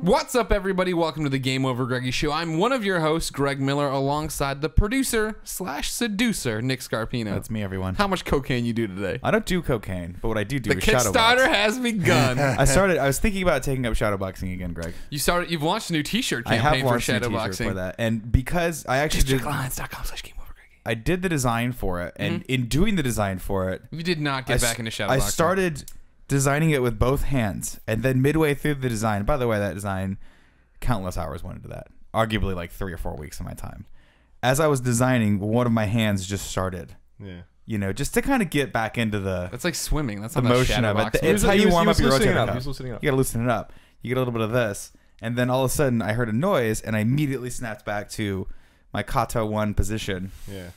What's up, everybody? Welcome to the Game Over Greggy Show. I'm one of your hosts, Greg Miller, alongside the producer/seducer, Nick Scarpino. That's me, everyone. How much cocaine you do today? I don't do cocaine, but what I do is The shadow Kickstarter box. has begun. I was thinking about taking up shadowboxing again, Greg. You've launched a new T-shirt I campaign have for launched a t-shirt shadowboxing. for that, and because I actually did, districtlines.com/GameOverGreggy. I did the design for it, and in doing the design for it, You did not get back into shadowboxing. I started designing it with both hands, and then midway through the design, by the way, that design, countless hours went into that. Arguably like 3 or 4 weeks of my time. As I was designing, one of my hands just started. Yeah. You know, just to kind of get back into the... That's like swimming. That's the not motion of it. It's how you warm up your rotator cuff. You got to loosen it up. You get a little bit of this, and then all of a sudden I heard a noise, and I immediately snapped back to my kata 1 position. Yeah.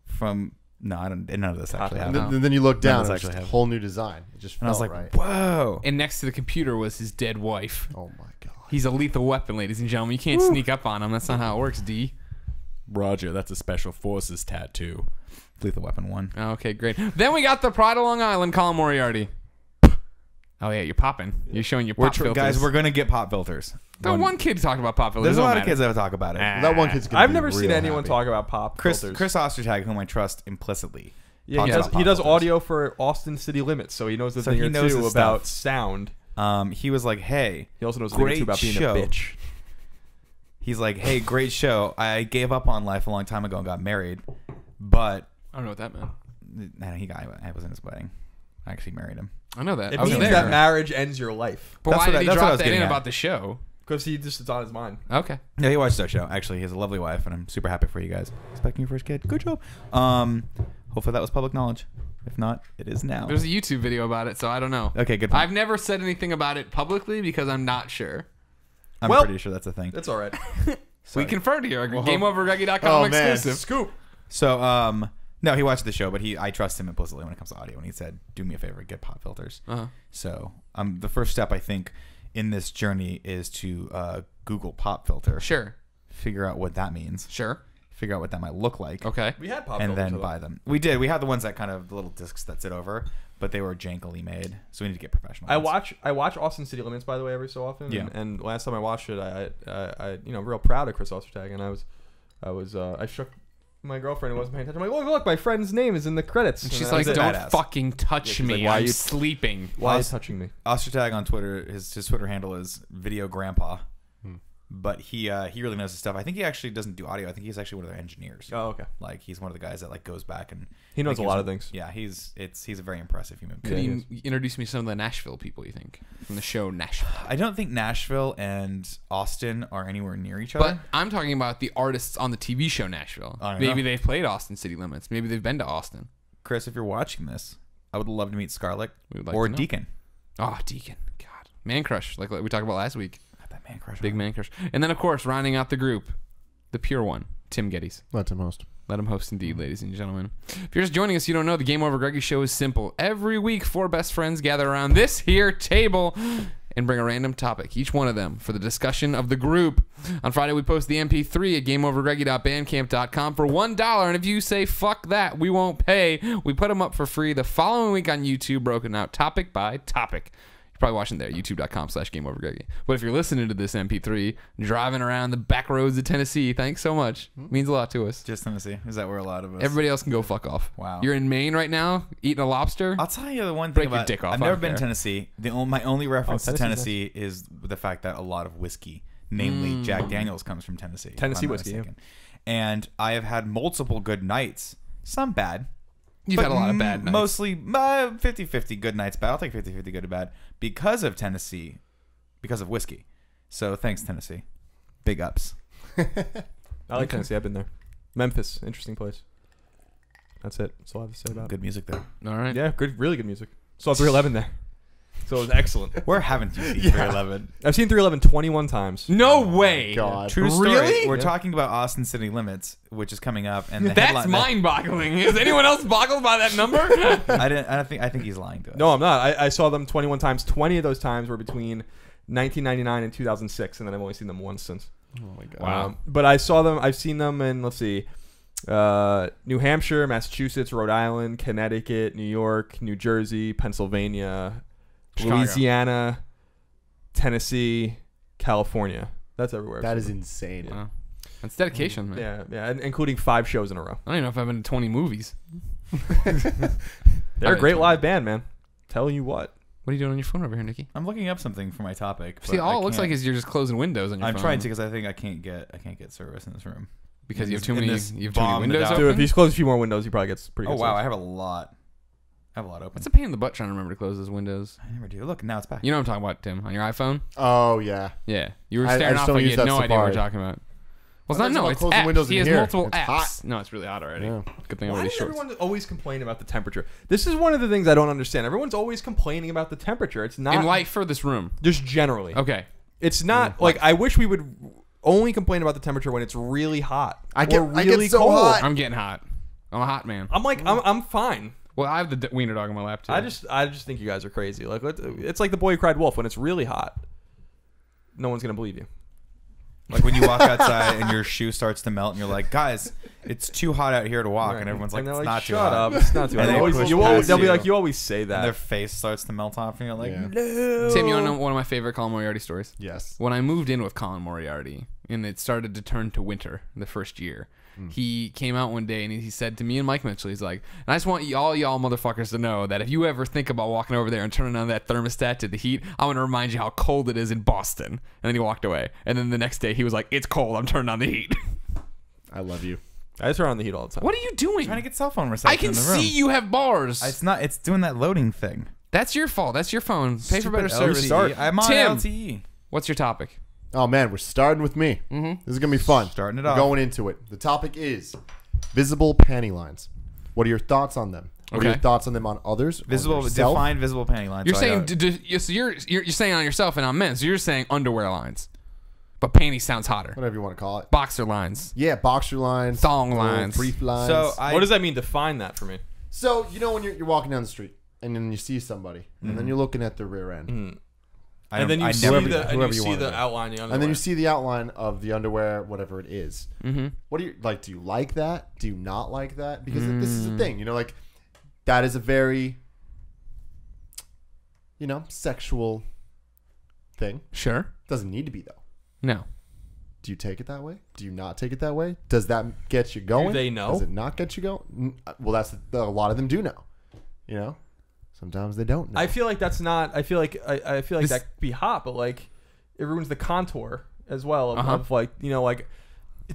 From... No, I don't. None of this actually happened. And then you look down, and it's a whole new design. It just felt I was like, right. whoa. And next to the computer was his dead wife. Oh my god. He's a lethal weapon, ladies and gentlemen. You can't sneak up on him. That's not how it works, D. Roger, that's a Special Forces tattoo. Lethal Weapon 1. Oh, okay, great. Then we got the Pride of Long Island, Colin Moriarty. Oh, yeah, you're popping. You're showing your pop filters. Guys, we're going to get pop filters. The one kid talked about pop filters. There's a lot of kids that talk about it. That one kid's gonna I've be never real seen anyone happy. talk about pop filters. Chris Ostertag, whom I trust implicitly. Yeah, he does audio for Austin City Limits, so he knows a thing or two about sound. He was like, hey, he also knows a thing or two about being a bitch. He's like, hey, great show. I gave up on life a long time ago and got married, but I don't know what that meant. I was in his wedding. I actually married him. I know that. It means that marriage ends your life. But why did he drop that in about the show? Because it's on his mind. Okay. Yeah, he watched our show. Actually, he has a lovely wife, and I'm super happy for you guys. Expecting your first kid. Good job. Hopefully that was public knowledge. If not, it is now. There's a YouTube video about it, so I don't know. Okay, good point. I've never said anything about it publicly because I'm not sure. I'm pretty sure that's a thing. That's all right. We confirmed here. GameOverGreggy.com exclusive. Scoop. So, no, he watched the show, but I trust him implicitly when it comes to audio. And he said, do me a favor, get pop filters. So the first step, I think, in this journey is to Google pop filter. Sure. Figure out what that means. Sure. Figure out what that might look like. Okay. We had pop and filters. then buy them. We did. We had the ones that kind of the little discs that sit over, but they were jankily made. So we need to get professional ones. I watch Austin City Limits, by the way, every so often. Yeah. And last time I watched it, I real proud of Chris Ostertag, and I shook my girlfriend who wasn't paying attention. I'm like, look, my friend's name is in the credits. And she's like, don't fucking touch me. Like, why I'm you sleeping. Why are you touching me? Ostertag on Twitter, his Twitter handle is Video Grandpa. But he really knows his stuff. I think he actually doesn't do audio. I think he's actually one of their engineers. Oh, okay. Like he's one of the guys that like goes back and he knows a lot of things. Yeah, he's a very impressive human Could being. you introduce me to some of the Nashville people you think from the show Nashville? I don't think Nashville and Austin are anywhere near each other. But I'm talking about the artists on the TV show Nashville. Maybe they've played Austin City Limits. Maybe they've been to Austin. Chris, if you're watching this, I would love to meet Scarlett or Deacon. Oh, Deacon. God. Man crush, like we talked about last week. Man crush, big man crush. And then, of course, rounding out the group, the pure one, Tim Gettys. Let him host. Let him host indeed, ladies and gentlemen. If you're just joining us, you don't know, the Game Over Greggy show is simple. Every week, 4 best friends gather around this here table and bring a random topic, each one of them, for the discussion of the group. On Friday, we post the MP3 at GameOverGreggy.bandcamp.com for $1. And if you say, fuck that, we won't pay, we put them up for free the following week on YouTube, broken out topic by topic. You're probably watching there, youtube.com/GameOverGreggy. But if you're listening to this MP3, driving around the back roads of Tennessee, thanks so much. It means a lot to us. Just Tennessee. Is that where a lot of us... Everybody else can go fuck off. Wow. You're in Maine right now, eating a lobster. I'll tell you the one thing Break about... your dick off. I've never been to Tennessee. My only reference to Tennessee nice. is the fact that a lot of whiskey, namely Jack Daniels, comes from Tennessee. Tennessee whiskey, yeah. And I have had multiple good nights. Some bad. You've had a lot of bad nights. Mostly 50-50 good nights bad. I'll take 50-50 good to bad because of Tennessee, because of whiskey. So thanks, Tennessee. Big ups. I like Tennessee. I've been there. Memphis, interesting place. That's it. That's all I have to say about it. Good music there. All right. Yeah, good, really good music. Saw 311 there. So it was excellent. Where haven't you seen 311? I've seen 311 21 times. No way. God. True story. Really? We're talking about Austin City Limits, which is coming up, and the That's mind-boggling. Is anyone else boggled by that number? I think he's lying to us. No, I'm not. I saw them 21 times. 20 of those times were between 1999 and 2006, and then I've only seen them once since. Oh my god. Wow. But I saw them. I've seen them in, let's see, New Hampshire, Massachusetts, Rhode Island, Connecticut, New York, New Jersey, Pennsylvania, Chicago. Louisiana, Tennessee, California. That's everywhere. That is insane. Wow. That's dedication, man. Yeah, including 5 shows in a row. I don't even know if I've been to 20 movies. They're a great live band, man. Telling you what. What are you doing on your phone over here, Nikki? I'm looking up something for my topic. See, but all I it looks can't- like is you're just closing windows on your phone. I'm trying to because I think I can't get service in this room. Because you have in too many, this you have too many bombed windows out- open. Dude, if he's closed a few more windows, he probably gets pretty Oh good wow, service. I have a lot. Open. It's a pain in the butt trying to remember to close those windows. I never do. Look, now it's back. You know what I'm talking about, Tim, on your iPhone? Oh yeah. Yeah. You were I staring just off don't like you use had that no idea what we're Safari. talking about. Well, it's I not, thought no, it's it's about closing apps. windows He in has here. multiple It's apps. hot. No, it's really hot already. Yeah. Good thing I Why wear does these shorts. everyone always complain about the temperature? This is one of the things I don't understand. Everyone's always complaining about the temperature. It's not In light for this room. just generally. Okay. It's not like I wish we would only complain about the temperature when it's really hot. I get really so cold. hot. I'm getting hot. I'm a hot man. I'm like I'm fine. Well, I have the wiener dog on my lap, too. I just think you guys are crazy. Like it's like the boy who cried wolf. When it's really hot, no one's gonna believe you. Like when you walk outside and your shoe starts to melt and you're like, guys, it's too hot out here to walk. Right. And everyone's like, they're it's not too shut hot. up. It's not too And hot. they Always- push you always- past they'll be you. like, you always say And their that. face starts to melt off and you're like, Yeah. no. Tim, you want to know one of my favorite Colin Moriarty stories? Yes. When I moved in with Colin Moriarty and it started to turn to winter the first year, he came out one day and he said to me and Mike Mitchell, he's like, and I just want all y'all motherfuckers to know that if you ever think about walking over there and turning on that thermostat to the heat, I'm going to remind you how cold it is in Boston. And then he walked away. And then the next day he was like, it's cold. I'm turning on the heat. I love you. I just turn on the heat all the time. What are you doing? Trying to get cell phone reception I can in the room. see you have bars. It's doing that loading thing. That's your fault. That's your phone. Pay for better Stupid service. LTE. I'm on Tim, LTE. what's your topic? Oh man, we're starting with me. This is gonna be fun. Starting it We're off. Going into it. The topic is visible panty lines. What are your thoughts on them? What are your Okay. thoughts on them on others? on Visible, yourself? define visible panty lines. You're so I saying don't- so you're saying on yourself and on men. So you're saying underwear lines, but panty sounds hotter. Whatever you want to call it. Boxer lines, Yeah, boxer lines, thong little lines. brief lines. What does that mean? Define that for me. So you know when you're walking down the street and then you see somebody and then you're looking at the rear end. I And then you I see never- the whoever you see wanna the do. outline. The And then you see the outline of the underwear, whatever it is. Mm-hmm. What do you like? Do you like that? Do you not like that? Because this is the thing, you know, like that is a very, sexual thing. Sure. Doesn't need to be though. No. Do you take it that way? Do you not take it that way? Does that get you going? they know? Does it not get you going? Well, that's a lot of them do know. You know, sometimes they don't know. I feel like that's not. I feel like This- that could be hot, but like it ruins the contour as well of like like.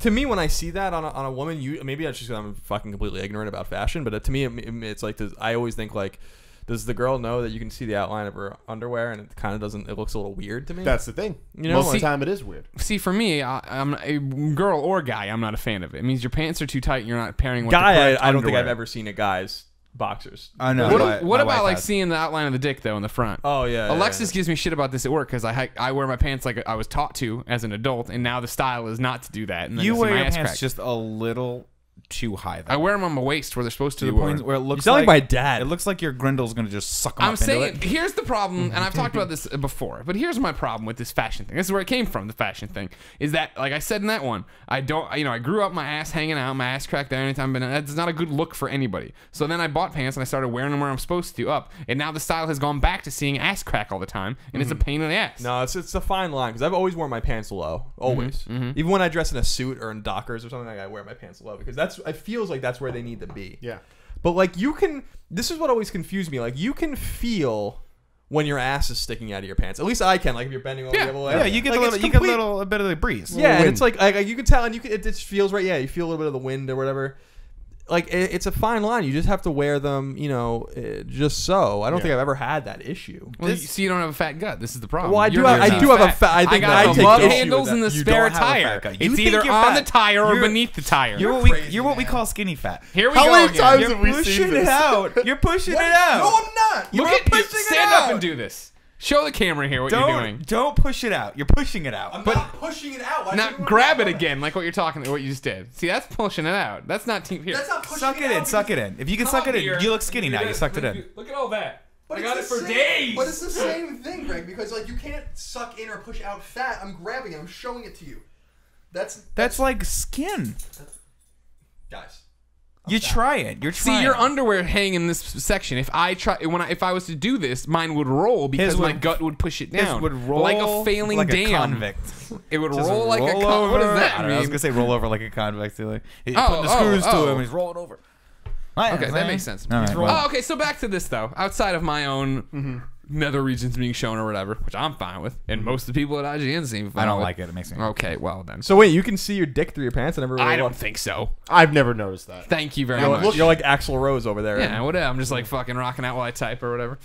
To me, when I see that on a woman, maybe that's just 'cause I'm fucking completely ignorant about fashion, but to me, it's like I always think like, does the girl know that you can see the outline of her underwear and it kind of doesn't? It looks a little weird to me. That's the thing. You know, Most of the see- time, it is weird. See, for me, I'm a girl or guy. I'm not a fan of it. It means your pants are too tight. And you're not pairing with the guy. correct I don't think underwear. I've ever seen a guy's boxers. I know. What my about wife like has. seeing the outline of the dick though in the front? Oh yeah. Alexis gives me shit about this at work because I wear my pants like I was taught to as an adult, and now the style is not to do that. And then You I see wear my your ass pants crack. just a little too high. Though. I wear them on my waist where they're supposed to. to the point where it looks sound like like my dad. It looks like your grindle's gonna just suck them I'm up into saying it. here's the problem, and I've talked about this before, but here's my problem with this fashion thing. This is where it came from. The fashion thing is that, like I said in that one, I grew up my ass hanging out, my ass cracked there anytime, but that's not a good look for anybody. So then I bought pants and I started wearing them where I'm supposed to up, and now the style has gone back to seeing ass crack all the time, and it's a pain in the ass. No, it's a fine line because I've always worn my pants low, always. Even when I dress in a suit or in Dockers or something, like I wear my pants low because it feels like that's where they need to be. Yeah. But like this is what always confused me. Like you can feel when your ass is sticking out of your pants. At least I can. Like if you're bending over Yeah. the other way. Yeah, you get like, a little, it's you get complete- a bit of the breeze. Yeah, and wind. it's like you can tell, and it just feels right. Yeah, you feel a little bit of the wind or whatever. Like it's a fine line. You just have to wear them, just so. I don't think I've ever had that issue. Well, so you don't have a fat gut. This is the problem. Well, I You're do have- not I do have a fat. fat- I think got I the take love issue with handles that. in the You spare don't have a tire. fat gut. You It's think either you're on fat. the tire or You're- beneath the tire. You're what we call skinny fat. Here we How go many again. times You're have we seen pushing this? it out. You're pushing it out. No, I'm not. Look at you. Stand up and do this. Show the camera here what you're doing. Don't push it out. You're pushing it out. I'm not pushing it out. Why Now do you grab it want- again, like what you're talking, what you just did. See, that's pushing it out. That's not team here. That's not pushing Suck it in. Suck it in. If you can suck it in, you look skinny now. You sucked it in. Look at all that. I it's got it the for same- days. But it's the same thing, Greg, because like you can't suck in or push out fat. I'm grabbing it. I'm showing it to you. That's That's like skin. guys. You try it. You're trying. See, your underwear hang in this section. If I was to do this, mine would roll because my gut would push it down. His would roll like a failing like dam. a convict. It would Just roll like a roll convict. What does over. that I don't mean? know, I was gonna say roll over like a convict. Like, he's Oh, putting the screws to oh. him. And he's rolling over. Okay, that makes sense. All right, well. Oh, okay. So back to this though. Outside of my own nether regions being shown or whatever, which I'm fine with, and most of the people at IGN seem fine I don't with. like it. It makes me. Okay, well then. So wait, you can see your dick through your pants? I never. Really I don't looked. think so. I've never noticed that. Thank you very You're, much. you're like Axl Rose over there. Yeah, whatever. I'm just like fucking rocking out while I type or whatever.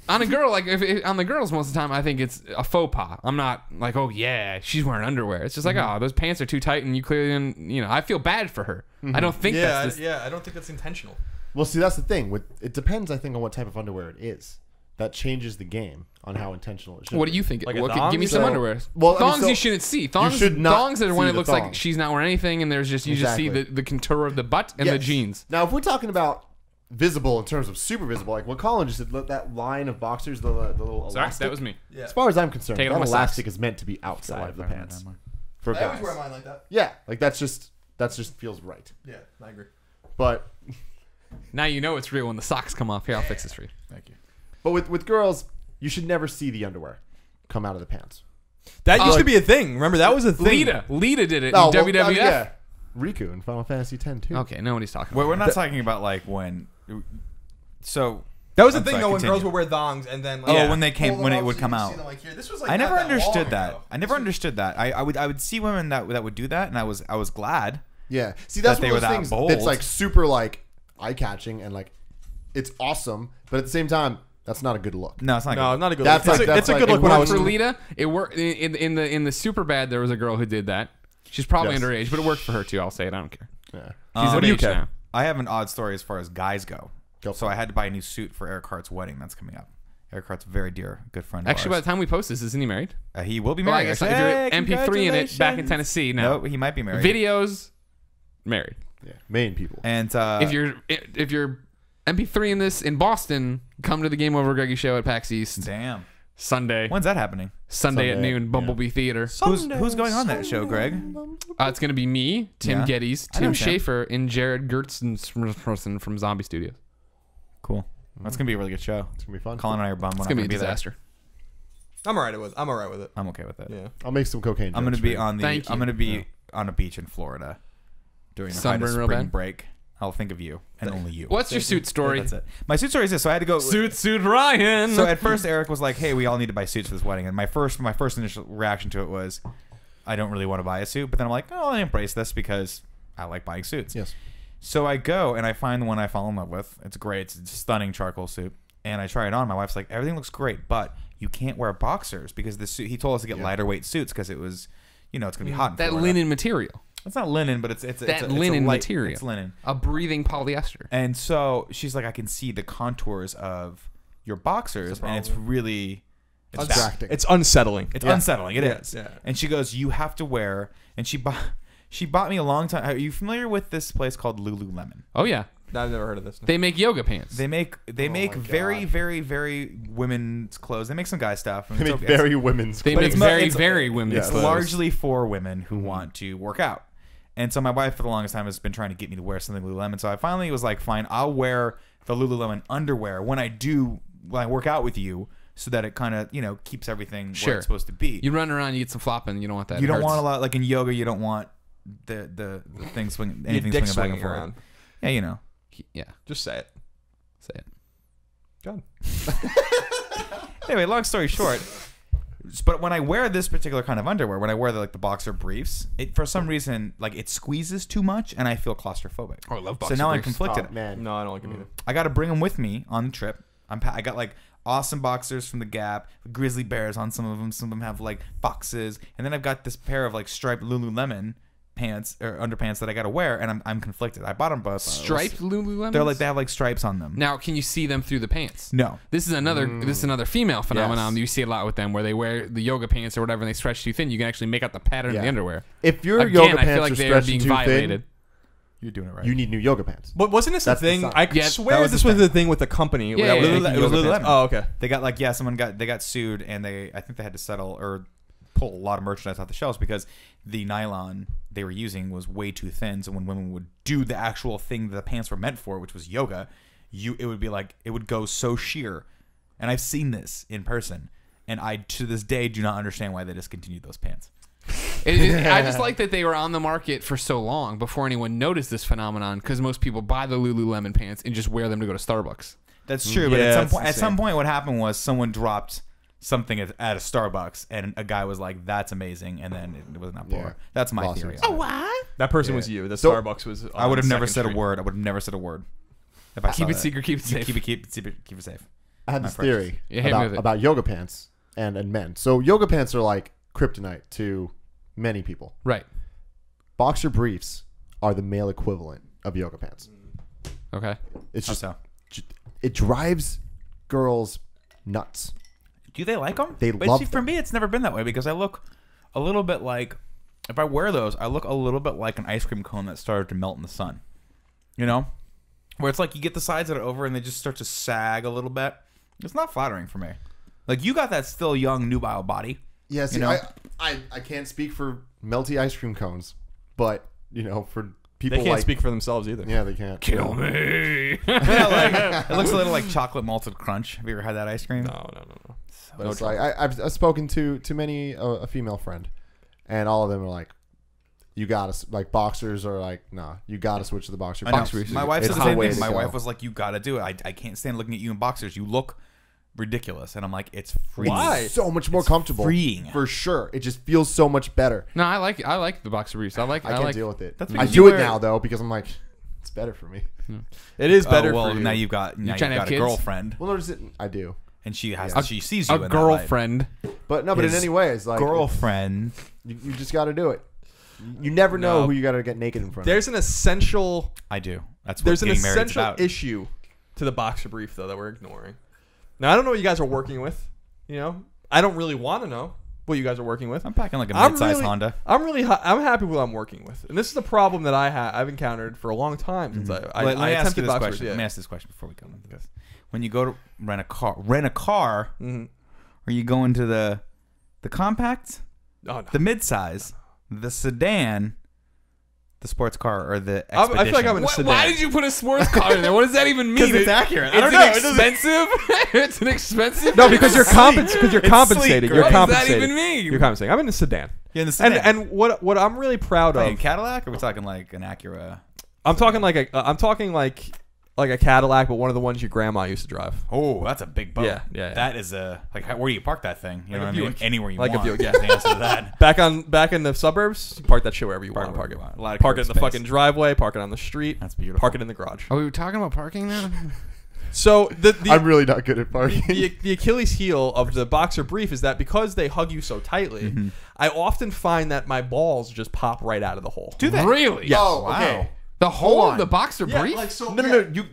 On a girl, like on the girls, most of the time, I think it's a faux pas. I'm not like, oh yeah, she's wearing underwear. It's just like, oh, those pants are too tight, and you clearly, I feel bad for her. I don't think that's this. I don't think that's intentional. Well, see, that's the thing. It depends, I think, on what type of underwear it is. That changes the game on how intentional it should What be. do you think? Like a What, thong? give me some So- underwear. well, I mean, thongs so you shouldn't see. Thongs, should not thongs are when see it the looks thong. like she's not wearing anything, and there's just you just see Exactly. the contour of the butt and the Yes. jeans. Now, if we're talking about visible in terms of super visible, like what Colin just said, that line of boxers, the little Sorry, elastic. that was me. Yeah. As far as I'm concerned, Take it that off my elastic socks. is meant to be outside of the pants for I guys. always wear mine like that. Yeah, like that just feels right. Yeah, I agree. But Now you know it's real when the socks come off. Here, I'll fix this for you. Thank you. with girls, you should never see the underwear come out of the pants. That used to be a thing. Remember, that was a thing. Lita did it Oh, in well, WWF. I mean, yeah. Riku in Final Fantasy X too. Okay, nobody's talking Well, about we're not talking about like when. So That was the I'm thing, sorry, though, when continue. girls would wear thongs and then. Like, Oh, Yeah. when they came, pull when them it up would so come you can out. see them, like, here. This was like I never not that understood long that. ago. I never understood that. I would see women that would do that, and I was glad. Yeah. See, that's That they one of were those that things bold. that's like super like eye catching and like it's awesome, but at the same time, that's not a good look. No, it's not. No, good. not a good That's look. like- It's that's a like- good it look when I worked was. for Lita. It worked in the super bad. There was a girl who did that. She's probably Yes. underage, but it worked for her too. I'll say it. I don't care. Yeah. She's What of do you age care? now. I have an odd story as far as guys go. Go So for I had to buy a new suit for Eric Hart's wedding that's coming up. Eric Hart's a very dear, good friend. Actually, by of the time we post this, isn't he married? ours. He will be Well, I married. guess actually. if you're Hey, MP3 in it back in congratulations. Tennessee, no. No, he might be married. Videos, married. Yeah. Main people. And if you're MP3 in this in Boston, come to the Game Over Greggy show at PAX East damn, Sunday. when's that happening? Sunday at Sunday, noon, Bumblebee Theater. Who's going on that show, Greg? It's going to be me, Tim Yeah. Gettys, I know Tim Tim. Schaefer, and Jared Gertson from Zombie Studios. Cool. That's gonna be a really good show. It's gonna be fun. Colin and I are bummed. It's going to be a disaster. I'm alright with it. I'm okay with it. Yeah. I'll make some cocaine. I'm gonna jokes be for you. on the. Thank you. I'm gonna be on a beach in Florida during the height Sunburn of real spring bad? break. I'll think of you and only you. What's your suit story? That's it. My suit story is this. So I had to go. Suit Ryan. So at first Eric was like, "Hey, we all need to buy suits for this wedding," and my first initial reaction to it was, "I don't really want to buy a suit," but then I'm like, "Oh, I embrace this because I like buying suits." Yes. So I go and I find the one I fall in love with. It's great. It's a stunning charcoal suit, and I try it on. My wife's like, "Everything looks great, but you can't wear boxers because the suit." He told us to get lighter weight suits because it was, it's gonna be hot in that Florida. linen material. It's not linen, but it's That a linen light, material. It's linen. A breathing polyester. And so she's like, I can see the contours of your boxers, and it's really it's Distracting. It's unsettling. It's unsettling. It Yeah, is. yeah. And she goes, you have to wear. And she bought me a long time. Are you familiar with this place called Lululemon? Oh yeah, I've never heard of this. they make yoga pants. They make my very God. very very women's clothes. They make some guy stuff. I mean, They it's make okay. very women's. They but make it's very it's- very women's yes. It's clothes. largely for women who want to work out. And so my wife for the longest time has been trying to get me to wear something Lululemon. So I finally was like, fine, I'll wear the Lululemon underwear when I work out with you, so that it kind of keeps everything where Sure. it's supposed to be. You run around, you get some flopping. You don't want that. You It don't hurts. want a lot like in yoga. You don't want the thing swinging, Your anything dick swinging back and swinging forth. around. Yeah, Yeah, Just say it. say it. God. Anyway, long story short, but when I wear this particular kind of underwear, when I wear the boxer briefs, it for some reason it squeezes too much, and I feel claustrophobic. Oh, I love So boxer now I'm briefs. conflicted. Oh, man. No, I don't like it either. I got to bring them with me on the trip. I got awesome boxers from the Gap, grizzly bears on some of them. Some of them have boxes, and then I've got this pair of striped Lululemon pants or underpants that I got to wear, and I'm conflicted. I bought them both. Striped Lululemon. They have stripes on them. Now, can you see them through the pants? No. This is another female phenomenon. Yes. You see a lot with them, where they wear the yoga pants or whatever, and they stretch too thin. You can actually make out the pattern of Yeah. the underwear. If your Again, yoga I feel pants like are they are stretching being too violated. thin, You're doing it right. you need new yoga pants. But wasn't this a That's the thing? sign. I Yeah, swear that was this the was the thing with the company. Yeah, that was yeah, making it was yoga pants. Lululemon. Oh, okay. They got someone got sued, and I think they had to settle, or pull a lot of merchandise off the shelves because the nylon they were using was way too thin. So when women would do the actual thing that the pants were meant for, which was yoga, it would be like it would go so sheer. And I've seen this in person, and I to this day do not understand why they discontinued those pants. I just like that they were on the market for so long before anyone noticed this phenomenon, because most people buy the Lululemon pants and just wear them to go to Starbucks. That's true, but at some point, what happened was someone dropped something at a Starbucks, and a guy was like, "That's amazing," and then it was not poor. Yeah. That's my theory. Oh, what? That person was you. The Starbucks was. I would have never said a Street. word. I would have never said a word. If I Keep saw it that. secret, keep it safe. Keep it safe. I had this precious. theory Yeah, hit me with it. about yoga pants and men. So yoga pants are like kryptonite to many people. Right. Boxer briefs are the male equivalent of yoga pants. Okay. It's just so? it drives girls nuts. Do they like them? They but love see, for them. me, it's never been that way because I look a little bit like, if I wear those, I look a little bit like an ice cream cone that started to melt in the sun. You know? Where it's like you get the sides that are over and they just start to sag a little bit. It's not flattering for me. Like, you got that still young, nubile body. Yeah, see, you know? I can't speak for melty ice cream cones, but, for people They can't speak for themselves either. Yeah, they can't. Kill me. Yeah, it looks a little like chocolate malted crunch. Have you ever had that ice cream? No. But it's like I've spoken to many a female friend, and all of them are like, "You gotta like boxers are like nah, you gotta switch to the boxer." I know. Boxers. My wife said It's the the same way thing. to My go. wife was like, "You gotta do it. I can't stand looking at you in boxers. You look ridiculous." And I'm like, "It's free. Why? It's so much more comfortable, freeing. for sure. It just feels so much better. No, I like the boxer briefs. I can't deal with it. That's I because do you it wear- now though because I'm like, it's better for me. It is better well, for you. now you've got trying to have a kids? girlfriend, Well, notice it. I do, and she has Yeah. she sees you in A that girlfriend. but no. But in His any way, it's like girlfriend. you just got to do it. You never know No. who you got to get naked in front of. There's an essential. I do. That's what There's an getting married is essential about. issue to the boxer brief though that we're ignoring. Now I don't know what you guys are working with. I don't really want to know what you guys are working with. I'm packing like a I'm mid-size really- Honda. I'm happy with what I'm working with, and this is the problem that I've encountered for a long time since I Let me ask you attempted this boxers. question. Yeah. Let me ask this question before we go into this. When you go to rent a car, Mm-hmm. are you going to the compact, Oh, no. the mid-size, the sedan, the sports car, or the I expedition? feel like I'm in a sedan. Why did you put a sports car in there? What does that even mean? Because it's accurate. I It's don't know. an expensive. It's an expensive. No, because you're compensating. It's Compensating. sleek, You're right? What does that compensating. even mean? You're compensating. I'm in a sedan. Yeah, in the sedan. And what I'm really proud Like a of. Cadillac, or are we talking like an Acura? I'm talking like a Cadillac, but one of the ones your grandma used to drive. Oh, that's a big boat. Yeah. That is where do you park that thing? You know Like a what I mean? Buick. Anywhere you Like a want. Buick, yeah. That's the answer to that. Back in the suburbs, you park that shit wherever you want to park wherever it. you want. A lot of Park it in curb the space. fucking driveway. Park it on the street. That's beautiful. Park it in the garage. Are we talking about parking now? So I'm really not good at parking. the Achilles heel of the boxer brief is that because they hug you so tightly, Mm-hmm. I often find that my balls just pop right out of the hole. Do they? Really? Yes. Oh, Wow. okay. The whole on. of the boxer brief? No.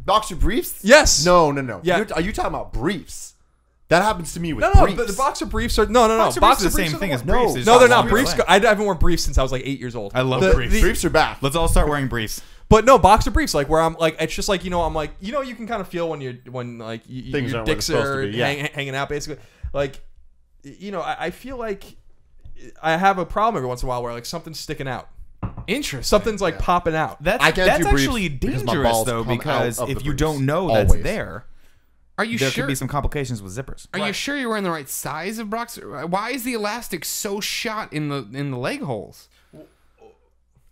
Boxer briefs? Yes. No. Yeah. Are you talking about briefs? That happens to me with No, briefs. but the boxer briefs are no. Boxer briefs are the same thing as briefs. They just No, they're got not longer briefs. legs. I haven't worn briefs since I was like 8 years old. I love The- briefs. Briefs are back. Let's all start wearing briefs. But no, boxer briefs, like where I'm like, it's just like, I'm like, you can kind of feel when Things your aren't where dicks they're supposed are to be, yeah. hanging out basically. Like, I feel like I have a problem every once in a while where like something's sticking out. Interesting. Something's like popping out. That's I can't that's do briefs actually because my dangerous balls though, come because out of if the you briefs. don't know that's Always. there, Are you there sure? could be some complications with zippers. Are you sure you're wearing the right size of boxer? Why is the elastic so shot in the leg holes?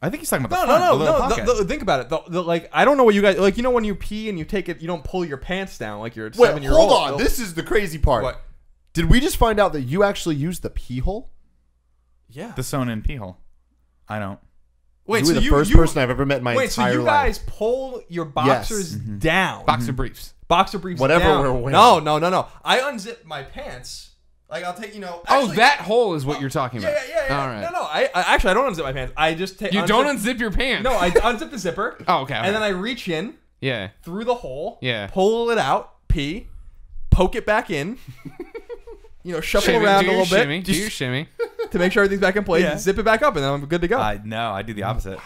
I think he's talking about the front, the little pocket. Think about it. Like, I don't know what you guys like. When you pee and you take it, you don't pull your pants down like you're a 7-year-old. Hold on. This is the crazy part. What? Did we just find out that you actually use the pee hole? Yeah. The sewn-in pee hole. I don't. Wait, you so were the you first person I've ever met in my wait, so entire you life. guys pull your boxers down, Boxer briefs. boxer briefs, Whatever down. we're wearing. No. I unzip my pants. Like I'll take, Oh, actually- that hole is what you're talking about. Yeah. All right. No. I actually I don't unzip my pants. I just take. You don't unzip your pants. No, I unzip the zipper. Oh, okay. And then I reach in Yeah. through the hole. Yeah. Pull it out. Pee. Poke it back in. Shuffle Shimmy, around do a your little shimmy, bit do your shimmy. to make sure everything's back in place. Yeah. Zip it back up, and then I'm good to go. No, I do the opposite.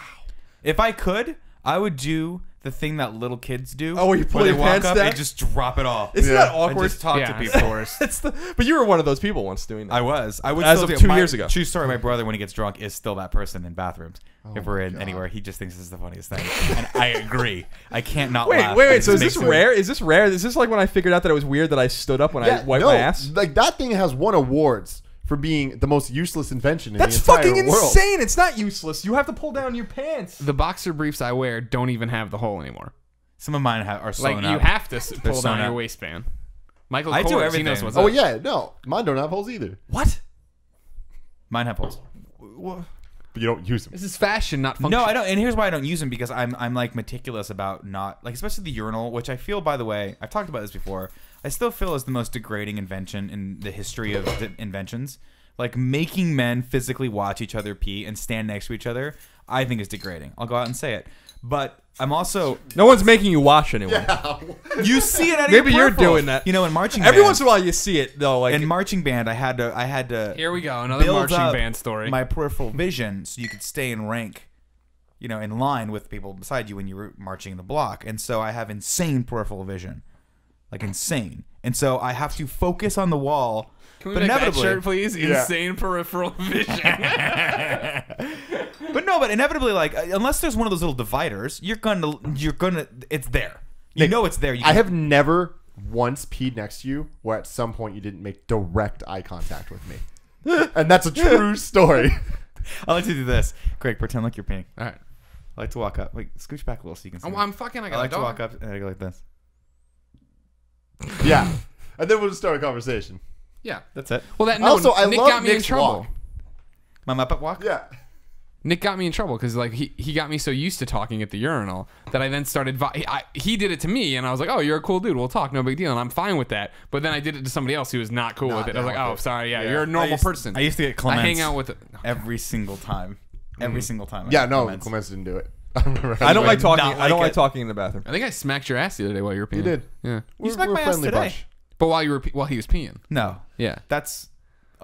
If I could, I would do the thing that little kids do. Oh, where you pull they your walk pants up down? and just drop it off. Isn't that And awkward? just talk Yeah. to people. But you were one of those people once doing that. I was. I would As still of do 2 my- years ago. True story. My brother, when he gets drunk, is still that person in bathrooms. if we're my in God. anywhere, he just thinks this is the funniest thing, and I agree. I can't not Wait, laugh. wait, It wait. just So is makes this it- rare? Is this rare? Is this like when I figured out that it was weird that I stood up when I wiped my ass? Like that thing has won awards for being the most useless invention in That's the entire fucking world. insane. It's not useless. You have to pull down your pants. The boxer briefs I wear don't even have the hole anymore. Some of mine are sewn Like up. you have to pull sewn down your up. waistband. Michael I do Kors, he everything. knows what's Oh up. yeah, no, mine don't have holes either. What? Mine have holes. But you don't use them. This is fashion, not function. No, I don't. And here's why I don't use them, because I'm like meticulous about not like, especially the urinal, which I feel, by the way, I've talked about this before. I still feel is the most degrading invention in the history of the inventions. Like making men physically watch each other pee and stand next to each other, I think is degrading. I'll go out and say it. But I'm also No one's making you watch anyone. you see it. Out of Maybe your you're peripheral. doing that. You know, in marching Every band, once in a while you see it though. Like in marching band, I had to. Here we go, another build marching up band story. My peripheral vision, so you could stay in rank, you know, in line with people beside you when you were marching in the block. And so I have insane peripheral vision, like insane. And so I have to focus on the wall. Can we but make that inevitably, shirt, please? Yeah. Insane peripheral vision. but inevitably, like unless there's one of those little dividers, you're gonna, it's there. You know it's there. You I have never once peed next to you where at some point you didn't make direct eye contact with me. And that's a true story. I like to do this. Craig, pretend like you're peeing. All right. I like to walk up. Wait, scooch back a little so you can see. Oh, me. I'm fucking. I I got like a to dog. walk up and I go like this. Yeah. And then we'll just start a conversation. Yeah. That's it. Well, that no. Also, I Nick love got me in Nick's trouble. walk. My Muppet walk. Yeah. Nick got me in trouble because like he got me so used to talking at the urinal that I then started. He did it to me, and I was like, "Oh, you're a cool dude. We'll talk, no big deal." And I'm fine with that. But then I did it to somebody else who was not cool Not with it. I was like, down "Oh, with it. sorry, yeah, Yeah. you're a normal person." I used to get I Clements hang out with it. every single time. Every single time. I Yeah, got no, Clements. Clements didn't do it. I remember. I don't like talking. not I don't like like it. talking in the bathroom. I think I smacked your ass the other day while you were peeing. You did. Yeah. You smacked my ass today. But while you were while he was peeing. No, Yeah. that's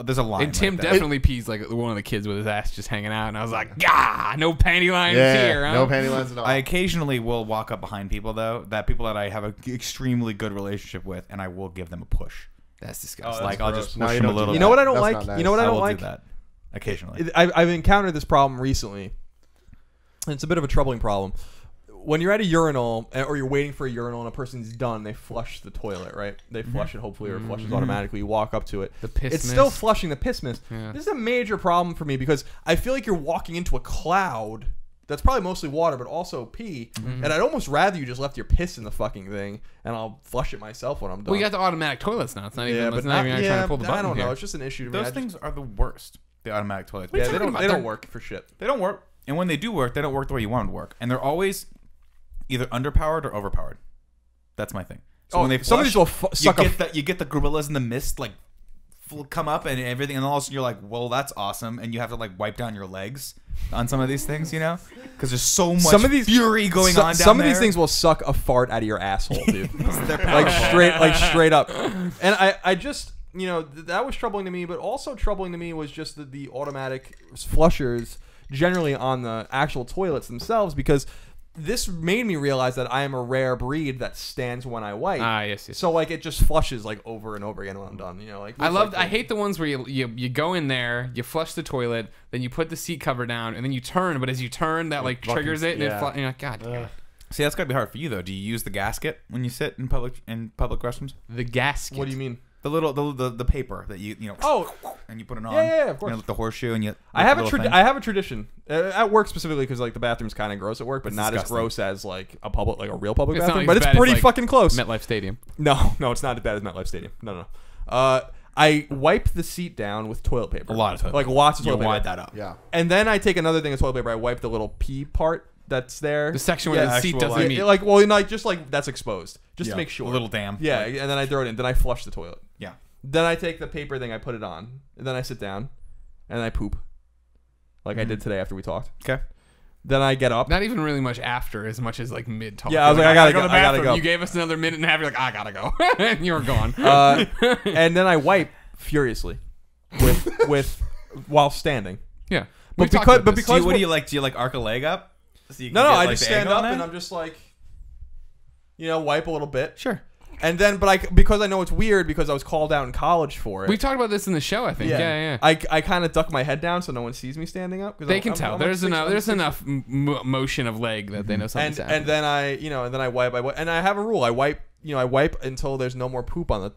there's a line. And Tim right there. definitely pees like one of the kids with his ass just hanging out, and I was like, "Gah, no panty lines Yeah, here." Huh? no panty lines at all. I occasionally will walk up behind people though, people that I have an extremely good relationship with, and I will give them a push. That's disgusting. Like I'll just No, push you them a don't do little. that. You know what I don't That's like? not nice. You know what I I don't will like? do that occasionally. I've encountered this problem recently. And it's a bit of a troubling problem. When you're at a urinal or you're waiting for a urinal and a person's done, they flush the toilet, right? They flush it hopefully, or it flushes automatically. You walk up to it. The piss It's mist. still flushing the piss mist. Yeah. This is a major problem for me because I feel like you're walking into a cloud that's probably mostly water, but also pee. And I'd almost rather you just left your piss in the fucking thing, and I'll flush it myself when I'm done. Well, you got the automatic toilets now. It's not even. yeah, it's but not even trying to pull the button I don't know. here. It's just an issue to me. Those I just- things are the worst. The automatic toilets. Yeah, they talking don't. about? They don't They're- work for shit. They don't work. And when they do work, they don't work the way you want them to work. And they're always either underpowered or overpowered. That's my thing. So when they some of flush, these will suck you get the gorillas in the mist like come up and everything, and all of a sudden you're like, well, that's awesome, and you have to like wipe down your legs on some of these things, you know, because there's so much fury going on down Some of these there. things will suck a fart out of your asshole, dude. They're like powerful. straight up. And I just, you know, that was troubling to me, but also troubling to me was just the automatic flushers generally on the actual toilets themselves, because this made me realize that I am a rare breed that stands when I wipe. Yes. So like it just flushes like over and over again when I'm done. You know, like I hate the ones where you go in there, you flush the toilet, then you put the seat cover down, and then you turn. But as you turn, that like triggers it, and and you're like, God damn it. See, that's gotta be hard for you though. Do you use the gasket when you sit in public restrooms? The gasket. What do you mean? The little the paper that you know. Oh, and you put it on. yeah, of course. You know, the horseshoe and you. I have the a little thing. I have a tradition at work specifically because like the bathroom's kind of gross at work, but It's not disgusting. as gross as like a real public It's not bathroom. as But it's bad as, pretty like, fucking close. MetLife Stadium. No, it's not as bad as MetLife Stadium. No. I wipe the seat down with toilet paper. A lot of toilet like paper. lots of You toilet paper. wad that up. Yeah. And then I take another thing of toilet paper. I wipe the little pee part that's there. The section where Yeah, the seat actual, doesn't meet. like well, not just like that's exposed, just to make sure. A little dam. Yeah, and then I throw it in. Then I flush the toilet. Yeah. Then I take the paper thing, I put it on. And then I sit down, and I poop, like I did today after we talked. Okay. Then I get up. Not even really much after, as much as like mid talk. Yeah, I was like, I gotta go. to the I gotta bathroom. go. You gave us another minute and a half. You're like, I gotta go, and you're gone. And then I wipe furiously, with while standing. Yeah, But We've talked because about but this. because What do you like? Do you like arc a leg up? So you can no, get, I like, just the stand angle up on and it? I'm just like wipe a little bit. Sure. And then, because I know it's weird because I was called out in college for it. We talked about this in the show, I think. Yeah. I kind of duck my head down so no one sees me standing up. They can tell. There's enough motion of leg that they know something's happening. And then I wipe. And I have a rule. I wipe until there's no more poop on the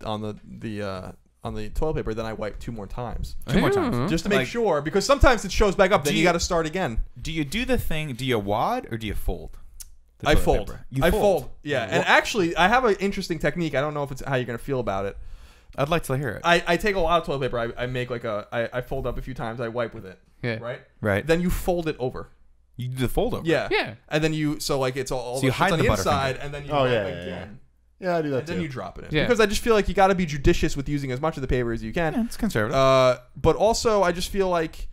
toilet paper. Then I wipe 2 more times. 2 more times. Just to make sure, because sometimes it shows back up. Then you got to start again. Do you do the thing? Do you wad or do you fold? I fold. I fold. Yeah, and actually, I have an interesting technique. I don't know if it's how you're gonna feel about it. I'd like to hear it. I take a lot of toilet paper. I make I fold up a few times. I wipe with it. Yeah. Right. Then you fold it over. You do the fold over. Yeah. Yeah. And then it's all So you hide on the the inside, Butterfinger. and then you Oh, wipe yeah, again. Yeah, I do that And too. then you drop it in. Yeah. Because I just feel like you got to be judicious with using as much of the paper as you can. Yeah, it's conservative. But also, I just feel like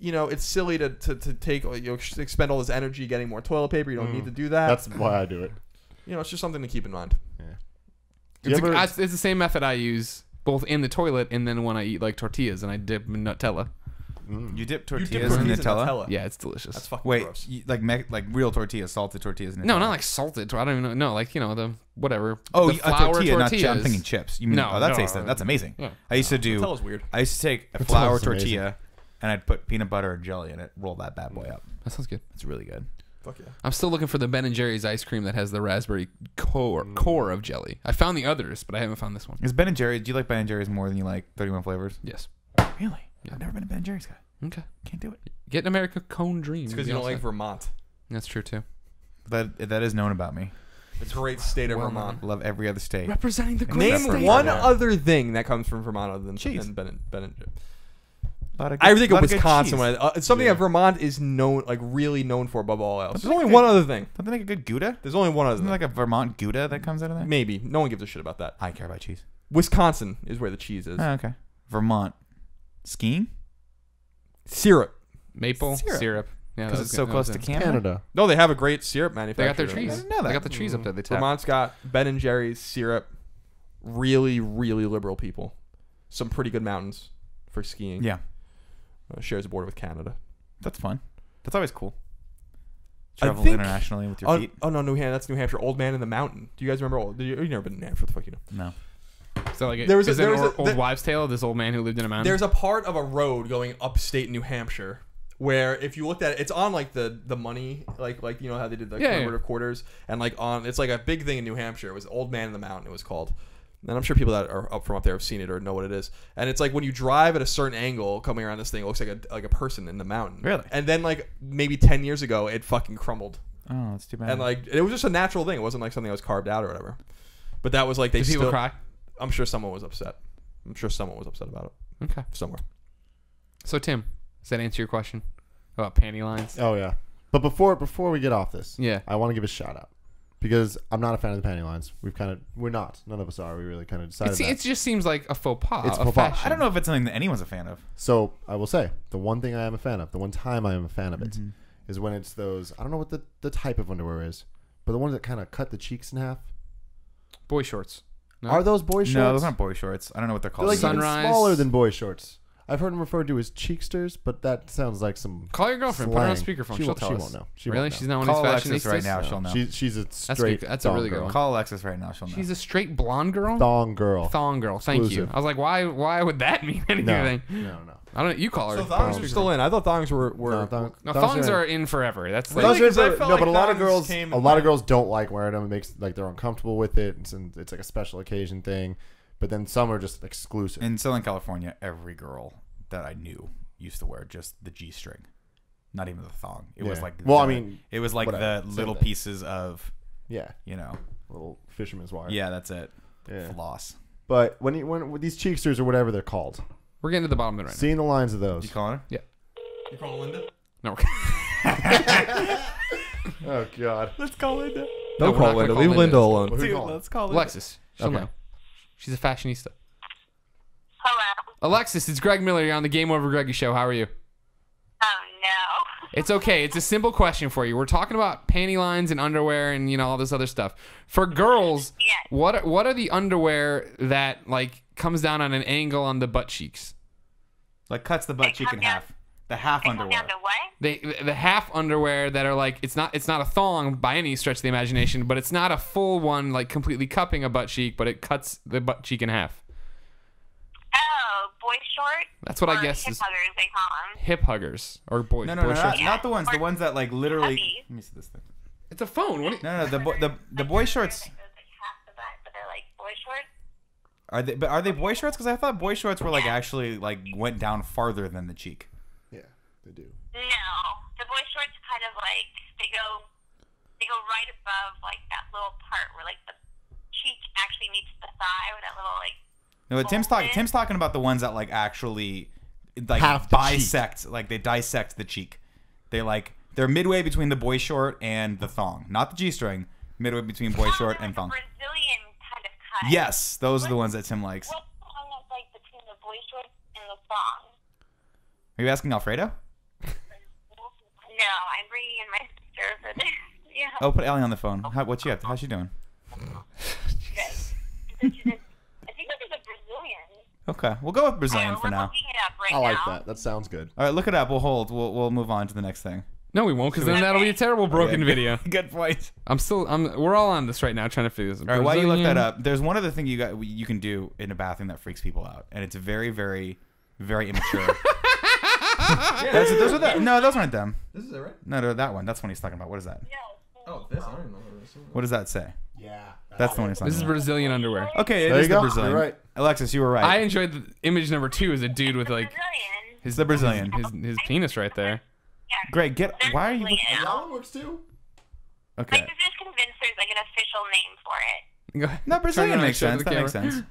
it's silly to take expend all this energy getting more toilet paper. You don't need to do that. That's why I do it. It's just something to keep in mind. Do you It's the same method I use both in the toilet and then when I eat like tortillas and I dip in Nutella. You dip tortillas You dip in tortillas Nutella? Yeah, it's delicious. That's fucking Wait, gross. like real tortillas, salted tortillas in Nutella? No, not like salted. I don't even know. No, like the whatever. Oh, the a flour tortilla, not tortillas. I'm thinking chips. You mean? No, Oh, that no, tastes. no. That's amazing. Yeah. I used to do. Nutella's weird. I used to take a Nutella's flour amazing. tortilla, and I'd put peanut butter and jelly in it. Roll that bad boy up. That sounds good. It's really good. Fuck yeah. I'm still looking for the Ben and Jerry's ice cream that has the raspberry core of jelly. I found the others, but I haven't found this one. Is Ben and Jerry's? Do you like Ben and Jerry's more than you like 31 flavors? Yes. Really? I've never been a Ben and Jerry's guy. Okay. Can't do it. Get an America Cone Dream. It's because you don't like Vermont. That's true too. That is known about me. It's a great state of Well, Vermont. Love every other state. Representing the great Name Except for state. one Yeah. other thing that comes from Vermont other than Cheese. Ben and Lot of I think lot of good Wisconsin. cheese. It's something Yeah. that Vermont is known, really known for above all else. But There's only they- one other thing. Don't they make a good Gouda? There's only one other Isn't thing. there like a Vermont Gouda that comes out of that? Maybe. No one gives a shit about that. I care about cheese. Wisconsin is where the cheese is. Oh, okay. Vermont. Skiing? Syrup. Maple Syrup. syrup. Yeah, Because that it's was so good. close That to was Canada. Canada. No, they have a great syrup They manufacturer. got their there. trees. I didn't know that. They got the trees up there. They tap. Vermont's got Ben and Jerry's syrup. Really, really liberal people. Some pretty good mountains for skiing. Yeah. Shares a border with Canada. That's fun. That's always cool. I Travel think- internationally with your feet. Oh no, New Hampshire. That's New Hampshire. Old Man in the Mountain. Do you guys remember? You've never been to New Hampshire. What the fuck you know? No. So like, There was a- is there it was an a- old there- wives' tale of this old man who lived in a mountain? There's a part of a road going upstate New Hampshire where if you looked at it, it's on like the money, like how they did the commemorative quarters, and it's like a big thing in New Hampshire. It was Old Man in the Mountain. It was called. And I'm sure people that are up from up there have seen it or know what it is. And it's like when you drive at a certain angle coming around this thing, it looks like a person in the mountain. Really? And then like maybe 10 years ago, it fucking crumbled. Oh, that's too bad. And like it was just a natural thing. It wasn't like something that was carved out or whatever. But that was like they Did people still. cry? I'm sure someone was upset. I'm sure someone was upset about it Okay. somewhere. So Tim, does that answer your question about panty lines? Oh yeah. But before we get off this, Yeah. I want to give a shout out because I'm not a fan of the panty lines. We're not. None of us are. We really kind of decided that. It just seems like a faux pas. It's a faux pas. fashion. I don't know if it's something that anyone's a fan of. So I will say the one thing I am a fan of, the one time I am a fan of it, Mm-hmm. is when it's those. I don't know what the type of underwear is, but the ones that kind of cut the cheeks in half. Boy shorts. No? Are those boy shorts? No, those aren't boy shorts. I don't know what they're They're called. like even Sunrise. smaller than boy shorts. I've heard them referred to as cheeksters, but that sounds like some. Call your girlfriend. Put her on slang. speakerphone. She She'll won't- tell she us. won't know. She really? won't know. She's not one Call of these Alexis fashionistas? right now. She'll know. She's a That's straight. good. That's a thong really good girl. one. Call Alexis right now. She'll know. She's a straight blonde girl. Thong girl. Thong girl. Thank Exclusive. you. I was like, why would that mean anything? No. I don't. You call her. So Put her on thongs are speakerphone. still in. I thought thongs were No, No, thongs are in forever. That's like Thongs Really? 'Cause I are- felt no, like but a lot of thongs girls, came a and lot of went. girls don't like wearing them. It makes like they're uncomfortable with it. It's like a special occasion thing. But then some are just exclusive. In Southern California, every girl that I knew used to wear just the G-string, not even the thong. It was Yeah. like Well, I the- mean, it was like whatever. the Same little thing. pieces of Yeah, little fisherman's wire. yeah, that's it. Yeah. Floss. But when these cheeksters or whatever they're called, we're getting to the bottom of it right seeing the lines of those. You calling her? now. You calling Linda? No. Oh God. Let's call Linda. No, Don't we're call not gonna Linda. call Leave Linda. Linda alone. Who Dude, you calling? let's call Linda. Alexis. She'll Okay. know. She's a fashionista. Hello. Alexis, it's Greg Miller. You're on the Game Over Greggy show. How are you? Oh no. It's okay. It's a simple question for you. We're talking about panty lines and underwear and all this other stuff. For girls, Yes. what are the underwear that like comes down on an angle on the butt cheeks? Like cuts the butt They cheek come in down- half. The half They come underwear. down to what? The half underwear that are like it's not a thong by any stretch of the imagination, but it's not a full one like completely cupping a butt cheek, but it cuts the butt cheek in half. Oh, boy shorts? That's what I Or guess hip is huggers, they call them. hip huggers or boy. No, boy shorts. not the ones. The ones that like literally. Huggies. Let me see this thing. It's a phone. What? No, the boy shorts. That goes like half the butt, but they're like boy shorts. Are they boy shorts? Because I thought boy shorts were like actually like went down farther than the cheek. Yeah, they do. No, the boy shorts kind of like they go right above like that little part where like the cheek actually meets the thigh, where that little like. No, but Tim's talking about the ones that like actually like Half the bisect, like they dissect the cheek. They're midway between the boy short and the thong, not the G-string. Midway between boy short and thong. Brazilian kind of cut. Yes, those are the ones that Tim likes. What's the one that's like between the boy shorts and the thong? Are you asking Alfredo? No, I'm bringing in my sister for this. Yeah. Oh, put Ellie on the phone. What's she up to? How's she doing? I think this is a Brazilian. Okay, we'll go with Brazilian for We're now. looking it up right I like now. that. That sounds good. All right, look it up. We'll hold. We'll move on to the next thing. No, we won't, because then that'll be a terrible broken video. Good point. We're all on this right now, trying to figure this. All right, while you look that up, there's one other thing you can do in a bathroom that freaks people out, and it's very, very, very immature. Those aren't them. This is it, right? No, that one. That's the one he's talking about. What is that? Oh, this. I don't even know what it is. What does that say? Yeah. That's the one he's talking This is about. Brazilian underwear. Okay, it There is you the go. Brazilian. You're right. Alexis, you were right. I enjoyed the image number 2 is a dude with like Brazilian. It's the Brazilian. his penis right there. Yeah. Greg, why are you? Brazilian. That one works too. Okay. I'm just convinced there's like an official name for it. Go ahead. No, Brazilian Turn around, makes show it to sense. the That makes camera. sense.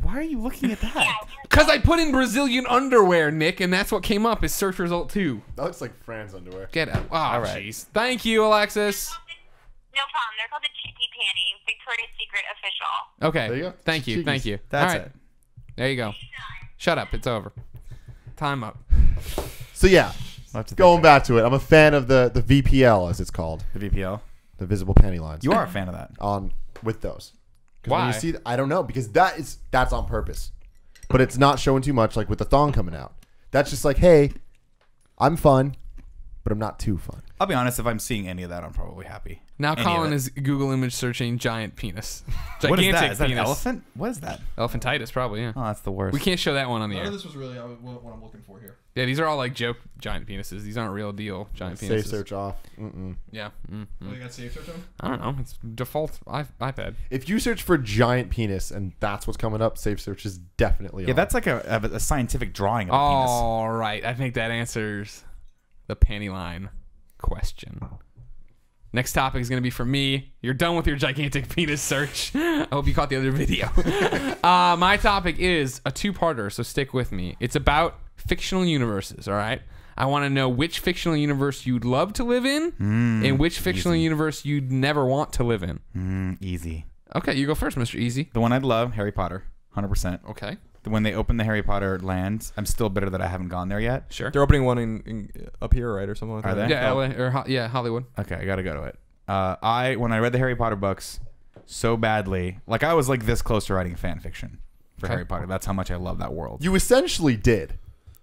Why are you looking at that? Because I put in Brazilian underwear, Nick, and that's what came up as search result 2. That looks like Fran's underwear. Get out. Oh, All right. jeez. Thank you, Alexis. No problem. They're called the Cheeky Panty, Victoria's Secret official. Okay. There you go. Thank you. Cheekies. Thank you. That's All right. it. There you go. Shut up. It's over. Time up. So yeah, We'll have to going think back to it, I'm a fan of the VPL as it's called, about the VPL. the visible panty lines. You are a fan of that. On with those. 'Cause Why? When you see, I don't know, because that's on purpose, but it's not showing too much. Like with the thong coming out, that's just like, hey, I'm fun, but I'm not too fun. I'll be honest. If I'm seeing any of that, I'm probably happy. Now Any of Colin it. is Google image searching giant penis. Gigantic What is that? Is that an penis. elephant? What is that? Elephantitis, probably, yeah. Oh, that's the worst. We can't show that one on the None air. of this was really what I'm looking for here. Yeah, these are all like joke giant penises. These aren't real deal giant penises. Safe search off. Mm-mm. Yeah. Oh, you got safe search on? I don't know. It's default iPad. If you search for giant penis and that's what's coming up, safe search is definitely Yeah, on. that's like a scientific drawing of a penis. All right. I think that answers the panty line question. Next topic is going to be for me. You're done with your gigantic penis search. I hope you caught the other video. My topic is a 2-parter, so stick with me. It's about fictional universes, all right? I want to know which fictional universe you'd love to live in and which fictional universe you'd never want to live in. Easy. Okay, you go first, Mr. Easy. The one I'd love, Harry Potter, 100%. Okay, When they open the Harry Potter land, I'm still bitter that I haven't gone there yet. sure. They're opening one in up here, right, or something like Are that. they? Yeah, LA, or Hollywood. Okay, I gotta go to it. When I read the Harry Potter books so badly, like I was like this close to writing fan fiction for Harry Potter. That's how much I love that world. you essentially did.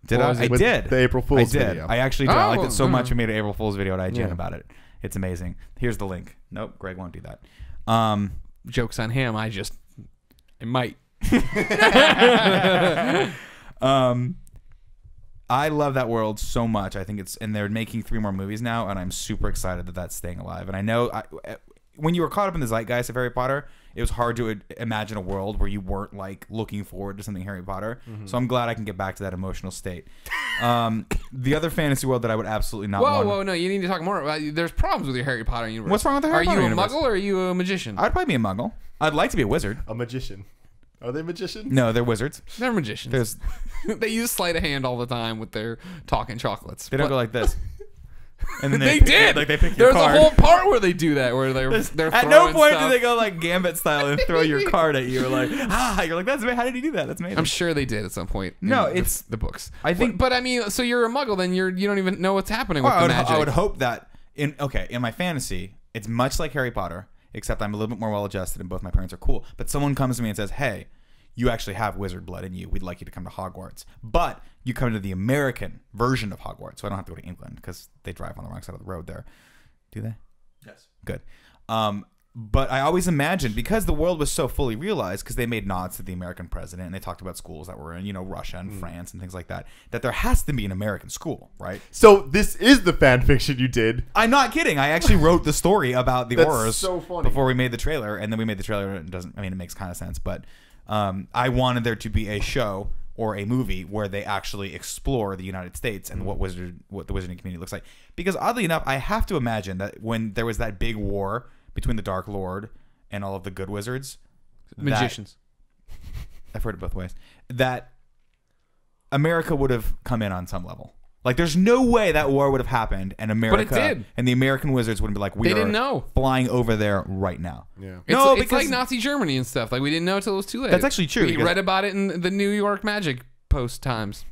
Did What I? was I it? With did. the April Fool's I did. video. I actually did. I liked Oh, it so much. I made an April Fool's video at IGN Yeah. about it. It's amazing. Here's the link. Nope, Greg won't do that. Joke's on him. I might. I love that world so much. I think and they're making 3 more movies now, and I'm super excited that that's staying alive. And I know when you were caught up in the zeitgeist of Harry Potter, it was hard to imagine a world where you weren't like looking forward to something Harry Potter. So I'm glad I can get back to that emotional state. The other fantasy world that I would absolutely not want. Whoa, no, you need to talk more about. There's problems with your Harry Potter universe. What's wrong with the Harry Potter Are you a universe? muggle or are you a magician? I'd probably be a muggle. I'd like to be a wizard. A magician. Are they magicians? No, they're wizards. They're magicians. There's They use sleight of hand all the time with their talking chocolates. they don't go like this. And then They pick- did. Like they pick your There's card. a whole part where they do that, where they're At no throwing point stuff. do they go like Gambit style and throw your card at you. Like you're like that's how did he do that? That's amazing. I'm sure they did at some point. in No, the- it's- the books. I think- but I mean, so you're a muggle, then you don't even know what's happening with Well, the magic. I would hope that in my fantasy, it's much like Harry Potter, except I'm a little bit more well adjusted and both my parents are cool. But someone comes to me and says, "Hey, you actually have wizard blood in you. We'd like you to come to Hogwarts. But you come to the American version of Hogwarts. So I don't have to go to England because they drive on the wrong side of the road there. Do they? Yes. Good. But I always imagined, because the world was so fully realized, because they made nods to the American president and they talked about schools that were in, you know, Russia and France and things like that, that there has to be an American school, right? So this is the fan fiction you did. I'm not kidding. I actually wrote the story about the That's horrors so funny. before we made the trailer, and then we made the trailer. And it doesn't. I mean, it makes kind of sense, but I wanted there to be a show or a movie where they actually explore the United States and what the wizarding community looks like. Because oddly enough, I have to imagine that when there was that big war between the Dark Lord and all of the good wizards, Magicians. I've heard it both ways. That America would have come in on some level. Like, there's no way that war would have happened, and America But it did. and the American wizards wouldn't be like, we They are didn't know. flying over there right now. Yeah. It's like Nazi Germany and stuff. Like, we didn't know until it was too late. That's actually true, We because- read about it in the New York Magic Post Times.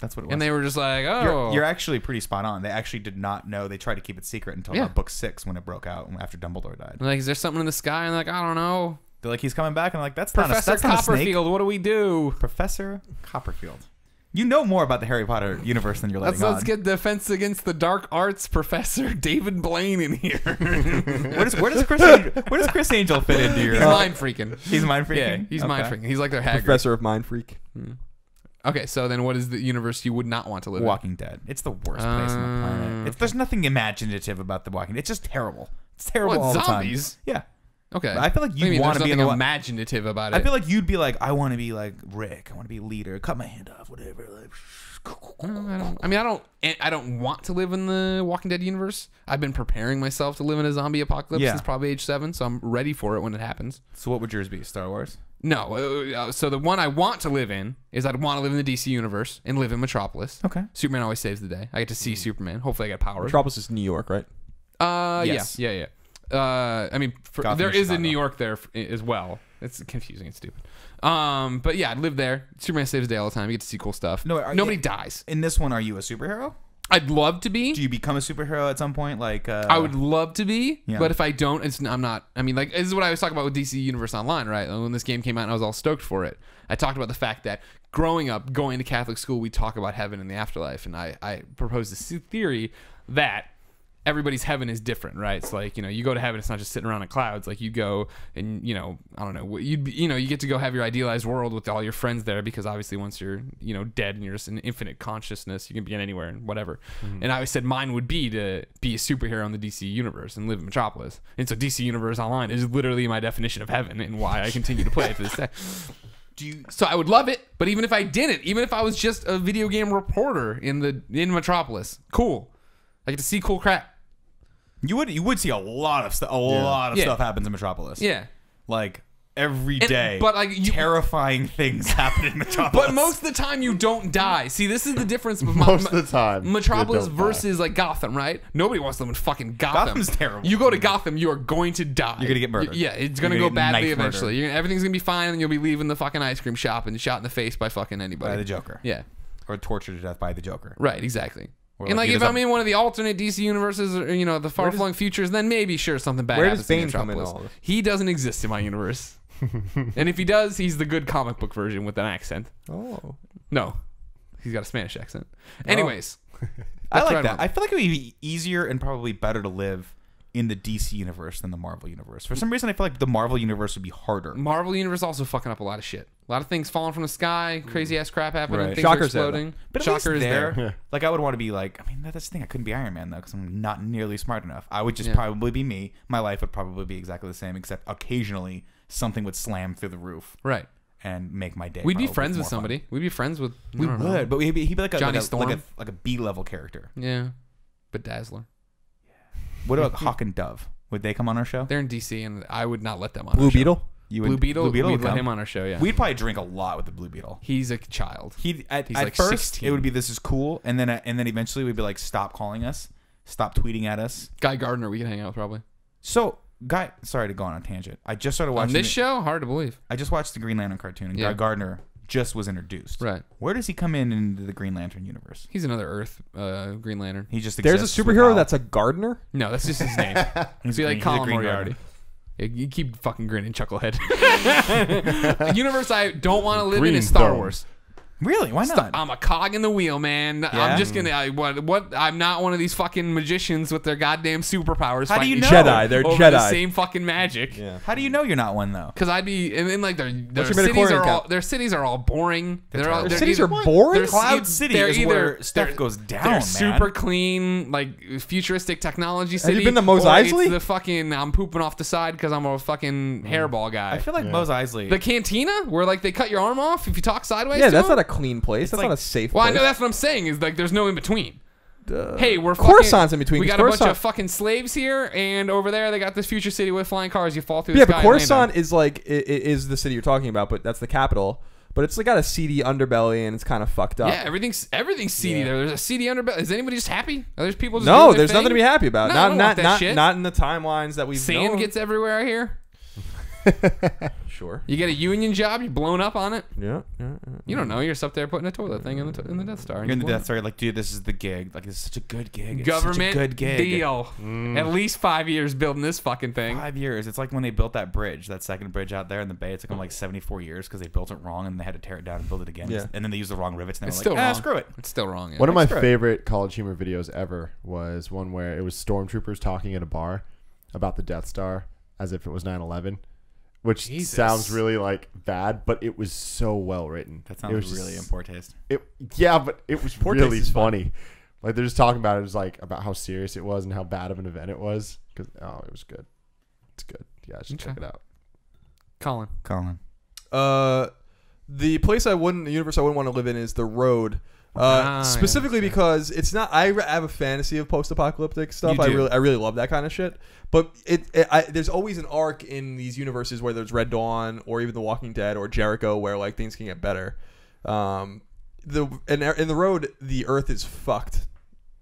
That's what it was. And they were just like, oh. You're actually pretty spot on. They actually did not know. They tried to keep it secret until about book 6 when it broke out after Dumbledore died. Like, is there something in the sky? And like, I don't know. They're like, he's coming back, and I'm like, that's Professor not a snake. Copperfield, what do we do? Professor Copperfield. You know more about the Harry Potter universe than you're letting on. Let's get Defense Against the Dark Arts Professor David Blaine in here. Where does Chris Angel fit into your? He's mind freaking. He's mind freaking. Yeah, he's mind freaking. He's like their Hagrid. Professor of Mind Freak. Okay, so then what is the universe you would not want to live in? Walking Dead. It's the worst place on the planet. There's nothing imaginative about the Walking Dead. It's just terrible. It's terrible What, all the zombies? time. Yeah. Okay. I feel like What do you you'd mean want to there's be in the. nothing imaginative about it. I feel like you'd be like, I want to be like Rick. I want to be a leader. Cut my hand off. Whatever. Like. I don't want to live in the Walking Dead universe. I've been preparing myself to live in a zombie apocalypse since probably age 7, so I'm ready for it when it happens. So what would yours be? Star Wars? No. So the one I want to live in is I'd want to live in the DC universe and live in Metropolis. Okay. Superman always saves the day. I get to see Superman. Hopefully I get powers. Metropolis is New York, right? Yes. Yeah. I mean, Gotham there and is a Chicago. New York there as well. It's confusing and stupid. But yeah, I'd live there. Superman saves the day all the time. You get to see cool stuff. Nobody dies. In this one, are you a superhero? I'd love to be. Do you become a superhero at some point? Like I would love to be, Yeah. but if I don't, I'm not. I mean, like, this is what I was talking about with DC Universe Online, right? When this game came out and I was all stoked for it, I talked about the fact that growing up, going to Catholic school, we talk about heaven and the afterlife, and I proposed this theory that everybody's heaven is different, right? It's like, you go to heaven, it's not just sitting around in clouds. Like, you go and, I don't know, you get to go have your idealized world with all your friends there, because obviously once you're, dead and you're just an infinite consciousness, you can be anywhere and whatever. And I always said mine would be to be a superhero in the DC universe and live in Metropolis. And so DC Universe Online is literally my definition of heaven and why I continue to play it to this day. So I would love it, but even if I didn't, even if I was just a video game reporter in Metropolis, cool. I get to see cool crap. You would see a lot of stuff. A lot of stuff happens in Metropolis. Yeah. Like every day. But like terrifying things happen in Metropolis. But most of the time you don't die. See, this is the difference. Most of the time, Metropolis you don't versus like Gotham, right? Nobody wants to live in fucking Gotham. Gotham's terrible. You go to Gotham, you are going to die. You're gonna get murdered. Yeah, it's You're gonna gonna go get badly knife eventually. Everything's gonna be fine, and you'll be leaving the fucking ice cream shop and shot in the face by fucking anybody. By the Joker. Yeah. Or tortured to death by the Joker. Right. Exactly. Or And like you if just I'm in one of the alternate DC universes, or the far-flung futures, then maybe sure something bad where happens. does Bane to come in Metropolis. all this? He doesn't exist in my universe. And if he does, he's the good comic book version with an accent. Oh. No, he's got a Spanish accent. Anyways, I that's like what that. want. I feel like it would be easier and probably better to live in the DC universe than the Marvel universe. For some reason, I feel like the Marvel universe would be harder. Marvel universe also fucking up a lot of shit. A lot of things falling from the sky, crazy ass crap happening, Right. things Shocker's are there, exploding. But at Shocker least is there. Yeah. Like, I would want to be like, I mean, that's the thing. I couldn't be Iron Man, though, because I'm not nearly smart enough. I would just Yeah. probably be me. My life would probably be exactly the same, except occasionally something would slam through the roof Right. and make my day. We'd be probably friends with more fun. somebody. We'd be friends with. We would, but he'd be like Johnny a Storm? like a B-level character. Yeah. But Dazzler. What about Hawk and Dove? Would they come on our show? They're in DC, and I would not let them on. Blue our show. Beetle? You Blue Beetle. Blue Beetle We'd would let come. him on our show. Yeah. We'd probably drink a lot with the Blue Beetle. He's a child. He's like first 16. it would be this is cool, and then eventually we'd be like, stop calling us, stop tweeting at us. Guy Gardner. We can hang out with probably. So, sorry to go on a tangent. I just started watching On this show, hard to believe. I just watched the Green Lantern cartoon, and Yeah. Guy Gardner just was introduced. Right. Where does he come into the Green Lantern universe? He's another Earth Green Lantern. He just There's a exists superhero without- that's a gardener? No, that's just his name. he's Be like he's a Colin Green Moriarty. Lantern. You keep fucking grinning, chucklehead. A universe I don't want to live in Green is Star Dome. Wars. Really? Why not? I'm a cog in the wheel, man. I'm just gonna. I'm not one of these fucking magicians with their goddamn superpowers. How do you fighting know? Jedi. They're over Jedi. the same fucking magic. Yeah. How do you know you're not one though? Because I'd be, and then like their your cities midichlorian are all count? their cities are all boring. Terrible. They're cities either- are boring? they're Cloud e- City they're is either- where stuff they're- goes down, They're man. super clean, like futuristic technology city. you been to Mos or Eisley? It's the fucking I'm pooping off the side because I'm a fucking hairball guy. I feel like Mos Eisley. The cantina where like they cut your arm off if you talk sideways. Yeah, to that's them? not a clean place. That's like- not a safe Well, I place. know that's what I'm saying. Is like there's no in between. Hey, we're Coruscant's in between, We got because a bunch Coruscant- of fucking slaves here, and over there they got this future city with flying cars. You fall through. The Yeah, sky but and land on. Coruscant is like is the city you're talking about, but that's the capital. But it's like got a seedy underbelly and it's kind of fucked up. Yeah, everything's seedy there. There's a seedy underbelly. Is anybody just happy? Are there people just No, doing their there's thing? nothing to be happy about. No, I don't want that not shit. not in the timelines that we've Sand known. gets everywhere here. Sure. You get a union job, you're blown up on it. Yeah. You don't know. You're just up there putting a toilet thing in the Death Star. and You're in you the blow Death up. Star, like, dude, this is the gig. Like, this is such a good gig. It's Government such a good gig. deal. At least 5 years building this fucking thing. 5 years. It's like when they built that bridge, that second bridge out there in the bay. It took them like 74 years because they built it wrong and they had to tear it down and build it again. Yeah. And then they used the wrong rivets and they It's were still like, wrong. screw it. It's still wrong. Yeah. One of my Screw it. favorite College Humor videos ever was one where it was stormtroopers talking at a bar about the Death Star as if it was 9/11, which Jesus. sounds really like bad, but it was so well written. That It was sounds really just- in poor taste. Yeah, but it was Poor really taste is fun. funny. Like they're just talking about it. It was like about how serious it was and how bad of an event it was. Because it was good. It's good. Yeah, I should check it out. Colin. The universe I wouldn't want to live in is the Road. Yeah, Specifically that's because it's not. I have a fantasy of post-apocalyptic stuff. You do. I really love that kind of shit. But there's always an arc in these universes, whether it's Red Dawn or even The Walking Dead or Jericho, where like things can get better. In the Road, the Earth is fucked.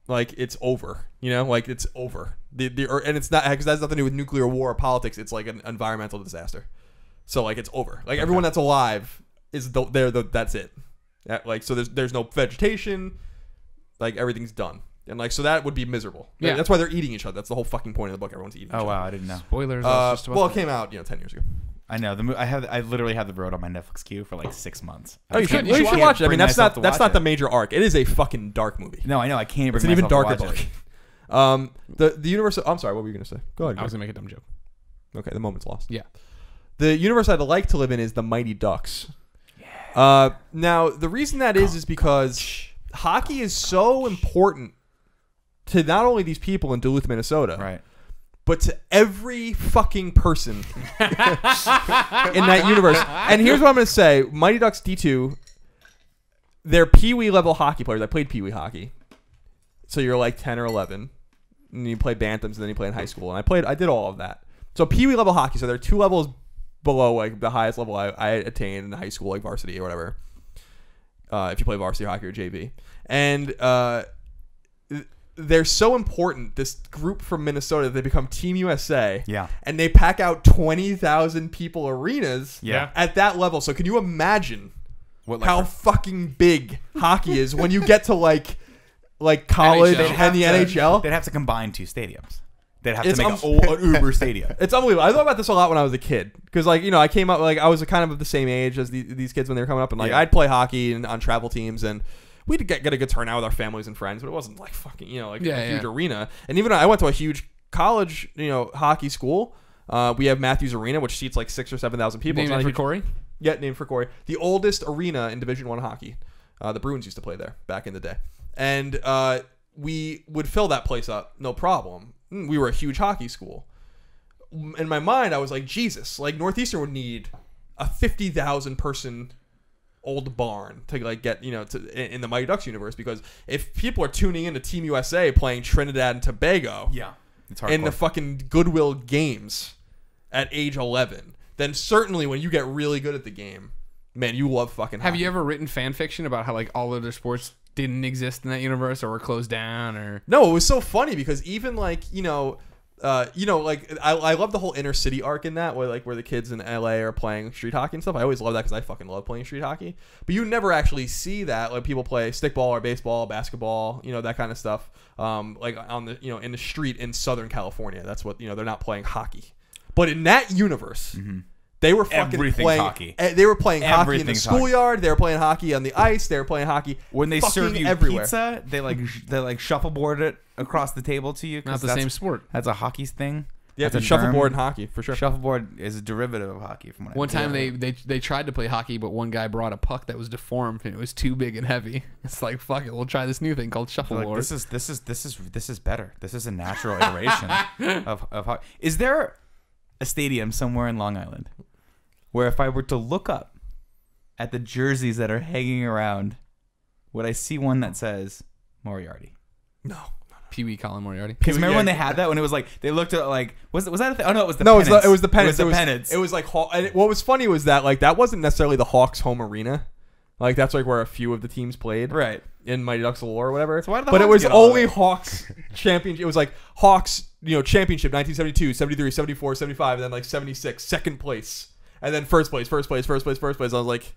Like it's over. You know, like it's over. The Earth, and it's not because that has nothing to do with nuclear war or politics. It's like an environmental disaster. So like it's over. Like everyone that's alive is that's it. Like so there's no vegetation. Like everything's done. And like so that would be miserable. Yeah. That's why they're eating each other. That's the whole fucking point of the book. Everyone's eating each Oh, other. wow. I didn't know. Spoilers. I was just about Well, to it say. came out 10 years ago. I know. I literally had the Road on my Netflix queue for like 6 months. Oh, you can't- should can't watch it. I bring mean, that's myself to not watch the it. major arc. It is a fucking dark movie. No, I know. I can't bring It's an even myself to darker watch book. it. The universe. I'm sorry. What were you gonna say? Go ahead. I was gonna make a dumb joke. Okay, the moment's lost. Yeah. The universe I'd like to live in is the Mighty Ducks. Now the reason that is because hockey is so important to not only these people in Duluth, Minnesota, Right. but to every fucking person in that universe. And here's what I'm going to say. Mighty Ducks D2, they're Pee-wee level hockey players. I played Pee-wee hockey. So you're like 10 or 11. And you play bantams, and then you play in high school. And I did all of that. So Pee-wee level hockey. So they're 2 levels below like the highest level I attained in high school, like varsity or whatever. If you play varsity hockey or JV. And they're so important, this group from Minnesota, that they become Team USA. Yeah. And they pack out 20,000 people arenas Yeah. at that level. So can you imagine What, how fucking big hockey is when you get to like college NHL. and the NHL? They'd have to combine 2 stadiums. They'd have It's to make an Uber stadium. It's unbelievable. I thought about this a lot when I was a kid because, like, you know, I came up like I was kind of the same age as these kids when they were coming up, and like Yeah. I'd play hockey and on travel teams, and we'd get a good turnout with our families and friends, but it wasn't like fucking, you know, like a huge arena. And even I went to a huge college, you know, hockey school. We have Matthews Arena, which seats like 6,000 or 7,000 people. Named It's not a for huge- Corey. Yeah, named for Corey. The oldest arena in Division I hockey. The Bruins used to play there back in the day. And we would fill that place up, no problem. We were a huge hockey school. In my mind, I was like, Jesus, like Northeastern would need a 50,000 person old barn to like get, you know, in the Mighty Ducks universe, because if people are tuning into Team USA playing Trinidad and Tobago It's in the hardcore. fucking Goodwill Games at age 11, then certainly when you get really good at the game, man, you love fucking Have hockey. you ever written fan fiction about how like all other sports didn't exist in that universe or were closed down or? No, it was so funny because even like, like I love the whole inner city arc in that, where the kids in LA are playing street hockey and stuff. I always love that because I fucking love playing street hockey. But you never actually see that, like people play stickball or baseball, basketball, you know, that kind of stuff. Like on the, you know, in the street in Southern California. That's what, you know, they're not playing hockey. But in that universe, they were fucking Everything's playing hockey. They were playing hockey in the Everything's hockey. schoolyard. They were playing hockey on the ice. They were playing hockey When they serve you everywhere. pizza, they like shuffleboard it across the table to you. 'Cause Not the that's- same sport. That's a hockey thing. Yeah, That's a shuffleboard term. and hockey for sure. Shuffleboard is a derivative of hockey. From what One I time they tried to play hockey, but one guy brought a puck that was deformed and it was too big and heavy. It's like, fuck it, we'll try this new thing called shuffleboard. This is better. This is a natural iteration of hockey. Is there a stadium somewhere in Long Island where if I were to look up at the jerseys that are hanging around, would I see one that says Moriarty? No. Pee Wee Colin Moriarty. Because remember when they had that when it was like they looked at like was that a thing? Oh no, it was the No, pennants. it was the pennants. It was the pennants. It was like and what was funny was that like that wasn't necessarily the Hawks' home arena. Like that's like where a few of the teams played, right in Mighty Ducks Galore or whatever. So why did the but it Hawks was get all only that? Hawks championship. It was like Hawks, championship 1972, 73, 74, 75, and then like 76, second place, and then first place. I was like,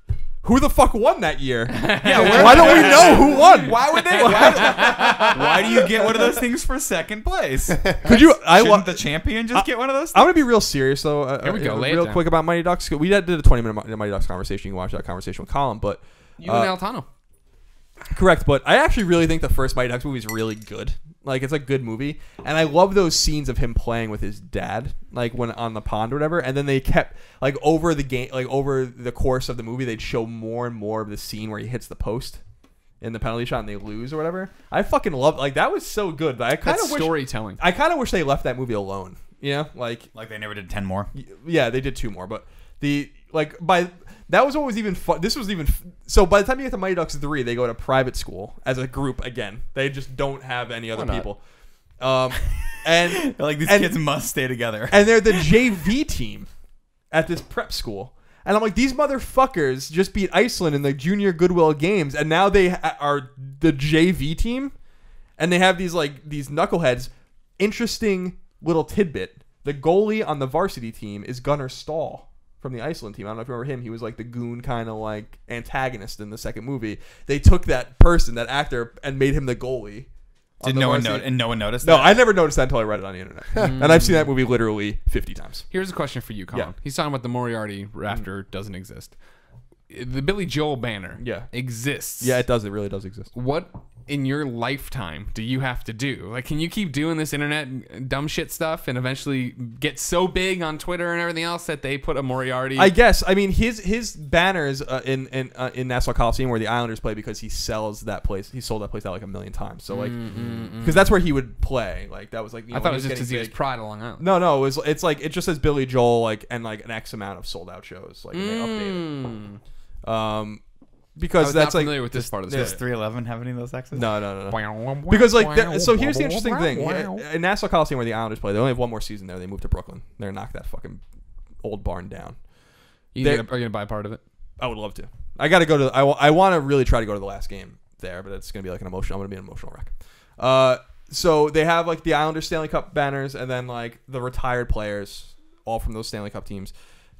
who the fuck won that year? Yeah, why don't we know who won? Why would they? Why do you get one of those things for second place? Could you? Shouldn't the champion just get one of those I'm things? gonna be real serious though. Here we go, lay it real down. quick about Mighty Ducks. We did a 20-minute Mighty Ducks conversation. You can watch that conversation with Colin, but You and Altano. correct. But I actually really think the first Mighty Ducks movie is really good. Like it's a good movie, and I love those scenes of him playing with his dad, like when on the pond or whatever. And then they kept like over the game, like over the course of the movie, they'd show more and more of the scene where he hits the post in the penalty shot and they lose or whatever. I fucking love like that was so good. But I kind That's of storytelling. I kind of wish they left that movie alone. Yeah, like Like they never did 10 more. yeah, they did 2 more, but that was what was even fun. This was even so. By the time you get to Mighty Ducks 3, they go to private school as a group again. They just don't have any other not? people. And Like these and- kids must stay together. and they're the JV team at this prep school. And I'm like, these motherfuckers just beat Iceland in the Junior Goodwill Games, and now they are the JV team, and they have these knuckleheads. Interesting little tidbit: the goalie on the varsity team is Gunnar Stahl from the Iceland team. I don't know if you remember him. He was like the goon kind of like antagonist in the second movie. They took that actor, and made him the goalie. Did no one notice? And no one noticed No, that? I never noticed that until I read it on the internet. And I've seen that movie literally 50 times. Here's a question for you, Colin. Yeah. He's talking about the Moriarty rafter doesn't exist. The Billy Joel banner exists. Yeah, it does. It really does exist. What in your lifetime do you have to do? Like, can you keep doing this internet dumb shit stuff and eventually get so big on Twitter and everything else that they put a Moriarty? I guess. I mean, his banners in Nassau Coliseum where the Islanders play, because he sells that place. He sold that place out like 1 million times. So like, because that's where he would play. Like that was like. I thought it was just because he was big. Pride of Long Island. No. It's like it just says Billy Joel and like an X amount of sold out shows. Like and they update it. Because I was that's not like familiar with this part of the Does story. 311 have any of those X's? no. Because like so here's the interesting thing. In Nassau Coliseum where the Islanders play, they only have 1 more season there. They moved to Brooklyn. They're gonna knock that fucking old barn down. Are you gonna buy part of it? I would love to. I got to go to. I want to really try to go to the last game there, but it's gonna be like an emotional. I'm gonna be an emotional wreck. So they have like the Islanders Stanley Cup banners, and then like the retired players, all from those Stanley Cup teams.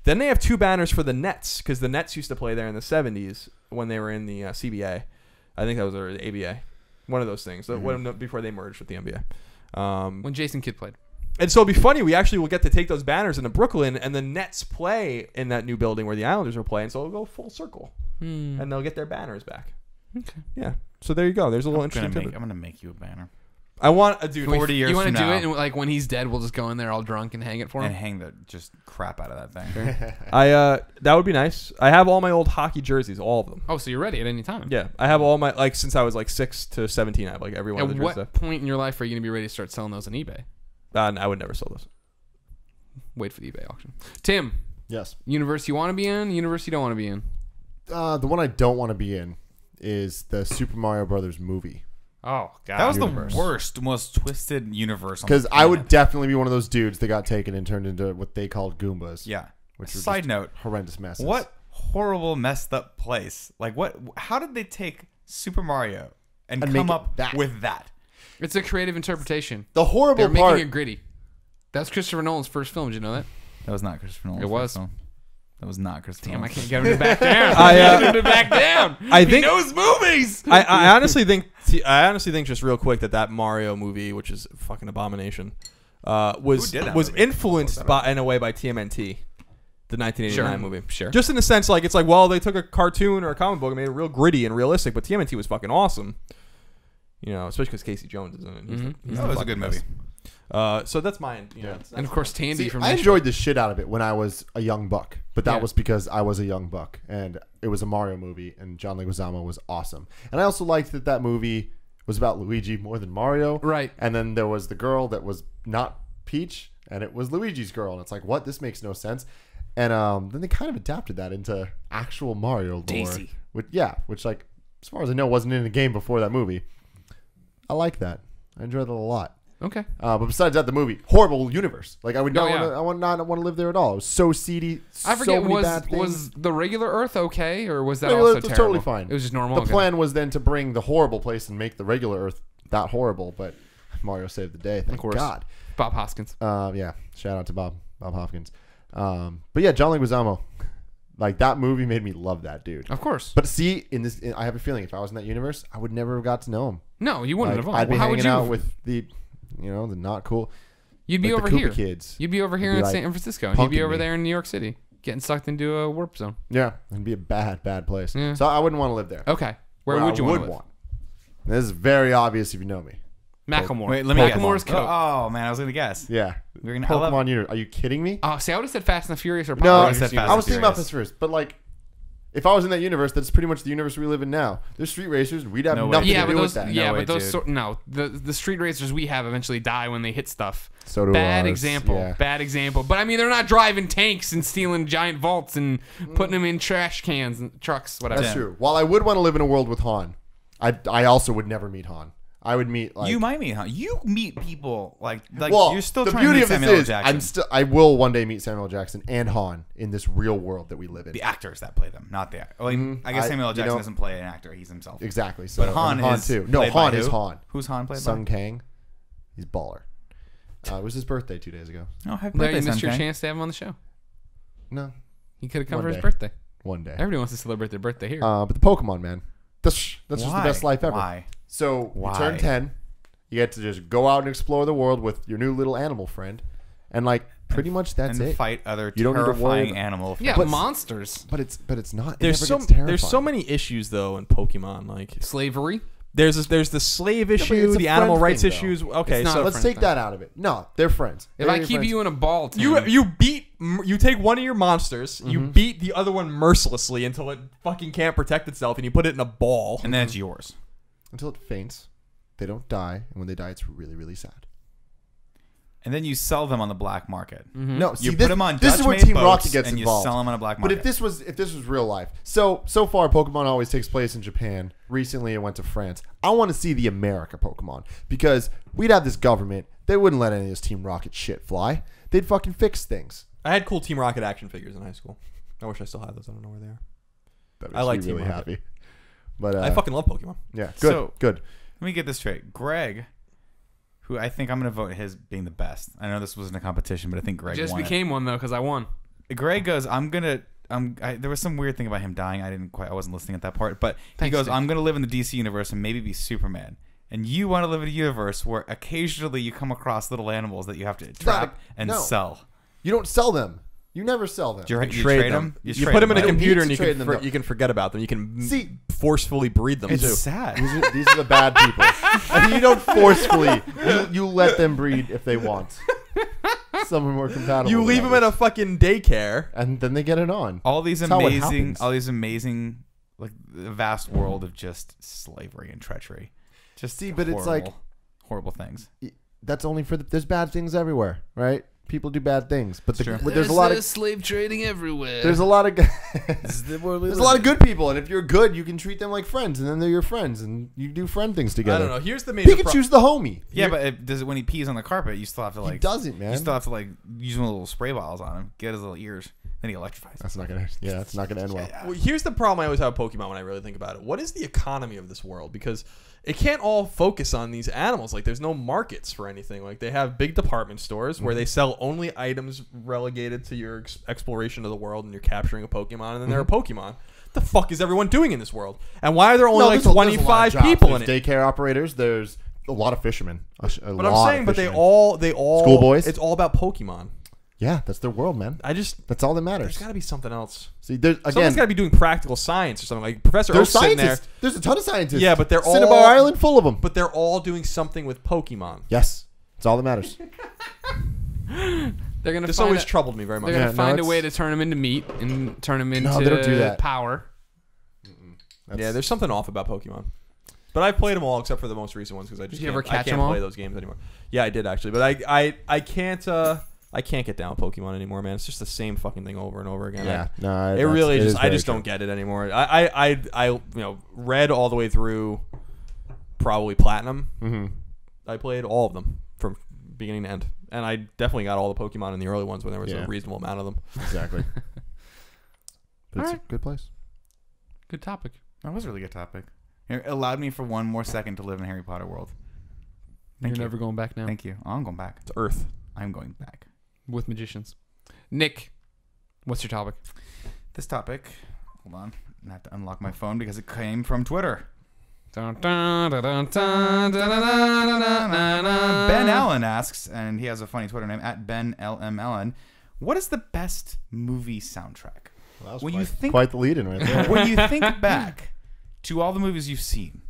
Then they have 2 banners for the Nets, because the Nets used to play there in the 70s when they were in the CBA. I think that was the ABA, one of those things. Before they merged with the NBA. When Jason Kidd played. And so it'll be funny. We actually will get to take those banners into Brooklyn, and the Nets play in that new building where the Islanders are playing. So it'll go full circle, and they'll get their banners back. Okay. Yeah. So there you go. There's a little interesting. I'm gonna make you a banner I want a dude. 40 years You want from to do now. it, and like when he's dead, we'll just go in there all drunk and hang it for him. and hang the just crap out of that thing. That would be nice. I have all my old hockey jerseys, all of them. Oh, so you're ready at any time? Yeah, I have all my since I was like 6 to 17. I have like every one of At the what jerseys. point in your life are you gonna be ready to start selling those on eBay? I would never sell those. Wait for the eBay auction. Tim, Yes. universe you want to be in, universe you don't want to be in. The one I don't want to be in is the Super Mario Brothers movie. Oh God, That was Universe. the worst, most twisted universe. Because I would definitely be one of those dudes that got taken and turned into what they called Goombas. Yeah. Which were Side just note: horrendous messes. what horrible, messed up place? Like what? How did they take Super Mario and And come make it up that? with that? it's a creative interpretation. The horrible They're part. making it gritty. That's Christopher Nolan's first film. Did you know that? That was not Christopher Nolan. It was. That was not Christopher. Damn, I Nolan's can't get him to back down. I, Get him to back down. I think- he knows movies. I honestly think just real quick that Mario movie, which is a fucking abomination, was did that was movie? influenced by in a way by TMNT, the 1989 movie. Sure. Just in the sense, like it's like, well, they took a cartoon or a comic book and made it real gritty and realistic, but TMNT was fucking awesome. You know, especially because Casey Jones is in it. He's That was a good movie. So that's mine. You know, And of course, Tandy from I Nashville. enjoyed the shit out of it when I was a young buck, but that Yeah. was because I was a young buck, and it was a Mario movie, and John Leguizamo was awesome. And I also liked that movie was about Luigi more than Mario. Right. And then there was the girl that was not Peach, and it was Luigi's girl, and it's like, what? This makes no sense. And then they kind of adapted that into actual Mario lore. Daisy. Which like, as far as I know, wasn't in the game before that movie. I like that. I enjoyed that a lot. Okay. But besides that, the movie, horrible universe. Like I would not Oh, yeah. want to. I not want to live there at all. It was so seedy. I forget, so many bad things. was the regular Earth okay, or was that Regular also Earth was terrible? totally fine. It was just normal. The Okay. plan was then to bring the horrible place and make the regular Earth that horrible, but Mario saved the day. Thank course. God. Bob Hoskins. Yeah. Shout out to Bob Hopkins. But yeah, John Leguizamo. Like that movie made me love that dude. Of course. But see, I have a feeling if I was in that universe, I would never have got to know him. No, you wouldn't Like, have. I'd be How would hanging you? out with the not cool. You'd be like over the here. Koopa kids. You'd be over here You'd be in like San Francisco. And you'd be punking over me. there in New York City, getting sucked into a warp zone. Yeah, it'd be a bad place. Yeah. So I wouldn't want to live there. Okay. Where Where would you I want would to live? This is very obvious if you know me. Macklemore. Wait, let me guess. Macklemore's coat. Oh man, I was gonna guess. Yeah. We're gonna- I love- Pokemon Unit. Are you kidding me? Oh, see, I would have said Fast and the Furious or Power No, Rangers. said Fast I and was thinking about Furious. this first, but like, if I was in that universe, that's pretty much the universe we live in now. There's street racers. We'd have No way. nothing Yeah, to but do those, with that. yeah, No way, but those, dude. no, the street racers we have eventually die when they hit stuff. So do Bad ours. example. Yeah. Bad example. But I mean, they're not driving tanks and stealing giant vaults and putting them in trash cans and trucks, whatever. That's true. While I would want to live in a world with Han, I also would never meet Han. I would meet like You might meet, huh? You meet people like well, you're still the trying to beauty meet of this Samuel L. is Jackson. I will one day meet Samuel L. Jackson and Han in this real world that we live in. The actors that play them, not the actor. Well, I guess Samuel L. Jackson doesn't play an actor; he's himself. Exactly. So But Han and is too. No, played by Han is who? Han. Who's Han played Sung by? Kang. He's baller. It was his birthday 2 days ago. Oh, happy Larry, birthday, you missed Sun your Kang. chance to have him on the show. No, He could have come One for his day. birthday. one day. Everybody wants to celebrate their birthday here. But the Pokemon, man, that's just the Why? best life ever. Why? So Why? you turn 10, you get to just go out and explore the world with your new little animal friend, and like pretty much that's and it. fight other You don't need to worry terrifying about- animals. yeah, but- monsters. But it's not. It There's never so gets terrifying. there's so many issues though in Pokemon. Like Slavery. there's the slave but issue, it's a the animal friend rights thing, though. issues. Okay, It's not so a Let's friend take thing. that out of it. No, they're friends. If I keep you in a ball, Tim, you take one of your monsters, you beat the other one mercilessly until it fucking can't protect itself, and you put it in a ball. And then it's yours. until it faints, they don't die, and when they die, it's really really sad. And then you sell them on the black market. No, see, You this, put them on this is where Dutch-made Team boats Rocket gets and you involved. sell them on a black But market. if this was real life, so far Pokemon always takes place in Japan. Recently, it went to France. I want to see the America Pokemon because we'd have this government. They wouldn't let any of this Team Rocket shit fly. They'd fucking fix things. I had cool Team Rocket action figures in high school. I wish I still had those. I don't know where they are. That I makes like me Team really Rocket. happy. But I fucking love Pokemon. yeah, good, So- good. Let me get this straight. Greg, who I think I'm going to vote his being the best. I know this wasn't a competition, but I think Greg just won became one though because I won. it. Greg goes, there was some weird thing about him dying. I wasn't listening at that part. But he Thanks, goes, Steve. I'm going to live in the DC universe and maybe be Superman. And you want to live in a universe where occasionally you come across little animals that you have to trap and no. sell. You don't sell them. You never sell them. You trade trade them. them? You put them in a I don't computer need and to trade them, though. you can forget about them. You can See- forcefully breed them It's too. sad. These are the bad people. And you don't forcefully. You let them breed if they want. Some are more compatible. You with leave them in a others. fucking daycare. and then they get it on. All these That's how it amazing, happens. like the vast world of just slavery and treachery. Just See, but it's like- horrible things. That's only for there's bad things everywhere, right? People do bad things, but Sure. there's a lot of slave trading everywhere. there's a lot of there's a lot of good people, and if you're good, you can treat them like friends, and then they're your friends, and you do friend things I together. don't know. Here's the major Pikachu's the homie. Yeah, but when he pees on the carpet, you still have to He like doesn't, man. You still have to like use one of the little spray bottles on him, get his little ears, then he electrifies. That's not gonna. Yeah, that's not gonna end well. Well, here's the problem I always have with Pokemon when I really think about it. What is the economy of this world? Because it can't all focus on these animals. Like, there's no markets for anything. Like, they have big department stores where they sell only items relegated to your exploration of the world, and you're capturing a Pokemon, and then they're a Pokemon. The fuck is everyone doing in this world? And why are there only like there's a lot of 25 jobs. people in There's it? daycare operators. There's A lot of fishermen. But I'm saying, but they all Schoolboys? It's all about Pokemon. Yeah, that's their world, man. That's all that matters. There's got to be something else. See, there's someone's got to be doing practical science or something. Like Professor Oak's sitting there. There's a ton of scientists. Yeah, but they're all Cinnabar Island full of them. But they're all doing something with Pokemon. Yes, that's all that matters. They're gonna. This always troubled me very much. They're gonna find a way to turn them into meat and turn them into they don't do that. power. Yeah, there's something off about Pokemon. But I've played them all except for the most recent ones because I just can't play those games anymore. Yeah, I did actually, but I can't get down with Pokemon anymore, man. It's just the same fucking thing over and over again. Yeah, I just don't get it anymore. I read all the way through probably Platinum. Mm-hmm. I played all of them from beginning to end, and I definitely got all the Pokemon in the early ones when there was a reasonable amount of them. Exactly. But it's All right. a good place. Good topic. That was a really good topic. It allowed me for one more second to live in Harry Potter world. You're never going back now. Thank you. Oh, I'm going back. It's Earth. I'm going back. With magicians. Nick, what's your topic? This topic, hold on. I have to unlock my phone because it came from Twitter. Ben Allen asks, and he has a funny Twitter name, @BenLMLN, what is the best movie soundtrack? Well, that When was you think quite the lead-in right there. when you think back to all the movies you've seen,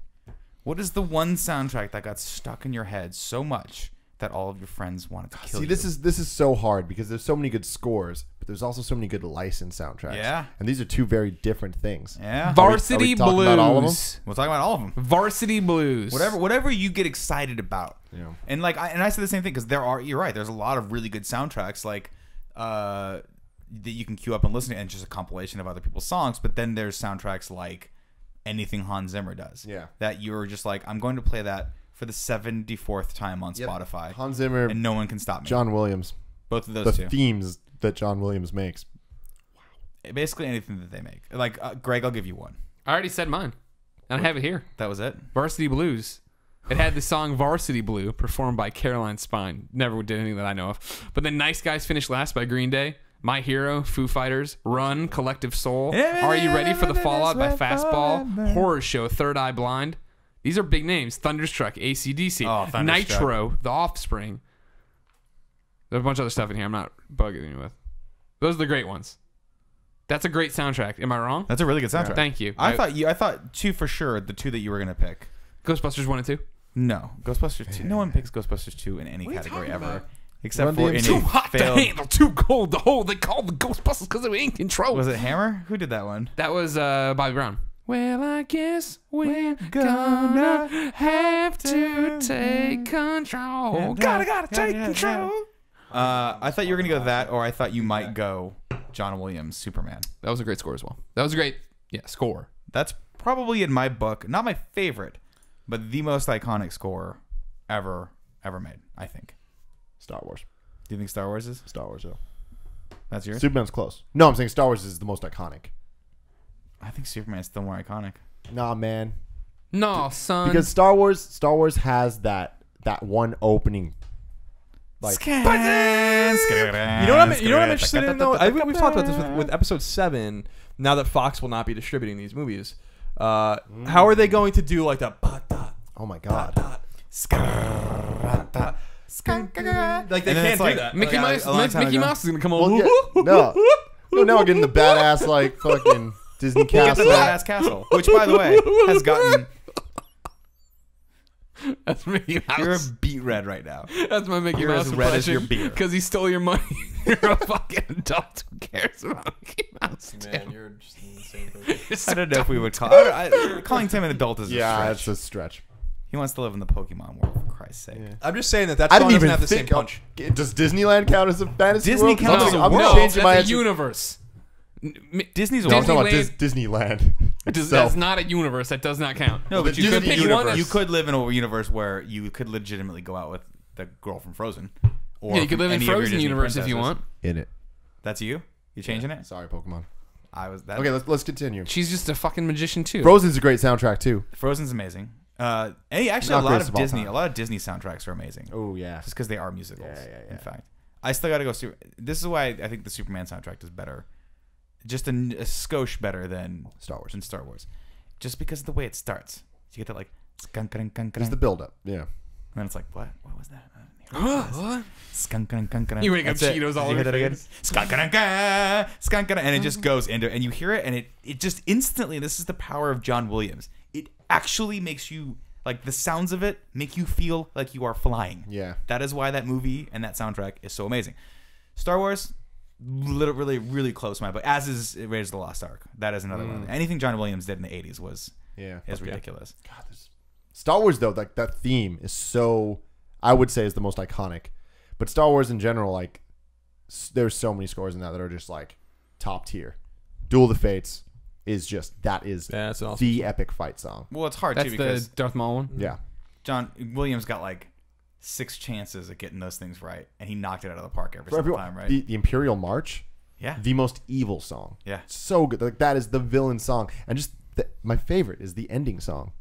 what is the one soundtrack that got stuck in your head so much that all of your friends wanted to kill you? See, this is so hard because there's so many good scores, but there's also so many good licensed soundtracks. Yeah. And these are two very different things. Yeah. Varsity talking Blues. about all of them? We'll talk about all of them. Varsity Blues. Whatever you get excited about. Yeah. And I said the same thing because you're right. There's a lot of really good soundtracks that you can queue up and listen to, and it's just a compilation of other people's songs. But then there's soundtracks like anything Hans Zimmer does. Yeah. That you're just like, I'm going to play that for the 74th time on Spotify. Hans Zimmer, and no one can stop me. John Williams. Both of those the two. themes that John Williams makes. Basically anything that they make. Like Greg, I'll give you one. I already said mine. And I have it here. That was it. Varsity Blues. It had the song Varsity Blue performed by Caroline Spine. Never did anything that I know of. But then Nice Guys Finished Last by Green Day. My Hero, Foo Fighters, Run, Collective Soul, Are You Ready for the Fallout by Fastball, Horror Show, Third Eye Blind. These are big names. Thunderstruck, AC/DC, Nitro, The Offspring. There's a bunch of other stuff in here I'm not bugging you with. Those are the great ones. That's a great soundtrack. Am I wrong? That's a really good soundtrack. Yeah. Thank you. I thought two for sure, the two that you were going to pick. Ghostbusters 1 and 2? No. Ghostbusters 2. No one picks Ghostbusters 2 in any category ever. about? Except Run for DMC. any Too hot failed... to handle, too cold to hold. They called the Ghostbusters because they were in control. Was it Hammer? Who did that one? That was Bobby Brown. Well, I guess we're gonna have to take control. Gotta take control. I thought you were going to go that, or I thought you might go John Williams, Superman. That was a great score as well. That was a great, score. That's probably in my book, not my favorite, but the most iconic score ever made, I think. Star Wars. Do you think Star Wars is? Star Wars, yeah. That's yours? Superman's close. No, I'm saying Star Wars is the most iconic. I think Superman's still more iconic. Nah, man. No, son. Because Star Wars has that one opening. Like, You know what I'm interested in though? We've talked about this with episode 7. Now that Fox will not be distributing these movies, how are they going to do like the? oh my god. Like they can't do that. Mickey Mouse is gonna come Well, over. yeah, no, now we're getting the badass like fucking Disney castle. Badass Castle, which by the way has gotten. That's Mickey Mouse. You're beet red right now. That's my Mickey You're Mouse as red as your impression, beer. because he stole your money. You're a fucking adult. Who cares about Mickey Mouse? Man, you're just an insane person. I don't know if we would call calling Tim an adult is a Yeah, stretch. it's a stretch. He wants to live in the Pokemon world, for Christ's sake. Yeah. I'm just saying that I song didn't doesn't even have the same think. punch. Does Disneyland count as a fantasy Disney world? counts as a I'm world. changing my That's a answer. universe. Disney's No, I'm talking about Disneyland- Disneyland. That's itself. not a universe. That does not count. No, but The you could Disney pick universe. one. You could live in a universe where you could legitimately go out with the girl from Frozen. Or Yeah, you could live in any of your Frozen Disney universe if you princesses. want. In it. That's you? You changing it? Sorry, Pokemon. Okay, let's continue. She's just a fucking magician too. Frozen's a great soundtrack too. Frozen's amazing. Actually, Not a lot greatest of of all Disney. time. A lot of Disney soundtracks are amazing. Oh yeah. Just because they are musicals. Yeah. In fact, I still got to go. This is why I think the Superman soundtrack is better. Just a skosh better than Star Wars. Just because of the way it starts. You get that like. It's the build up. Yeah. then it's like, what was that? What? Skunk-a-dunk-a-dunk. You wake up That's it. Cheetos all You over hear that your again? face. Skunk-a-dunk-a, skunk-a-dunk, and it just goes into it, and you hear it, and it just instantly, this is the power of John Williams. It actually makes you, like, the sounds of it make you feel like you are flying. Yeah. That is why that movie and that soundtrack is so amazing. Star Wars, literally really close to my book, as is Raiders of the Lost Ark. That is another one. Anything John Williams did in the 80s is ridiculous. God, Star Wars, though, like that theme is so, I would say, is the most iconic. But Star Wars in general, like, there's so many scores in that are just like top tier. Duel of the Fates is just, that is that's an awesome the epic fight song. Well, it's hard That's too the because Darth Maul one. Yeah. John Williams got like 6 chances at getting those things right, and he knocked it out of the park every For single everyone, time, right? the Imperial March, Yeah. the most evil song. Yeah. So good. Like, that is the villain song. And just my favorite is the ending song.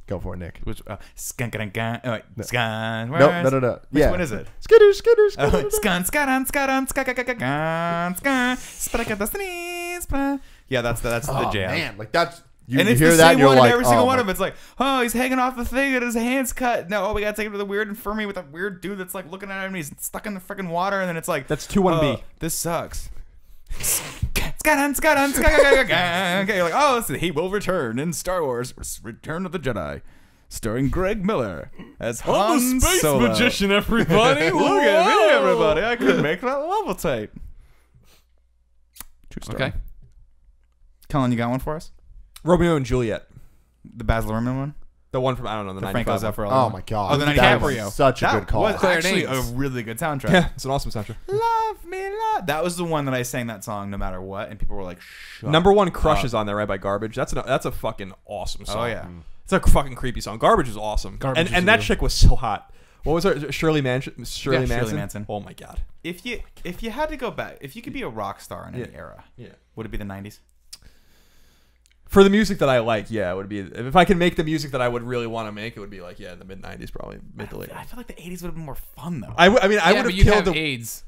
Go for it, Nick. Which skunk-a-dunk-a, oh, wait, skun. No. Which Yeah. one is it? Skidder, skidder, skidder. Oh, skun, skadun, skadun, skakakakakun, skun, sprakadastani, yeah, that's the Oh, jam. man. Like, that's, you And it's hear the that same and you're one like, in every single oh, one my- of them. It's like, oh, he's hanging off the thing and his hand's cut. No, we gotta take him to the weird infirmary with a weird dude that's like looking at him and he's stuck in the freaking water, and then it's like, That's 2-1B. This sucks. Skadun, skadun, skakakakakun. Okay, you're like, oh, he will return in Star Wars: Return of the Jedi, starring Greg Miller as Han Solo. everybody. Look at me, everybody! I could make that levitate. True story. Okay. Colin, you got one for us? Romeo and Juliet. The Baz Luhrmann one? The one from, I don't know, the The Frank 95 Zeffirelli Oh, one? my God. Oh, the That DiCaprio. was such a That good call. was Claire actually a Danes. really good soundtrack. Yeah, it's an awesome soundtrack. Love me, love. That was the one that I sang that song no matter what, and people were like, "Shut Number one, Crush up." is on there, right, by Garbage. That's a fucking awesome song. Oh yeah, It's a fucking creepy song. Garbage is awesome. Garbage is and that good. chick was so hot. What was her? Shirley Manson. Shirley Shirley Manson. Manson. Oh my god. If you had to go back, if you could be a rock star in any Yeah. era, Yeah. would it be the '90s? For the music that I like, yeah, it would be. If I can make the music that I would really want to make, it would be like, yeah, in the mid '90s, probably mid to late. I feel like the '80s would have been more fun though. I mean, I Yeah, would but have you'd killed have the. AIDS.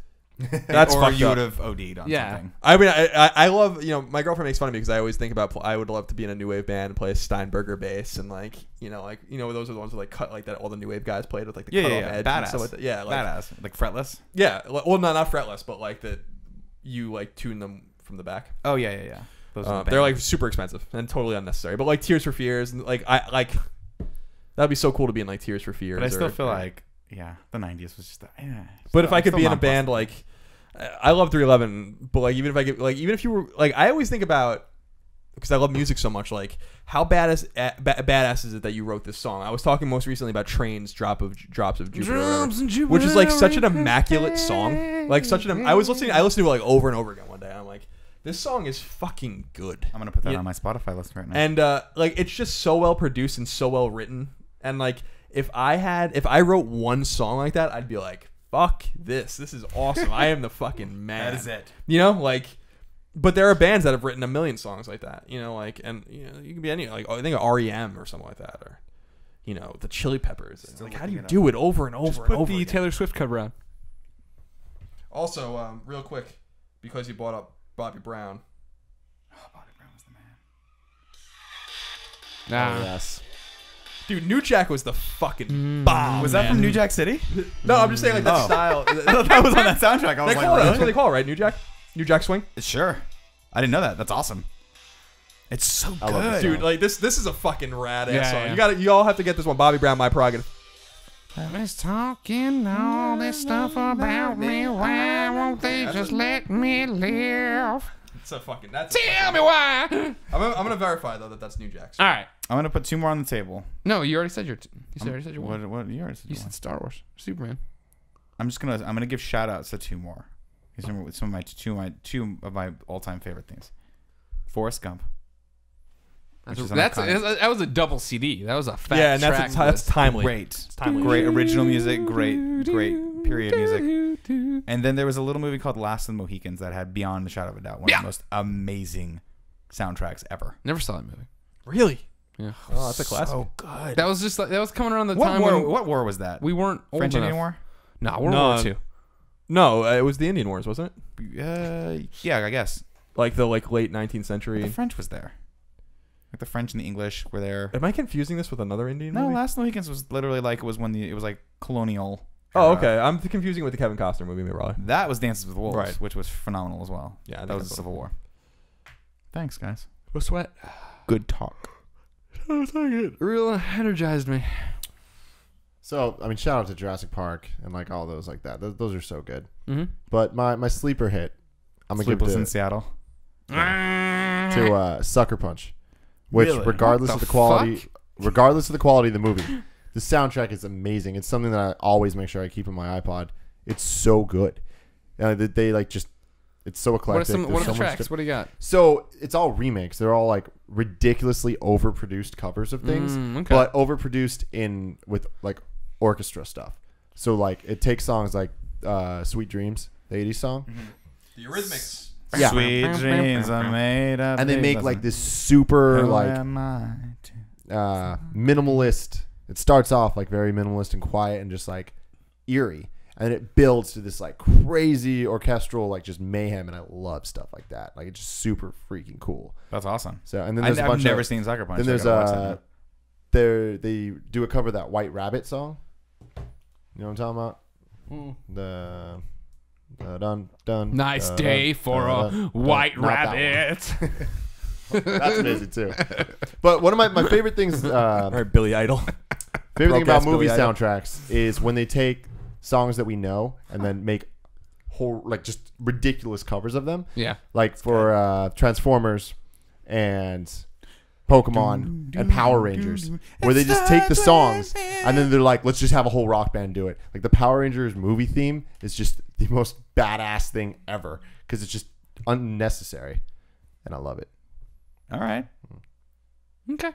That's or fucked you up. would have OD'd on Yeah. something. I mean, I love, my girlfriend makes fun of me because I always think about, I would love to be in a new wave band and play a Steinberger bass and those are the ones that like cut like that all the new wave guys played with like the cut off edge and stuff like that. Yeah, like, badass, like fretless. yeah. Well, not fretless, but like that you like tune them from the back. Oh yeah. Those are the They're bands. like super expensive and totally unnecessary. But like Tears for Fears and that'd be so cool to be in like Tears for Fears. But I still feel like the '90s was just. But if I could still be in a not band busted. like, I love 311, but like even if you were like, I always think about, because I love music so much, like how badass is it that you wrote this song? I was talking most recently about Train's Drops of Jupiter, which is like such an immaculate song, like such an. I listened to it like over and over again one day. I'm like, this song is fucking good. I'm gonna put that Yeah. on my Spotify list right now. And like it's just so well produced and so well written. And like if I wrote one song like that, I'd be like, fuck this. This is awesome. I am the fucking man. that is it. But there are bands that have written a million songs like that. And you can be any I think of REM or something like that, or the Chili Peppers. And, like, how do you do it over and over Just and put over the again? Taylor Swift cover on. Also, real quick, because you brought up Bobby Brown. Oh, Bobby Brown was the man. Nah. Oh, yes. Dude, New Jack was the fucking bomb. Was that man. from New Jack City? No, I'm just saying like that Oh. style. That was on that soundtrack. I was They like, call it, that's what really? they call it, right? New Jack? New Jack Swing? Sure. I didn't know that. That's awesome. It's so I love good. it. Dude, like this is a fucking rad ass Yeah, song. yeah. You all have to get this one. Bobby Brown, My Prerogative. Let's talking all this stuff about me. Why won't they just let me live? It's a fucking Tell me why. I'm gonna verify though that that's New Jack. All right. I'm gonna put 2 more on the table. No, you already said your. You already said your one. What you already said? You one. said Star Wars, Superman. I'm gonna give shout outs to 2 more. These are some of my two of my all time favorite things. Forrest Gump. Which is That was a double CD. That was a fat Yeah, and track that's timely. Great. timely. Great original music, great period music. And then there was a little movie called Last of the Mohicans that had, beyond a shadow of a doubt, one of the most amazing soundtracks ever. Never saw that movie. Really? Yeah. Oh, that's a classic. So good. That was just like, that was coming around the What time war? when What war was that? we weren't old French enough. Indian War? No, World No, War II. No, it was the Indian Wars, wasn't it? Yeah, I guess. Like the late 19th The century. French was there. Like the French and the English were there. Am I confusing this with another Indian No, movie? Last Mohicans was literally like it was like colonial. Oh, era. okay. I'm confusing with the Kevin Costner movie, probably. That was Dances with Wolves, Right. which was phenomenal as well. Yeah, I think that was that's Civil War. Thanks, guys. No sweat. Good talk. It real energized me. So, I mean, shout out to Jurassic Park and like all those like that. Those are so good. Mm-hmm. But my sleeper hit, I'm going to give Sleepless in it Seattle. to Sucker Punch, which Really? regardless What of the the quality, fuck? regardless of the quality of the movie, the soundtrack is amazing. It's something that I always make sure I keep in my iPod. It's so good. They like just, it's so eclectic. What are There's the so much tracks? stuff. What do you got? So it's all remakes. They're all like ridiculously overproduced covers of things, Okay. but overproduced with like orchestra stuff. So like it takes songs like "Sweet Dreams," the '80s song, The Eurythmics. Yeah. Sweet dreams are made of. and they make like this super minimalist. It starts off like very minimalist and quiet and just like eerie, and then it builds to this like crazy orchestral like just mayhem. And I love stuff like that. Like it's just super freaking cool. That's awesome. So and then there's a I've bunch never of, seen Sucker Punch. then so I there's gotta watch that. they do a cover of that White Rabbit song. You know what I'm talking about? The dun dun. Nice dun, day dun, for dun, a dun, white not that one. rabbit. That's amazing too. But one of my favorite things, All right, Billy Idol. favorite thing about Broadcast movie Billy Idol. soundtracks is when they take songs that we know and then make whole like just ridiculous covers of them. Yeah. Like for Transformers and Pokemon and Power Rangers, where they just take the songs and then they're like, let's just have a whole rock band do it. Like the Power Rangers movie theme is just the most badass thing ever because it's just unnecessary, and I love it. All right. Okay.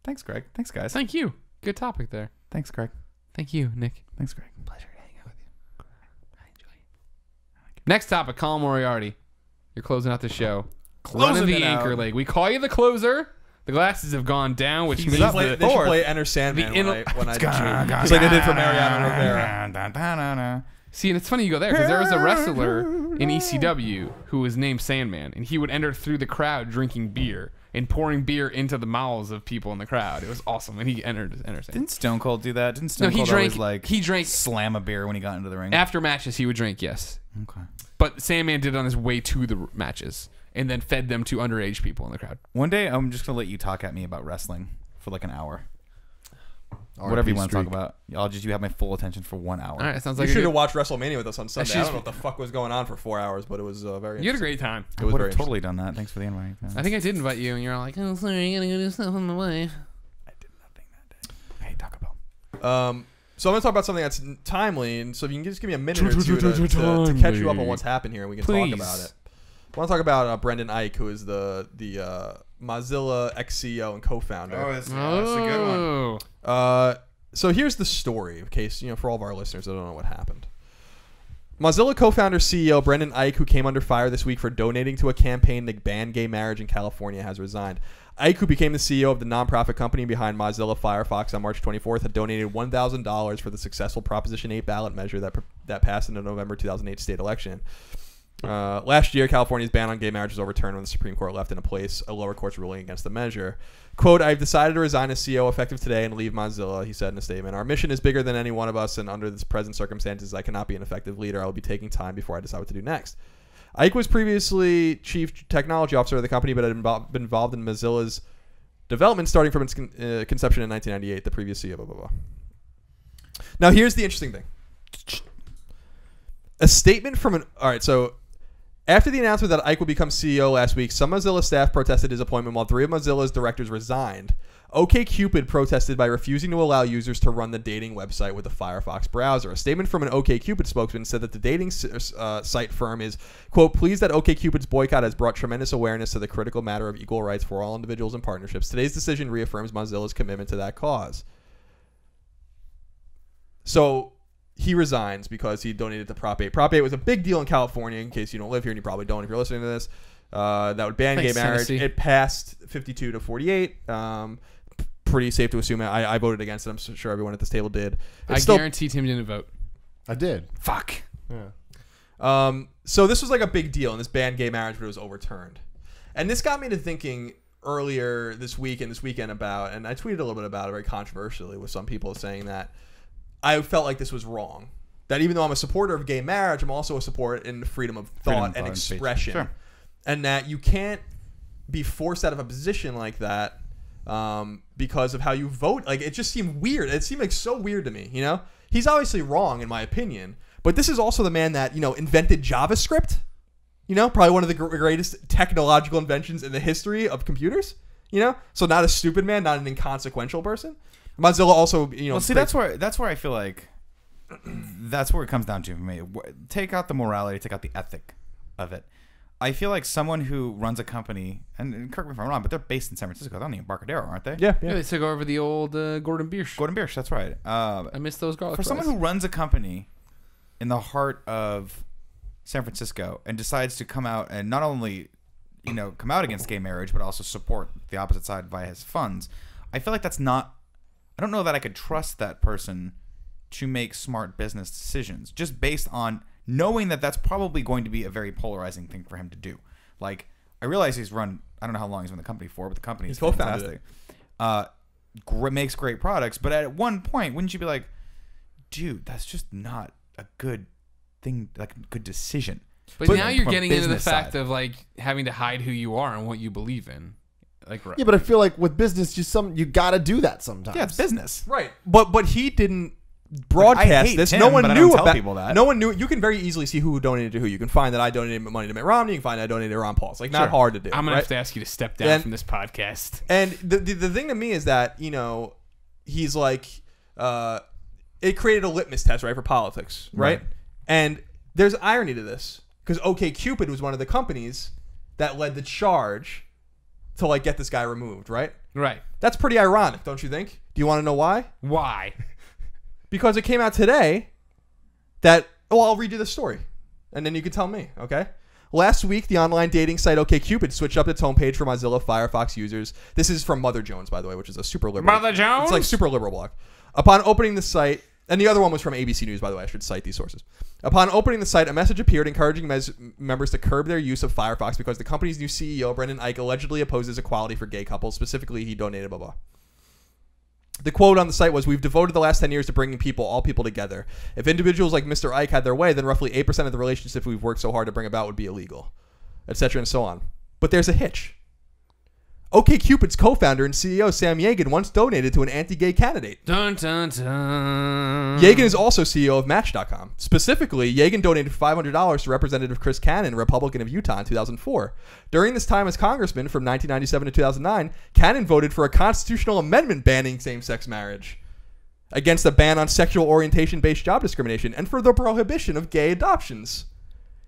Thanks, Greg. Thanks, guys. Thank you. Good topic there. Thanks, Greg. Thank you, Nick. Thanks, Greg. Pleasure to hang out with you. I enjoy it. Next topic, Colin Moriarty. You're closing out the show. Running the it anchor out. leg. We call you the closer. The glasses have gone down, which He's means up. They that should play Enter Sandman The when I just like they did for Mariano Rivera. See, and it's funny you go there because there was a wrestler in ECW who was named Sandman, and he would enter through the crowd drinking beer and pouring beer into the mouths of people in the crowd. It was awesome, and he entered Sandman. Didn't Stone Cold do that? Didn't Stone No, he Cold drank. always like He drank slam a beer when he got into the ring? after matches. He would drink, yes, Okay. but Sandman did it on his way to the matches and then fed them to underage people in the crowd. One day, I'm just gonna let you talk at me about wrestling for like an hour. Whatever you want to talk about. You have my full attention for 1 hour. All right, sounds You like should a have good, watched WrestleMania with us on Sunday. I She's- don't know what the fuck was going on for 4 hours, but it was very. you had a interesting. great time. It I was would very have totally done that. Thanks for the invite. I think I did invite you, and you're all like, "Oh, sorry, you gotta go do stuff on the way." I did nothing that day. I hate Taco Bell. So I'm going to talk about something that's timely, and so if you can just give me a minute or two to catch you up on what's happened here, and we can Please. talk about it. I want to talk about Brendan Eich, who is the Mozilla ex-CEO and co-founder. that's a good one. So here's the story, in case, for all of our listeners that don't know what happened. Mozilla co-founder CEO Brendan Eich, who came under fire this week for donating to a campaign to ban gay marriage in California, has resigned. Eich, who became the CEO of the nonprofit company behind Mozilla Firefox on March 24th, had donated $1,000 for the successful Proposition 8 ballot measure that passed in the November 2008 state election. Last year, California's ban on gay marriage was overturned when the Supreme Court left into place a lower court's ruling against the measure. Quote, "I've decided to resign as CEO effective today and leave Mozilla," he said in a statement. "Our mission is bigger than any one of us, and under this present circumstances, I cannot be an effective leader. I will be taking time before I decide what to do next." Eich was previously chief technology officer of the company, but had been involved in Mozilla's development starting from its conception in 1998, the previous CEO, blah, blah, blah. Now, here's the interesting thing. A statement from all right, so after the announcement that Eich will become CEO last week, some Mozilla staff protested his appointment while 3 of Mozilla's directors resigned. OkCupid protested by refusing to allow users to run the dating website with the Firefox browser. A statement from an OkCupid spokesman said that the dating site firm is, quote, "pleased that OkCupid's boycott has brought tremendous awareness to the critical matter of equal rights for all individuals and partnerships. Today's decision reaffirms Mozilla's commitment to that cause." So he resigns because he donated to Prop 8. Prop 8 was a big deal in California, in case you don't live here, and you probably don't if you're listening to this. That would ban Thanks, gay marriage. Tennessee. It passed 52 to 48. Pretty safe to assume I voted against it. I'm sure everyone at this table did. I guarantee Tim didn't vote. I did. Fuck. Yeah. So this was like a big deal, and this banned gay marriage, but it was overturned. And this got me to thinking, earlier this week and this weekend about, and I tweeted a little bit about it very controversially with some people saying that I felt like this was wrong. That even though I'm a supporter of gay marriage, I'm also a supporter in freedom of thought and expression. Sure. And that you can't be forced out of a position like that because of how you vote. Like, it just seemed weird. It seemed like so weird to me, you know? He's obviously wrong in my opinion, but this is also the man that, you know, invented JavaScript. You know, probably one of the greatest technological inventions in the history of computers. You know, so not a stupid man, not an inconsequential person. Mozilla also, you know. Well, see, that's where I feel like that's where it comes down to me. Take out the morality, take out the ethic of it. I feel like someone who runs a company, and correct me if I'm wrong, but they're based in San Francisco. They're in Embarcadero, aren't they? Yeah. They took over the old Gordon Biersch. Gordon Biersch, that's right. I miss those garlic For fries. someone who runs a company in the heart of San Francisco and decides to come out and not only, you know, come out against gay marriage, but also support the opposite side via his funds, I feel like that's not. I don't know that I could trust that person to make smart business decisions just based on knowing that that's probably going to be a very polarizing thing for him to do. Like, I realize he's run. I don't know how long he's run the company for, but the company is fantastic. Makes great products, but at one point, wouldn't you be like, dude, that's just not a good thing, like a good decision. But now you're getting into the business fact side. of like having to hide who you are and what you believe in. Like, Yeah, but I feel like with business, you gotta do that sometimes. Yeah, it's business. Right. But he didn't broadcast hate this. Tim, No one but I knew don't tell about people that. No one knew. You can very easily see who donated to who. You can find that I donated money to Mitt Romney. You can find that I donated to Ron Paul. It's like not hard to do. I'm gonna right? have to ask you to step down And- from this podcast. And the thing to me is that, you know, he's like, it created a litmus test, right, for politics, right? And there's irony to this because OkCupid was one of the companies that led the charge to like get this guy removed, right? Right. That's pretty ironic, don't you think? Do you want to know why? Why? Because it came out today that, well, I'll read you the story and then you can tell me, okay? Last week, the online dating site OkCupid switched up its homepage for Mozilla Firefox users. This is from Mother Jones, by the way, which is a super liberal. Mother Jones? It's like super liberal blog. Upon opening the site, and the other one was from ABC News, by the way. I should cite these sources. Upon opening the site, a message appeared encouraging members to curb their use of Firefox because the company's new CEO, Brendan Eich, allegedly opposes equality for gay couples. Specifically, he donated blah, blah. The quote on the site was, "We've devoted the last 10 years to bringing all people together. If individuals like Mr. Eich had their way, then roughly 8% of the relationships we've worked so hard to bring about would be illegal," etc. and so on. But there's a hitch. OkCupid's co-founder and CEO Sam Yegan once donated to an anti-gay candidate. Dun dun dun. Yegan is also CEO of Match.com. Specifically, Yegan donated $500 to Representative Chris Cannon, a Republican of Utah, in 2004. During this time as congressman, from 1997 to 2009, Cannon voted for a constitutional amendment banning same-sex marriage, against a ban on sexual orientation-based job discrimination, and for the prohibition of gay adoptions.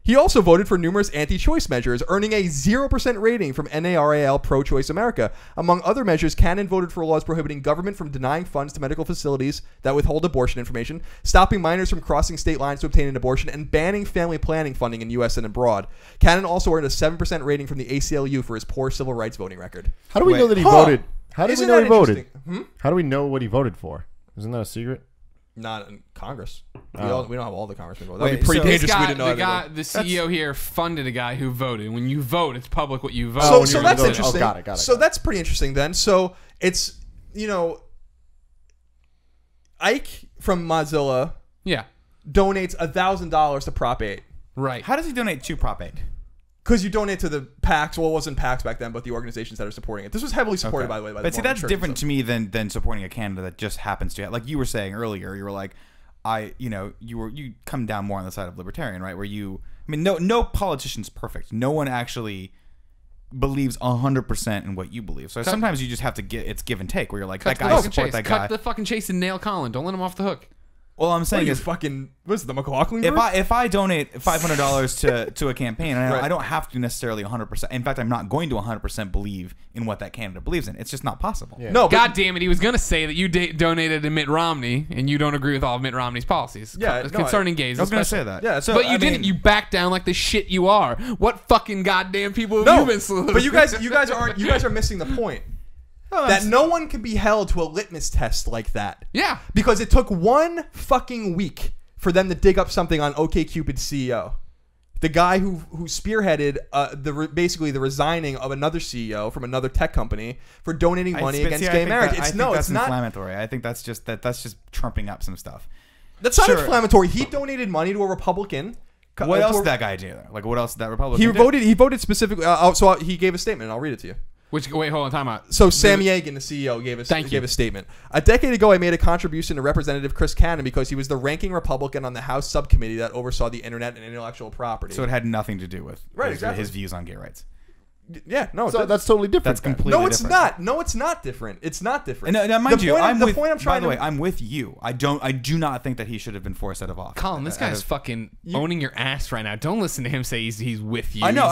He also voted for numerous anti-choice measures, earning a 0% rating from NARAL Pro-Choice America. Among other measures, Cannon voted for laws prohibiting government from denying funds to medical facilities that withhold abortion information, stopping minors from crossing state lines to obtain an abortion, and banning family planning funding in U.S. and abroad. Cannon also earned a 7% rating from the ACLU for his poor civil rights voting record. How do we know that he voted? How do we Isn't know that he voted? interesting? How do we know what he voted for? Isn't that a secret? Not in Congress. We Oh. don't have all the congressmen vote. Wait, That'd be pretty so- This dangerous if we guy, didn't know the everything. guy, the CEO here funded a guy who voted. When you vote, it's public what you vote. So, when so you're that's voting. interesting. Oh, got it. So that's pretty interesting then. So it's, you know, Ike from Mozilla Yeah. donates $1,000 to Prop 8 Right. How does he donate to Prop 8? because you donate to the PACs. Well, it wasn't PACs back then, but the organizations that are supporting it. This was heavily supported, by the way. By But the see, Mormon that's Church different and to me than supporting a candidate that just happens to have, like you were saying earlier. You were like, you come down more on the side of libertarian, right? Where no politician's perfect. No one actually believes 100% in what you believe. So sometimes you just have to it's give and take. Where you're like, that guy support that guy. Cut the fucking chase and nail Colin. Don't let him off the hook. Well, I'm What saying are you is, fucking? What's the McLaughlin if group? I donate $500 to a campaign, and Right. I don't have to necessarily 100%. In fact, I'm not going to 100% believe in what that candidate believes in. It's just not possible. Yeah. No, but God damn it! He was gonna say that you donated to Mitt Romney and you don't agree with all of Mitt Romney's policies. Yeah, concerning gays. I was going to especially. say that. Yeah, So, But you I didn't. mean, You backed down like the shit you are. What fucking goddamn people have no, you been saluting? but you guys are missing the point. That no one can be held to a litmus test like that. Yeah. Because it took one fucking week for them to dig up something on OkCupid's CEO. the guy who spearheaded basically the resigning of another CEO from another tech company for donating money against gay marriage. I think that's inflammatory. I think that's just trumping up some stuff. That's not inflammatory. He donated money to a Republican. What else did that guy do? Like, what else did that Republican He voted specifically. So he gave a statement, and I'll read it to you. Wait, hold on, time out. So Sam Yegan, the CEO, gave a statement. A decade ago, I made a contribution to Representative Chris Cannon because he was the ranking Republican on the House subcommittee that oversaw the internet and intellectual property. So it had nothing to do with his views on gay rights. Yeah, no, so that's totally different. That's completely different. Not. No, it's not different. It's not different. Now, mind you, by the way, I'm with you. I do not think that he should have been forced out of office. Colin, this guy's fucking owning your ass right now. Don't listen to him say he's with you. I know,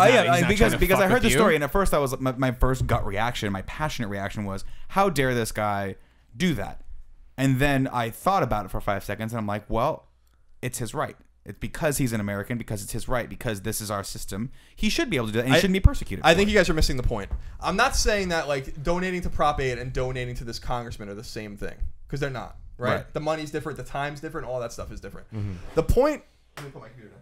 because I heard the story, and at first I was my first gut reaction, my passionate reaction was, how dare this guy do that? And then I thought about it for 5 seconds, and I'm like, well, it's his right. It's because he's an American, because it's his right, because this is our system. He should be able to do that, and he shouldn't be persecuted. I think you guys are missing the point. I'm not saying that like donating to Prop 8 and donating to this congressman are the same thing, because they're not. Right? The money's different, the time's different, all that stuff is different. Mm-hmm. The point. Let me put my computer down.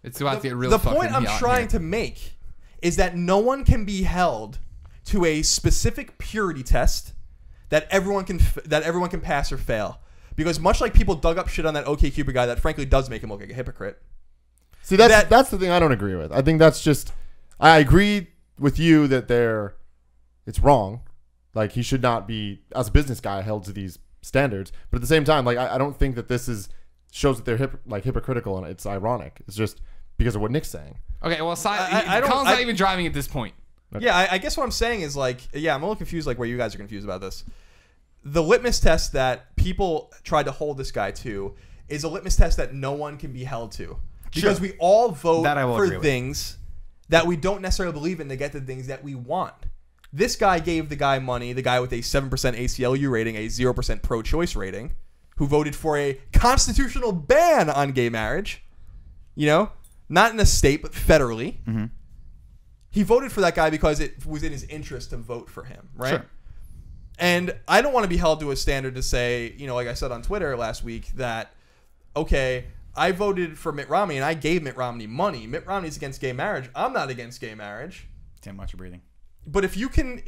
It's about the real. The point I'm trying to make is that no one can be held to a specific purity test that everyone can pass or fail. Because much like people dug up shit on that OkCupid guy, that frankly does make him look like a hypocrite. See, that's the thing I don't agree with. I think that's just... I agree with you that it's wrong. Like, he should not be, as a business guy, held to these standards. But at the same time, like, I don't think that this shows that they're hypocritical, and it's ironic. It's just because of what Nick's saying. Okay, well, Colin's not even driving at this point. Okay. Yeah, I guess what I'm saying is, like, yeah, I'm a little confused, like, where you guys are confused about this. The litmus test that people tried to hold this guy to is a litmus test that no one can be held to. Because we all vote for things that we don't necessarily believe in to get the things that we want. This guy gave the guy money, the guy with a 7% ACLU rating, a 0% pro-choice rating, who voted for a constitutional ban on gay marriage. You know? Not in a state, but federally. Mm-hmm. He voted for that guy because it was in his interest to vote for him, right? Sure. And I don't want to be held to a standard to say, you know, like I said on Twitter last week, that, okay, I voted for Mitt Romney and I gave Mitt Romney money. Mitt Romney's against gay marriage. I'm not against gay marriage. Tim, watch your breathing. But if you can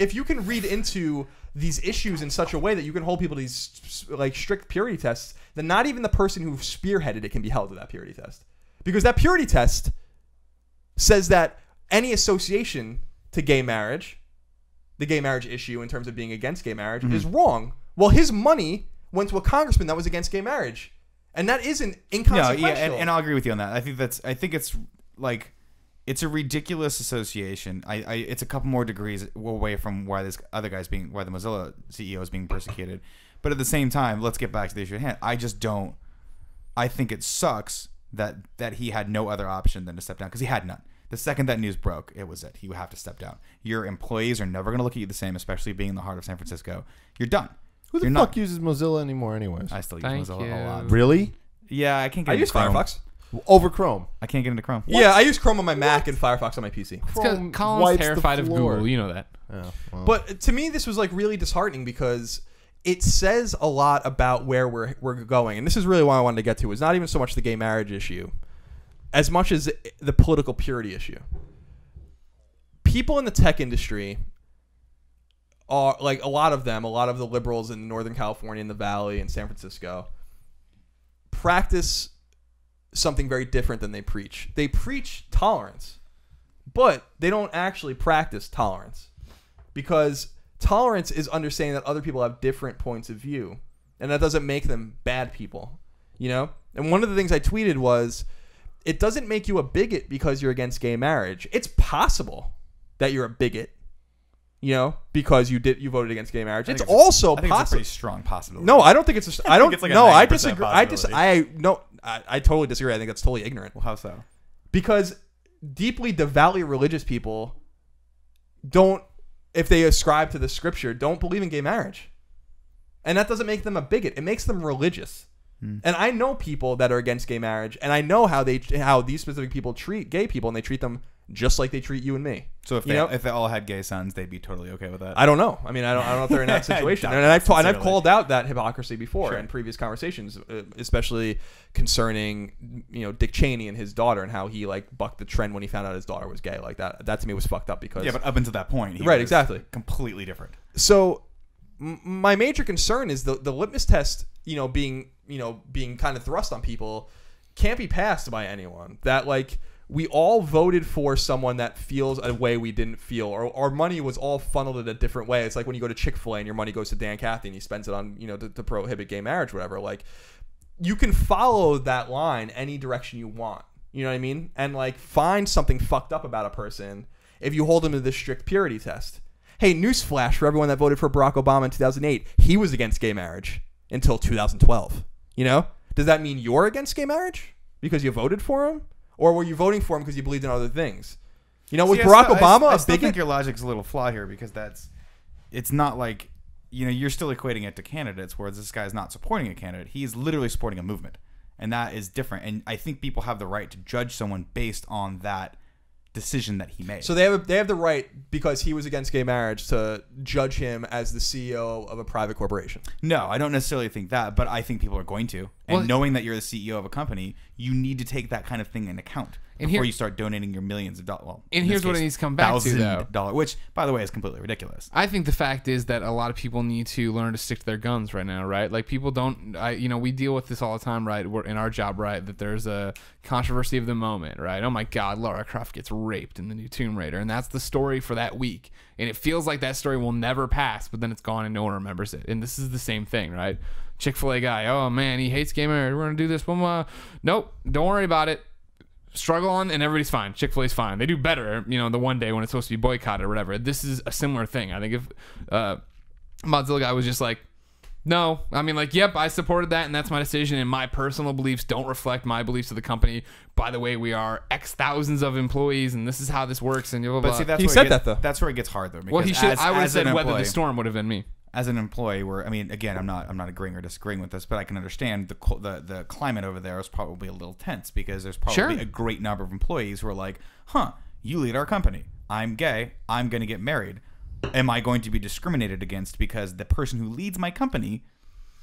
read into these issues in such a way that you can hold people to these like strict purity tests, then not even the person who spearheaded it can be held to that purity test. Because that purity test says that any association to gay marriage, the gay marriage issue in terms of being against gay marriage, is wrong. Well, his money went to a congressman that was against gay marriage, and that isn't inconsequential. No, yeah, and I'll agree with you on that. I think it's like it's a ridiculous association. It's a couple more degrees away from why this other guy's why the Mozilla CEO is being persecuted. But at the same time, let's get back to the issue at hand. I think it sucks that he had no other option than to step down, because he had none. The second that news broke, it was it. He would have to step down. Your employees are never going to look at you the same, especially being in the heart of San Francisco. You're done. Who the fuck uses Mozilla anymore anyways? I still use Mozilla a lot. Really? Yeah, I can't get into use Chrome. Firefox. Over Chrome. I can't get into Chrome. What? Yeah, I use Chrome on my Mac and Firefox on my PC. It's because Colin's terrified of Google. You know that. Yeah, well. But to me, this was like really disheartening because it says a lot about where we're going. And this is really what I wanted to get to. It's not even so much the gay marriage issue as much as the political purity issue. People in the tech industry are, like, a lot of the liberals in Northern California, in the Valley, in San Francisco, practice something very different than they preach. They preach tolerance, but they don't actually practice tolerance, because tolerance is understanding that other people have different points of view, and that doesn't make them bad people, you know? And one of the things I tweeted was, it doesn't make you a bigot because you're against gay marriage. It's possible that you're a bigot, you know, because you voted against gay marriage. It's also possible. It's a pretty strong possibility. No, I don't think it's I don't. It's like no, I 90% disagree. I totally disagree. I think that's totally ignorant. Well, how so? Because deeply devoutly religious people don't, if they ascribe to the scripture, don't believe in gay marriage, and that doesn't make them a bigot. It makes them religious. And I know people that are against gay marriage, and I know how these specific people treat gay people, and they treat them just like they treat you and me. So if they all had gay sons, they'd be totally okay with that. I don't know. I mean, I don't know if they're in that situation. And I've called out that hypocrisy before in previous conversations, especially concerning Dick Cheney and his daughter and how he like bucked the trend when he found out his daughter was gay. Like that to me was fucked up because but up until that point, he right, was exactly, completely different. So my major concern is the litmus test, being kind of thrust on people can't be passed by anyone. That like. We all voted for someone that feels a way we didn't feel, or our money was all funneled in a different way. It's like when you go to Chick-fil-A and your money goes to Dan Cathy and he spends it on, to prohibit gay marriage, whatever. Like, you can follow that line any direction you want. You know what I mean? And like find something fucked up about a person if you hold them to this strict purity test. Hey, newsflash for everyone that voted for Barack Obama in 2008. He was against gay marriage until 2012. Does that mean you're against gay marriage because you voted for him? Or were you voting for him because you believed in other things? With Barack Obama, I still think your logic's a little flawed here because it's not like, you're still equating it to candidates, whereas this guy's not supporting a candidate. He's literally supporting a movement. And that is different. And I think people have the right to judge someone based on that decision that he made. So they have the right, because he was against gay marriage, to judge him as the CEO of a private corporation. No, I don't necessarily think that, but I think people are going to. And knowing that you're the CEO of a company, you need to take that kind of thing into account before you start donating your millions of dollars. Well, and here's what it needs to come back to, though. Which, by the way, is completely ridiculous. I think the fact is that a lot of people need to learn to stick to their guns right now, right? Like, people don't, we deal with this all the time, right? We're in our job, right? That there's a controversy of the moment, right? Oh my God, Lara Croft gets raped in the new Tomb Raider. And that's the story for that week. And it feels like that story will never pass, but then it's gone and no one remembers it. And this is the same thing, right? Chick-fil-A guy, oh man, he hates gay marriage. We're going to do this. Nope, don't worry about it. Struggle on and everybody's fine. Chick-fil-A's fine. They do better, the one day when it's supposed to be boycotted or whatever. This is a similar thing. I think if Mozilla guy was just like, no, I mean, like, yep, I supported that and that's my decision, and my personal beliefs don't reflect my beliefs of the company. By the way, we are X thousands of employees and this is how this works, and blah, blah, blah. But see, that's where it gets hard, though. Well, I would have said weather the storm would have been me. As an employee, again, I'm not agreeing or disagreeing with this, but I can understand the climate over there is probably a little tense because there's probably a great number of employees who are like, you lead our company. I'm gay. I'm going to get married. Am I going to be discriminated against because the person who leads my company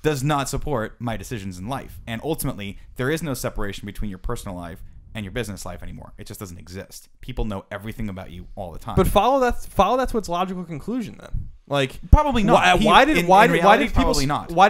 does not support my decisions in life? And ultimately, there is no separation between your personal life and your business life anymore. It just doesn't exist. People know everything about you all the time. But follow that to its logical conclusion then. Like, probably not. Why did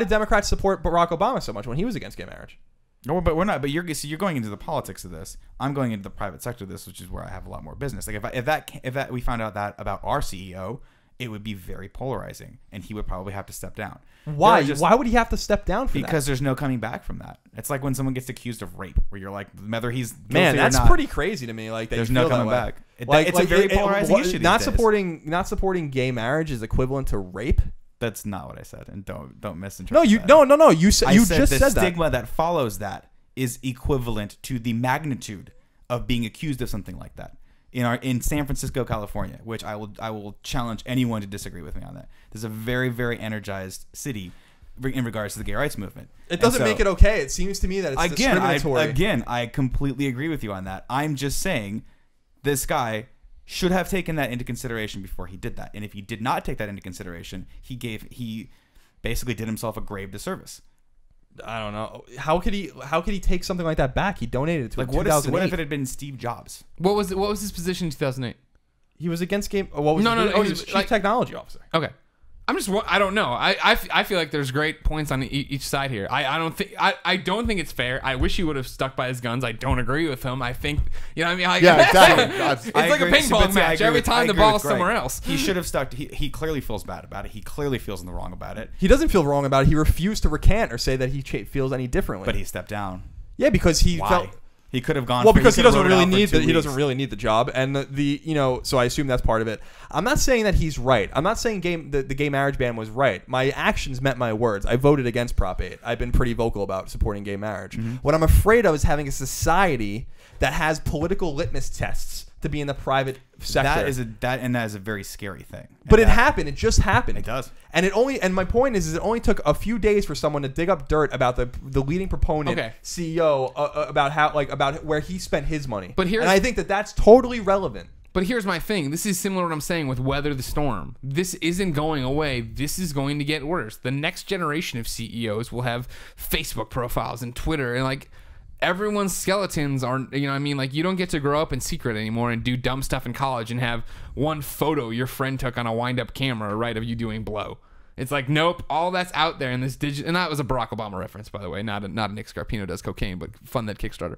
Democrats support Barack Obama so much when he was against gay marriage? No, but we're not. But you're going into the politics of this. I'm going into the private sector of this, which is where I have a lot more business. Like if that we found out that about our CEO, it would be very polarizing, and he would probably have to step down. Why? Why would he have to step down for that? Because there's no coming back from that. It's like when someone gets accused of rape, where you're like, whether he's guilty that's or not, pretty crazy to me. Like, there's no coming back. It's a very polarizing issue. Not supporting gay marriage is equivalent to rape. That's not what I said, and don't misinterpret. No. You just said the that. Stigma that follows that is equivalent to the magnitude of being accused of something like that. In San Francisco, California, which I will challenge anyone to disagree with me on that. There's a very, very energized city in regards to the gay rights movement. It doesn't make it okay. It seems to me that it's discriminatory. I completely agree with you on that. I'm just saying this guy should have taken that into consideration before he did that. And if he did not take that into consideration, he basically did himself a grave disservice. I don't know. How could he take something like that back? He donated it to like, 2008. What if it had been Steve Jobs? What was his position in 2008? He was against game. What was he was chief technology officer. Okay. I don't know. I feel like there's great points on each side here. I don't think it's fair. I wish he would have stuck by his guns. I don't agree with him. I think, I mean, yeah, exactly. It's like a ping pong match. Every time the ball's somewhere else. He should have stuck. He clearly feels bad about it. He clearly feels in the wrong about it. He doesn't feel wrong about it. He refused to recant or say that he feels any differently. But he stepped down. Yeah, because he felt. He could have gone. Well, because he doesn't really need the job, and so I assume that's part of it. I'm not saying that he's right. I'm not saying the gay marriage ban was right. My actions met my words. I voted against Prop 8. I've been pretty vocal about supporting gay marriage. Mm-hmm. What I'm afraid of is having a society that has political litmus tests to be in the private sector. That is a very scary thing. But it happened. It just happened. It does. And my point is it only took a few days for someone to dig up dirt about the leading proponent CEO about where he spent his money. And I think that's totally relevant. But here's my thing. This is similar to what I'm saying with weather the storm. This isn't going away. This is going to get worse. The next generation of CEOs will have Facebook profiles and Twitter, and like everyone's skeletons aren't, you know what I mean? Like you don't get to grow up in secret anymore and do dumb stuff in college and have one photo your friend took on a wind-up camera, right, of you doing blow. It's like, nope, all that's out there in this digital, and that was a Barack Obama reference, by the way, not a Nick Scarpino does cocaine, but fund that Kickstarter.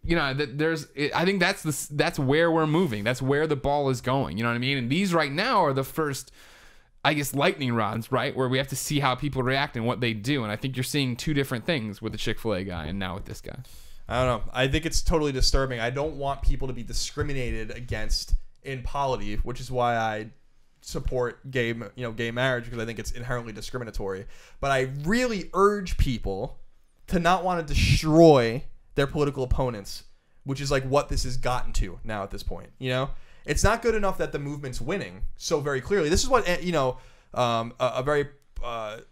You know, I think that's where we're moving. That's where the ball is going. You know what I mean? And these right now are the first, I guess, lightning rods, right, where we have to see how people react and what they do. And I think you're seeing two different things with the Chick-fil-A guy and now with this guy. I don't know. I think it's totally disturbing. I don't want people to be discriminated against in polity, which is why I support gay marriage, because I think it's inherently discriminatory. But I really urge people to not want to destroy their political opponents, which is like what this has gotten to now at this point. You know, it's not good enough that the movement's winning so very clearly. This is what a very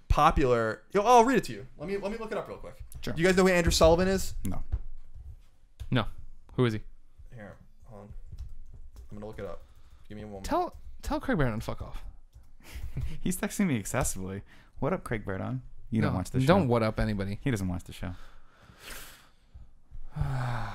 popular. I'll read it to you. Let me look it up real quick. Sure. Do you guys know who Andrew Sullivan is? No. Who is he? Here, hold on. I'm gonna look it up. Give me a moment. Tell Craig Barron to fuck off. He's texting me excessively. What up, Craig Barron? You don't watch the show. Don't what up anybody. He doesn't watch the show.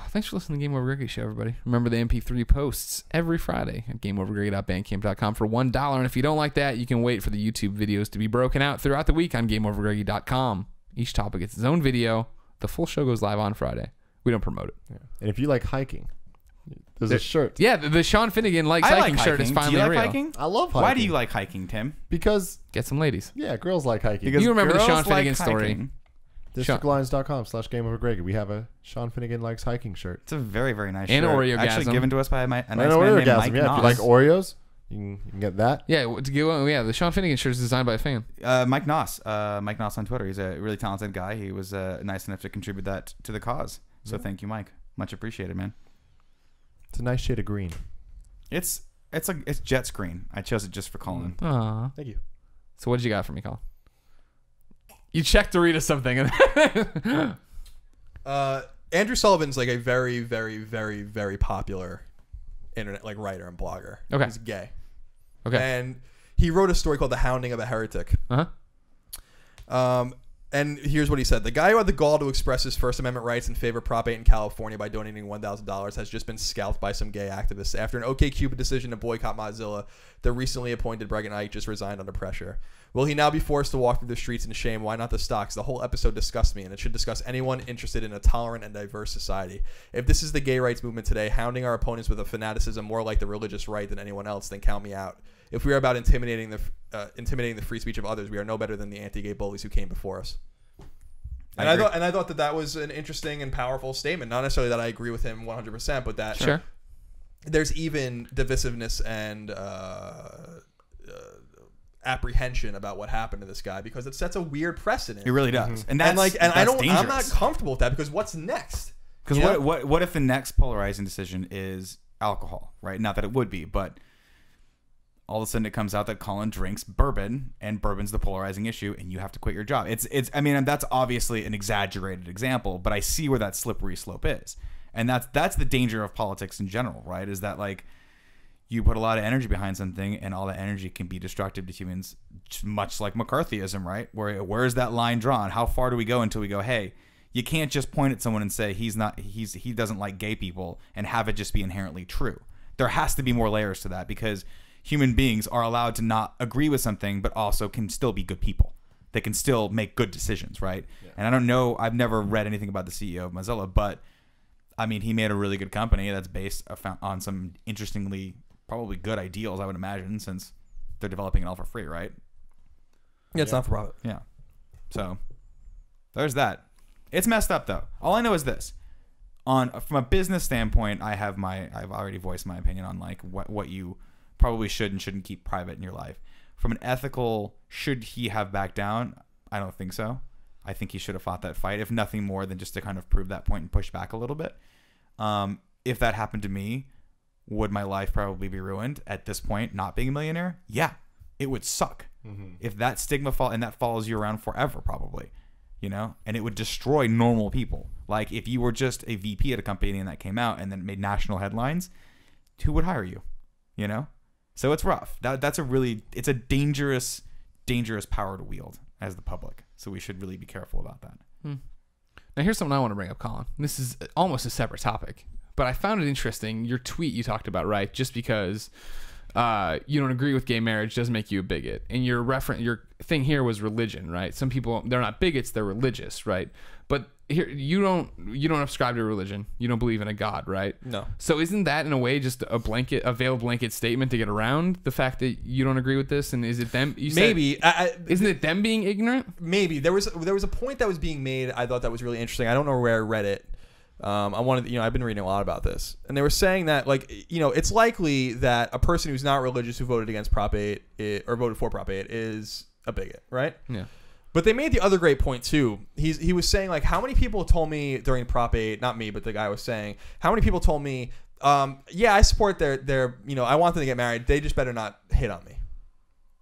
Thanks for listening to Game Over Greggy Show, everybody. Remember the MP3 posts every Friday at GameOverGreggy.bandcamp.com for $1. And if you don't like that, you can wait for the YouTube videos to be broken out throughout the week on GameOverGreggy.com. Each topic gets its own video. The full show goes live on Friday. We don't promote it. Yeah. And if you like hiking, there's a shirt. Yeah, the Sean Finnegan likes hiking shirt is finally do you like real. hiking? I love hiking. Why do you like hiking, Tim? Because Get some ladies. yeah, girls like hiking. Because You remember the girls Sean Finnegan like story. hiking. DistrictLines.com/GameOverGreggy. We have a Sean Finnegan likes hiking shirt. It's a very, very nice And shirt. Oreo-gasm. Actually given to us by a nice And man named Oreo-gasm. Mike Yeah, if you like Noss. Oreos, you can get that. Yeah, the Sean Finnegan shirt is designed by a fan. Mike Noss. Mike Noss on Twitter. He's a really talented guy. He was nice enough to contribute that to the cause. So thank you, Mike. Much appreciated, man. It's a nice shade of green. It's Jets green. I chose it just for Colin. Aw. Thank you. So what did you got for me, Colin? You checked to read us something. Andrew Sullivan's like a very, very, very, very popular internet writer and blogger. Okay. He's gay. Okay. And he wrote a story called "The Hounding of a Heretic." And here's what he said: the guy who had the gall to express his First Amendment rights in favor of Prop 8 in California by donating $1,000 has just been scalped by some gay activists after an OkCupid decision to boycott Mozilla. The recently appointed Bregan Ike just resigned under pressure. Will he now be forced to walk through the streets in shame? Why not the stocks? The whole episode disgusts me, and it should disgust anyone interested in a tolerant and diverse society. If this is the gay rights movement today, hounding our opponents with a fanaticism more like the religious right than anyone else, then count me out. If we are about intimidating the free speech of others, we are no better than the anti-gay bullies who came before us. And I thought that was an interesting and powerful statement. Not necessarily that I agree with him 100%, but that there's even divisiveness and apprehension about what happened to this guy because it sets a weird precedent. It really does, and I'm not comfortable with that because what's next? Because what if the next polarizing decision is alcohol, right? Not that it would be, but all of a sudden it comes out that Colin drinks bourbon and bourbon's the polarizing issue and you have to quit your job. I mean, that's obviously an exaggerated example, but I see where that slippery slope is. And that's the danger of politics in general, right? Is that like you put a lot of energy behind something and all that energy can be destructive to humans, much like McCarthyism, right? Where's that line drawn? How far do we go until we go, hey, you can't just point at someone and say he doesn't like gay people and have it just be inherently true. There has to be more layers to that because human beings are allowed to not agree with something, but also can still be good people. They can still make good decisions, right? Yeah. And I don't know, I've never read anything about the CEO of Mozilla, but I mean, he made a really good company that's based on some interestingly, probably good ideals, I would imagine, since they're developing it all for free, right? Yeah, it's not for profit. Yeah. So there's that. It's messed up though. All I know is this. From a business standpoint, I've already voiced my opinion on like what you probably should and shouldn't keep private in your life. From an ethical, should he have backed down? I don't think so. I think he should have fought that fight, if nothing more than just to kind of prove that point and push back a little bit. If that happened to me, would my life probably be ruined at this point, not being a millionaire? Yeah, it would suck. If that stigma follows you around forever, probably, you know, and it would destroy normal people. Like if you were just a VP at a company and that came out and then made national headlines, who would hire you? You know, so it's rough. It's a dangerous power to wield as the public. So we should really be careful about that. Now here's something I want to bring up, Colin. This is almost a separate topic, but I found it interesting. Your tweet you talked about, right? Just because you don't agree with gay marriage doesn't make you a bigot. And your thing here was religion, right? Some people, they're not bigots, they're religious, right? But here you don't subscribe to religion. You don't believe in a God, right? No. So isn't that in a way just a veiled blanket statement to get around the fact that you don't agree with this? And is it them? Maybe. Isn't it them being ignorant? Maybe there was a point that was being made. I thought that was really interesting. I don't know where I read it. I've been reading a lot about this, and they were saying that, like, you know, it's likely that a person who's not religious who voted against Prop 8 or voted for Prop 8 is a bigot, right? Yeah. But they made the other great point too. He was saying, like, how many people told me during Prop 8, not me, but the guy was saying, how many people told me, yeah, I support their, you know, I want them to get married. They just better not hit on me.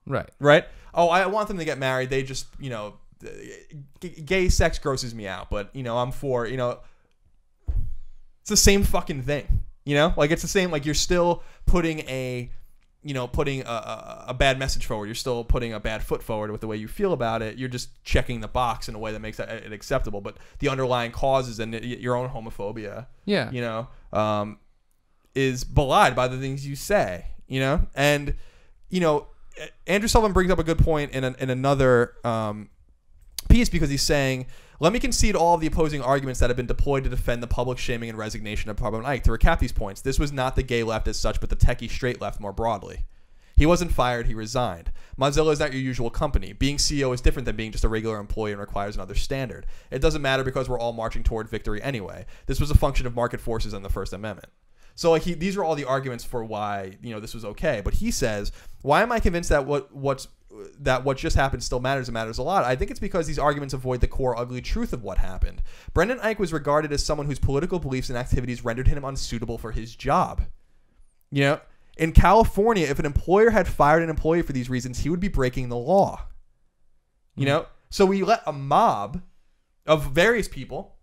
Right. Oh, I want them to get married. They just, you know, gay sex grosses me out, but, you know, I'm for, you know. It's the same fucking thing, you know? Like, it's the same, like, you're still putting a bad message forward. You're still putting a bad foot forward with the way you feel about it. You're just checking the box in a way that makes it acceptable. But the underlying causes and your own homophobia, you know, is belied by the things you say, you know? And, you know, Andrew Sullivan brings up a good point in another piece, because he's saying, let me concede all of the opposing arguments that have been deployed to defend the public shaming and resignation of Parliament Ike. To recap these points, this was not the gay left as such, but the techie straight left more broadly. He wasn't fired, he resigned. Mozilla is not your usual company. Being CEO is different than being just a regular employee and requires another standard. It doesn't matter because we're all marching toward victory anyway. This was a function of market forces and the First Amendment. So, like, these are all the arguments for why, you know, this was okay. But he says, why am I convinced that what just happened still matters and matters a lot? I think it's because these arguments avoid the core ugly truth of what happened. Brendan Ike was regarded as someone whose political beliefs and activities rendered him unsuitable for his job. You know, in California, if an employer had fired an employee for these reasons, he would be breaking the law. You know, so we let a mob of various people,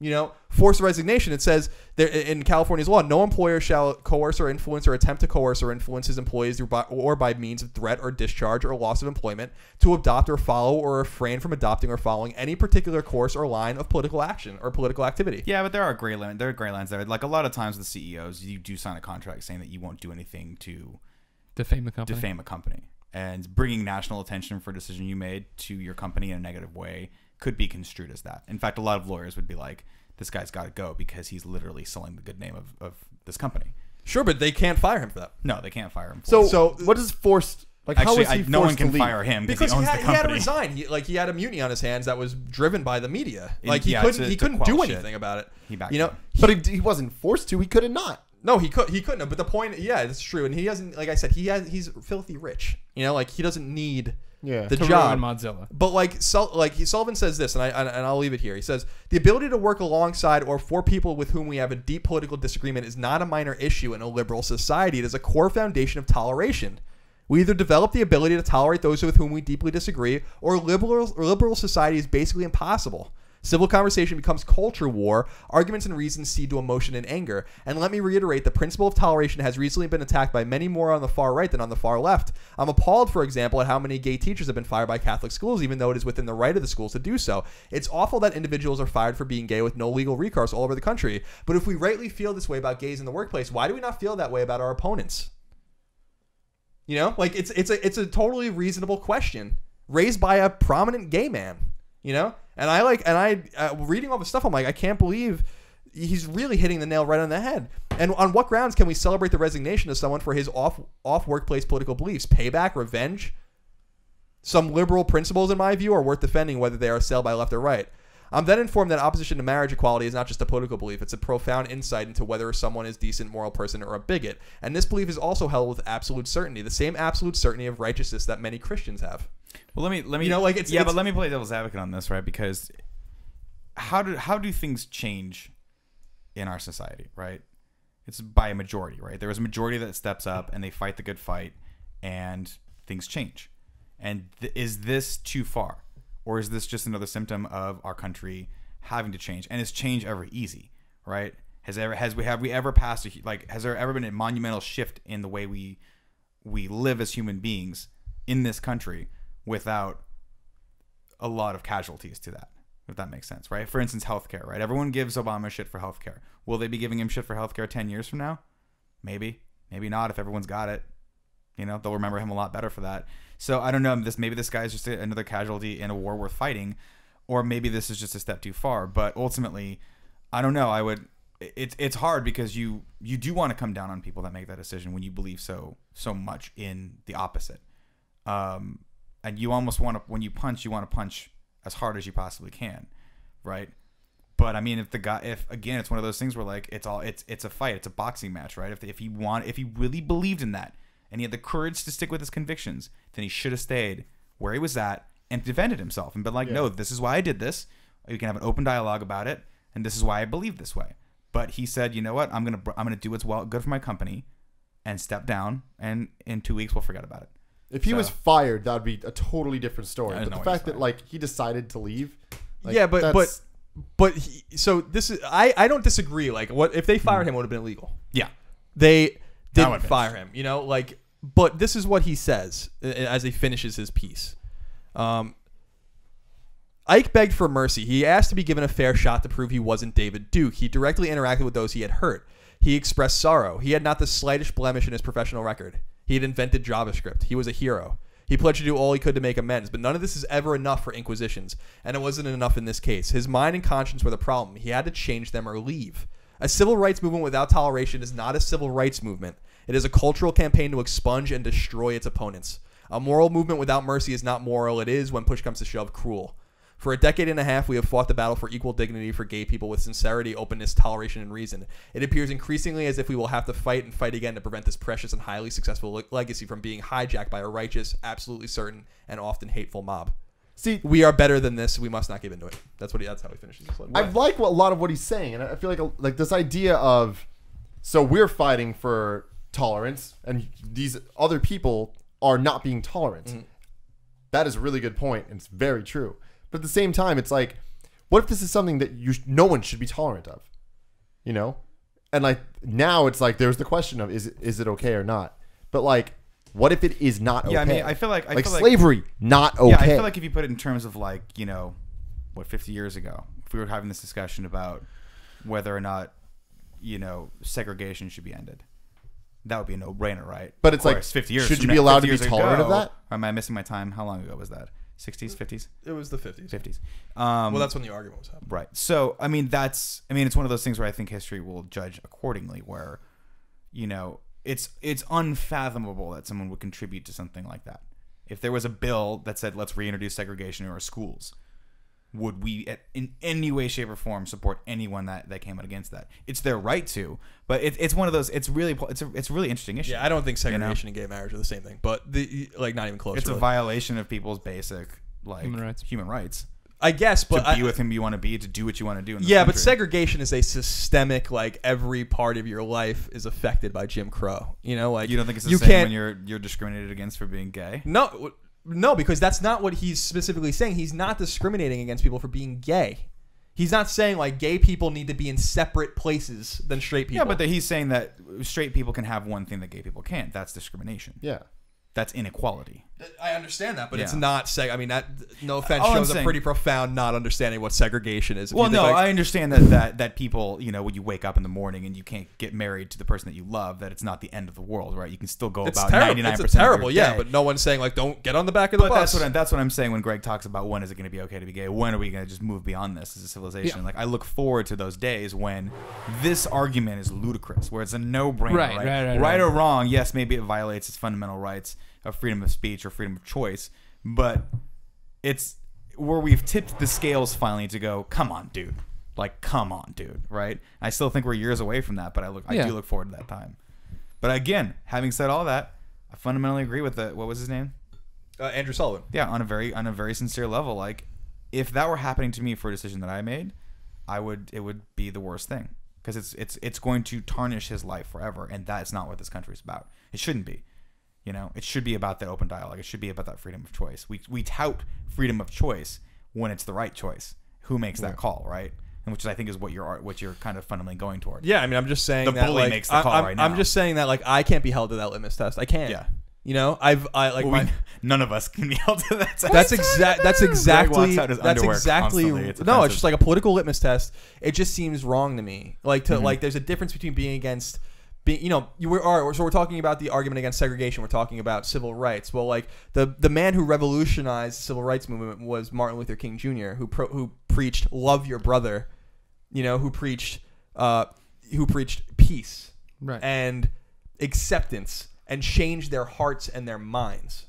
you know, force resignation. It says there in California's law, no employer shall coerce or influence or attempt to coerce or influence his employees or by means of threat or discharge or loss of employment to adopt or follow or refrain from adopting or following any particular course or line of political action or political activity. Yeah, but there are gray lines there. Like, a lot of times with CEOs, you do sign a contract saying that you won't do anything to defame a company. And bringing national attention for a decision you made to your company in a negative way could be construed as that. In fact, a lot of lawyers would be like, this guy's got to go because he's literally selling the good name of this company. Sure, but they can't fire him for that. No, they can't fire him. So what is forced? Like, actually, how is he no one forced to can leave? fire him because he owns the company. He had to resign. He had a mutiny on his hands that was driven by the media. Like, he to couldn't do quell anything about it. He backed you know, down. But he wasn't forced to. He could have not. No, he couldn't have. But the point, yeah, that's true. And he hasn't, like I said, he's filthy rich. You know, like, he doesn't need the job. Mozilla. But Sullivan says this, and I'll leave it here. He says, the ability to work alongside or for people with whom we have a deep political disagreement is not a minor issue in a liberal society. It is a core foundation of toleration. We either develop the ability to tolerate those with whom we deeply disagree, or liberal society is basically impossible. Civil conversation becomes culture war. Arguments and reasons cede to emotion and anger. And let me reiterate, the principle of toleration has recently been attacked by many more on the far right than on the far left. I'm appalled, for example, at how many gay teachers have been fired by Catholic schools, even though it is within the right of the schools to do so. It's awful that individuals are fired for being gay with no legal recourse all over the country. But if we rightly feel this way about gays in the workplace, why do we not feel that way about our opponents? You know, like, it's a totally reasonable question raised by a prominent gay man. You know, and I reading all the stuff, I'm like, I can't believe he's really hitting the nail right on the head. And on what grounds can we celebrate the resignation of someone for his off workplace political beliefs? Payback, revenge? Some liberal principles, in my view, are worth defending, whether they are assailed by left or right. I'm then informed that opposition to marriage equality is not just a political belief. It's a profound insight into whether someone is a decent, moral person or a bigot. And this belief is also held with absolute certainty, the same absolute certainty of righteousness that many Christians have. Well, let me you know, like, but let me play devil's advocate on this, right? Because how do things change in our society, right? It's by a majority, right? There is a majority that steps up and they fight the good fight, and things change. And is this too far, or is this just another symptom of our country having to change? And is change ever easy, right? Has there ever been a monumental shift in the way we live as human beings in this country without a lot of casualties to that, if that makes sense, right? For instance, healthcare, right? Everyone gives Obama shit for healthcare. Will they be giving him shit for healthcare 10 years from now? Maybe not. If everyone's got it, they'll remember him a lot better for that. So I don't know. Maybe this guy's just another casualty in a war worth fighting, or maybe this is just a step too far. But ultimately, I don't know. It's hard because you do want to come down on people that make that decision when you believe so much in the opposite. And you almost want to, when you want to punch as hard as you possibly can, right? But I mean, if again, it's one of those things where like it's a fight, it's a boxing match, right? If he really believed in that and he had the courage to stick with his convictions, then he should have stayed where he was at and defended himself and been like, no, this is why I did this. We can have an open dialogue about it, and this is why I believe this way. But he said, you know what? I'm gonna do what's good for my company, and step down. And in 2 weeks, we'll forget about it. If he was fired, that would be a totally different story. But the fact that like he decided to leave, like, yeah, so this is I don't disagree. Like, what if they fired him? It would have been illegal. Yeah, they didn't fire him. But this is what he says as he finishes his piece. Ike begged for mercy. He asked to be given a fair shot to prove he wasn't David Duke. He directly interacted with those he had hurt. He expressed sorrow. He had not the slightest blemish in his professional record. He had invented JavaScript. He was a hero. He pledged to do all he could to make amends, but none of this is ever enough for inquisitions, and it wasn't enough in this case. His mind and conscience were the problem. He had to change them or leave. A civil rights movement without toleration is not a civil rights movement. It is a cultural campaign to expunge and destroy its opponents. A moral movement without mercy is not moral. It is, when push comes to shove, cruel. For a decade and a half, we have fought the battle for equal dignity for gay people with sincerity, openness, toleration, and reason. It appears increasingly as if we will have to fight and fight again to prevent this precious and highly successful legacy from being hijacked by a righteous, absolutely certain, and often hateful mob. See, we are better than this. We must not give into it. That's how he finishes this. I like a lot of what he's saying, and I feel like this idea of, so we're fighting for tolerance, and these other people are not being tolerant. Mm-hmm. That is a really good point, and it's very true. But at the same time, it's like, what if this is something that no one should be tolerant of? And like now it's like there's the question of is it okay or not? But like, what if it is not okay? Yeah, I mean, I feel like slavery not okay. Yeah, I feel like if you put it in terms of like 50 years ago, if we were having this discussion about whether or not segregation should be ended, that would be a no-brainer, right? But it's like 50 years. Should you be allowed to be tolerant of that? Or am I missing my time? How long ago was that? 60s, 50s? It was the 50s. 50s. Well, that's when the argument was happening. Right. So, I mean, it's one of those things where I think history will judge accordingly, where, it's unfathomable that someone would contribute to something like that. If there was a bill that said, let's reintroduce segregation in our schools, would we in any way, shape, or form support anyone that came out against that? It's their right to, but it's one of those. It's a really interesting issue. Yeah, I don't think segregation and gay marriage are the same thing, but not even close. It's really. A violation of people's basic human rights. I guess, but to be with whom you want to be, to do what you want to do. In this country. But segregation is a systemic, every part of your life is affected by Jim Crow. You don't think it's the same when you're discriminated against for being gay? No, because that's not what he's specifically saying. He's not discriminating against people for being gay. He's not saying gay people need to be in separate places than straight people. Yeah, but he's saying that straight people can have one thing that gay people can't. That's discrimination. Yeah. That's inequality. I understand that, but it's not that, no offense, shows a pretty profound not understanding what segregation is. Well, no, I understand that people, when you wake up in the morning and you can't get married to the person that you love, that it's not the end of the world, right? You can still go about 99% It's terrible, of your day. but no one's saying, don't get on the back of the bus. That's what I'm saying when Greg talks about when is it going to be okay to be gay? When are we going to just move beyond this as a civilization? Yeah. I look forward to those days when this argument is ludicrous, where it's a no-brainer, right or wrong. Yes, maybe it violates its fundamental rights of freedom of speech or freedom of choice, but it's where we've tipped the scales finally to go, come on, dude, right? I still think we're years away from that, but I do look forward to that time. But again, having said all that, I fundamentally agree with what was his name? Andrew Sullivan. Yeah, on a very sincere level, if that were happening to me for a decision that I made, it would be the worst thing. because it's going to tarnish his life forever, and that's not what this country is about. It shouldn't be. You know, it should be about that open dialogue. It should be about that freedom of choice. We tout freedom of choice when it's the right choice. Who makes that call, right? And which I think is what you're kind of fundamentally going toward. Yeah, I mean, I'm just saying the that bully like, makes the call right now. I'm just saying that like I can't be held to that litmus test. I can't. Yeah. You know, none of us can be held to that. That's exactly. Greg walks out his That's underwear exactly. constantly. It's No, offensive. it's just like a political litmus test. It just seems wrong to me. Like like, there's a difference between being against. So we're talking about the argument against segregation. We're talking about civil rights. Well, like the man who revolutionized the civil rights movement was Martin Luther King Jr., who preached love your brother. You know, who preached peace, Right. and acceptance, and changed their hearts and their minds.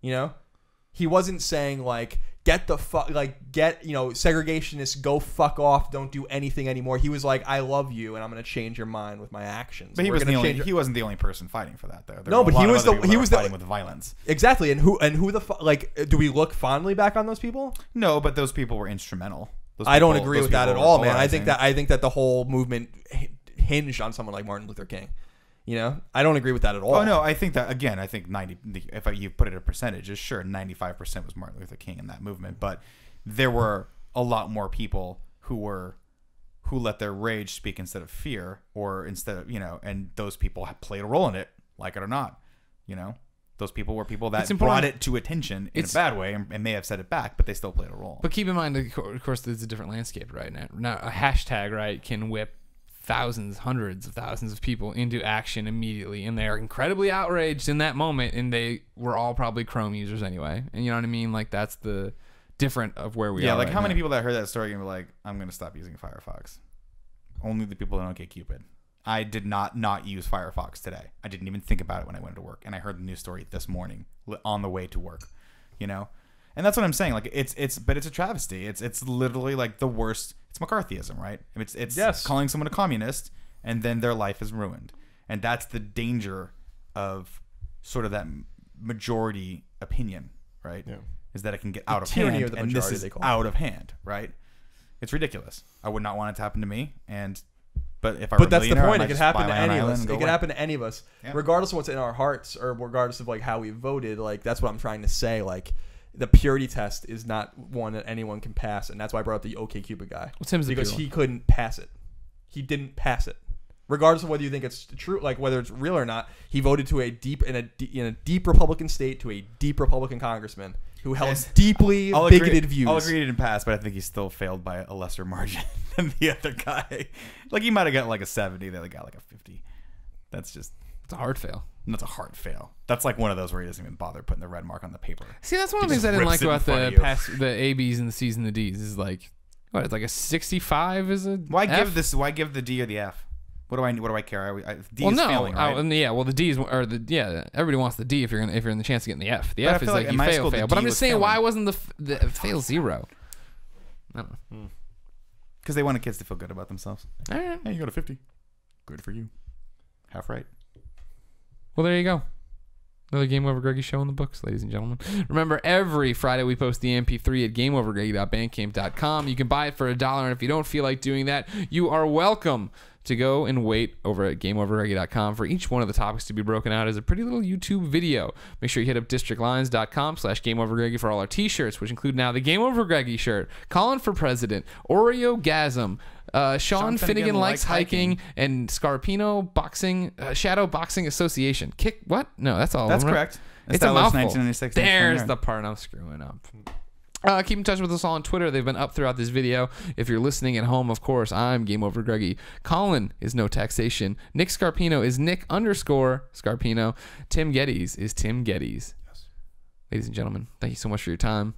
You know, he wasn't saying like segregationists go fuck off, don't do anything anymore. He was like, I love you, and I'm going to change your mind with my actions. But he wasn't the only person fighting for that, though. No, but he was fighting with violence. Exactly, and who the fuck? Like, do we look fondly back on those people? No, but those people were instrumental. I don't agree with that at all, man. I think that the whole movement hinged on someone like Martin Luther King. You know, I don't agree with that at all. Oh no, I think that again. I think 90. If you put it in percentages, sure, 95% was Martin Luther King in that movement, but there were a lot more people who let their rage speak instead of fear, or instead of and those people have played a role in it, like it or not. You know, those people were people that brought it to attention in a bad way and may have said it back, but they still played a role. But keep in mind, of course, there's a different landscape right now. Now, a hashtag, right, can whip thousands, hundreds of thousands of people into action immediately, and they're incredibly outraged in that moment, and they were all probably Chrome users anyway. And you know what I mean? Like, that's the different of where we are. Yeah, like right how many now. people that heard that story and were like, I'm going to stop using Firefox? Only the people that don't get Cupid. I did not use Firefox today. I didn't even think about it when I went to work, and I heard the news story this morning on the way to work. You know, and that's what I'm saying. Like it's a travesty. It's literally like the worst. It's McCarthyism, right? It's calling someone a communist, and then their life is ruined, and that's the danger of sort of that majority opinion, right? Yeah. Is that it can get out of hand, and this is out of hand, right? It's ridiculous. I would not want it to happen to me, but that's the point. It could happen to any of us. It could happen to any of us, regardless of what's in our hearts, or regardless of like how we voted. Like, that's what I'm trying to say. Like, the purity test is not one that anyone can pass, and that's why I brought up the OkCupid guy. Because he couldn't pass it. He didn't pass it, regardless of whether you think it's true, like whether it's real or not. He voted to in a deep Republican state to a deep Republican congressman who held deeply bigoted views. I'll agree he didn't pass, but I think he still failed by a lesser margin than the other guy. Like, he might have got like a 70, the other guy like a 50. It's a hard fail. That's a hard fail. That's like one of those where he doesn't even bother putting the red mark on the paper. See, that's one of the things I didn't like about the ABs and the C's and the D's is like, what? It's like a 65 is a Why F? Why give the D or the F? What do I care? D is failing, right? Well, the D's or everybody wants the D if you're in the chance of getting the F. The But F is like you fail. But I'm just saying, why wasn't the fail 0? I don't know. Because they wanted kids to feel good about themselves. All right. Hey, you got a 50. Good for you. Half right. Well, there you go. Another Game Over Greggy show in the books, ladies and gentlemen. Remember, every Friday we post the MP3 at GameOverGreggy.bandcamp.com. You can buy it for $1, and if you don't feel like doing that, you are welcome to go and wait over at GameOverGreggy.com for each one of the topics to be broken out as a pretty little YouTube video. Make sure you hit up districtlines.com/GameOverGreggy for all our t-shirts, which include now the Game Over Greggy shirt, Colin for President, Oreo-gasm, Sean Finnegan likes hiking, and Scarpino boxing, Shadow Boxing Association. Kick what? No, that's all. That's correct. It's a mouthful. 1996. There's the part I'm screwing up. Keep in touch with us all on Twitter. They've been up throughout this video. If you're listening at home, of course, I'm Game Over Greggy. Colin is No Taxation. Nick Scarpino is Nick_Scarpino. Tim Gettys is Tim Gettys. Yes. Ladies and gentlemen, thank you so much for your time.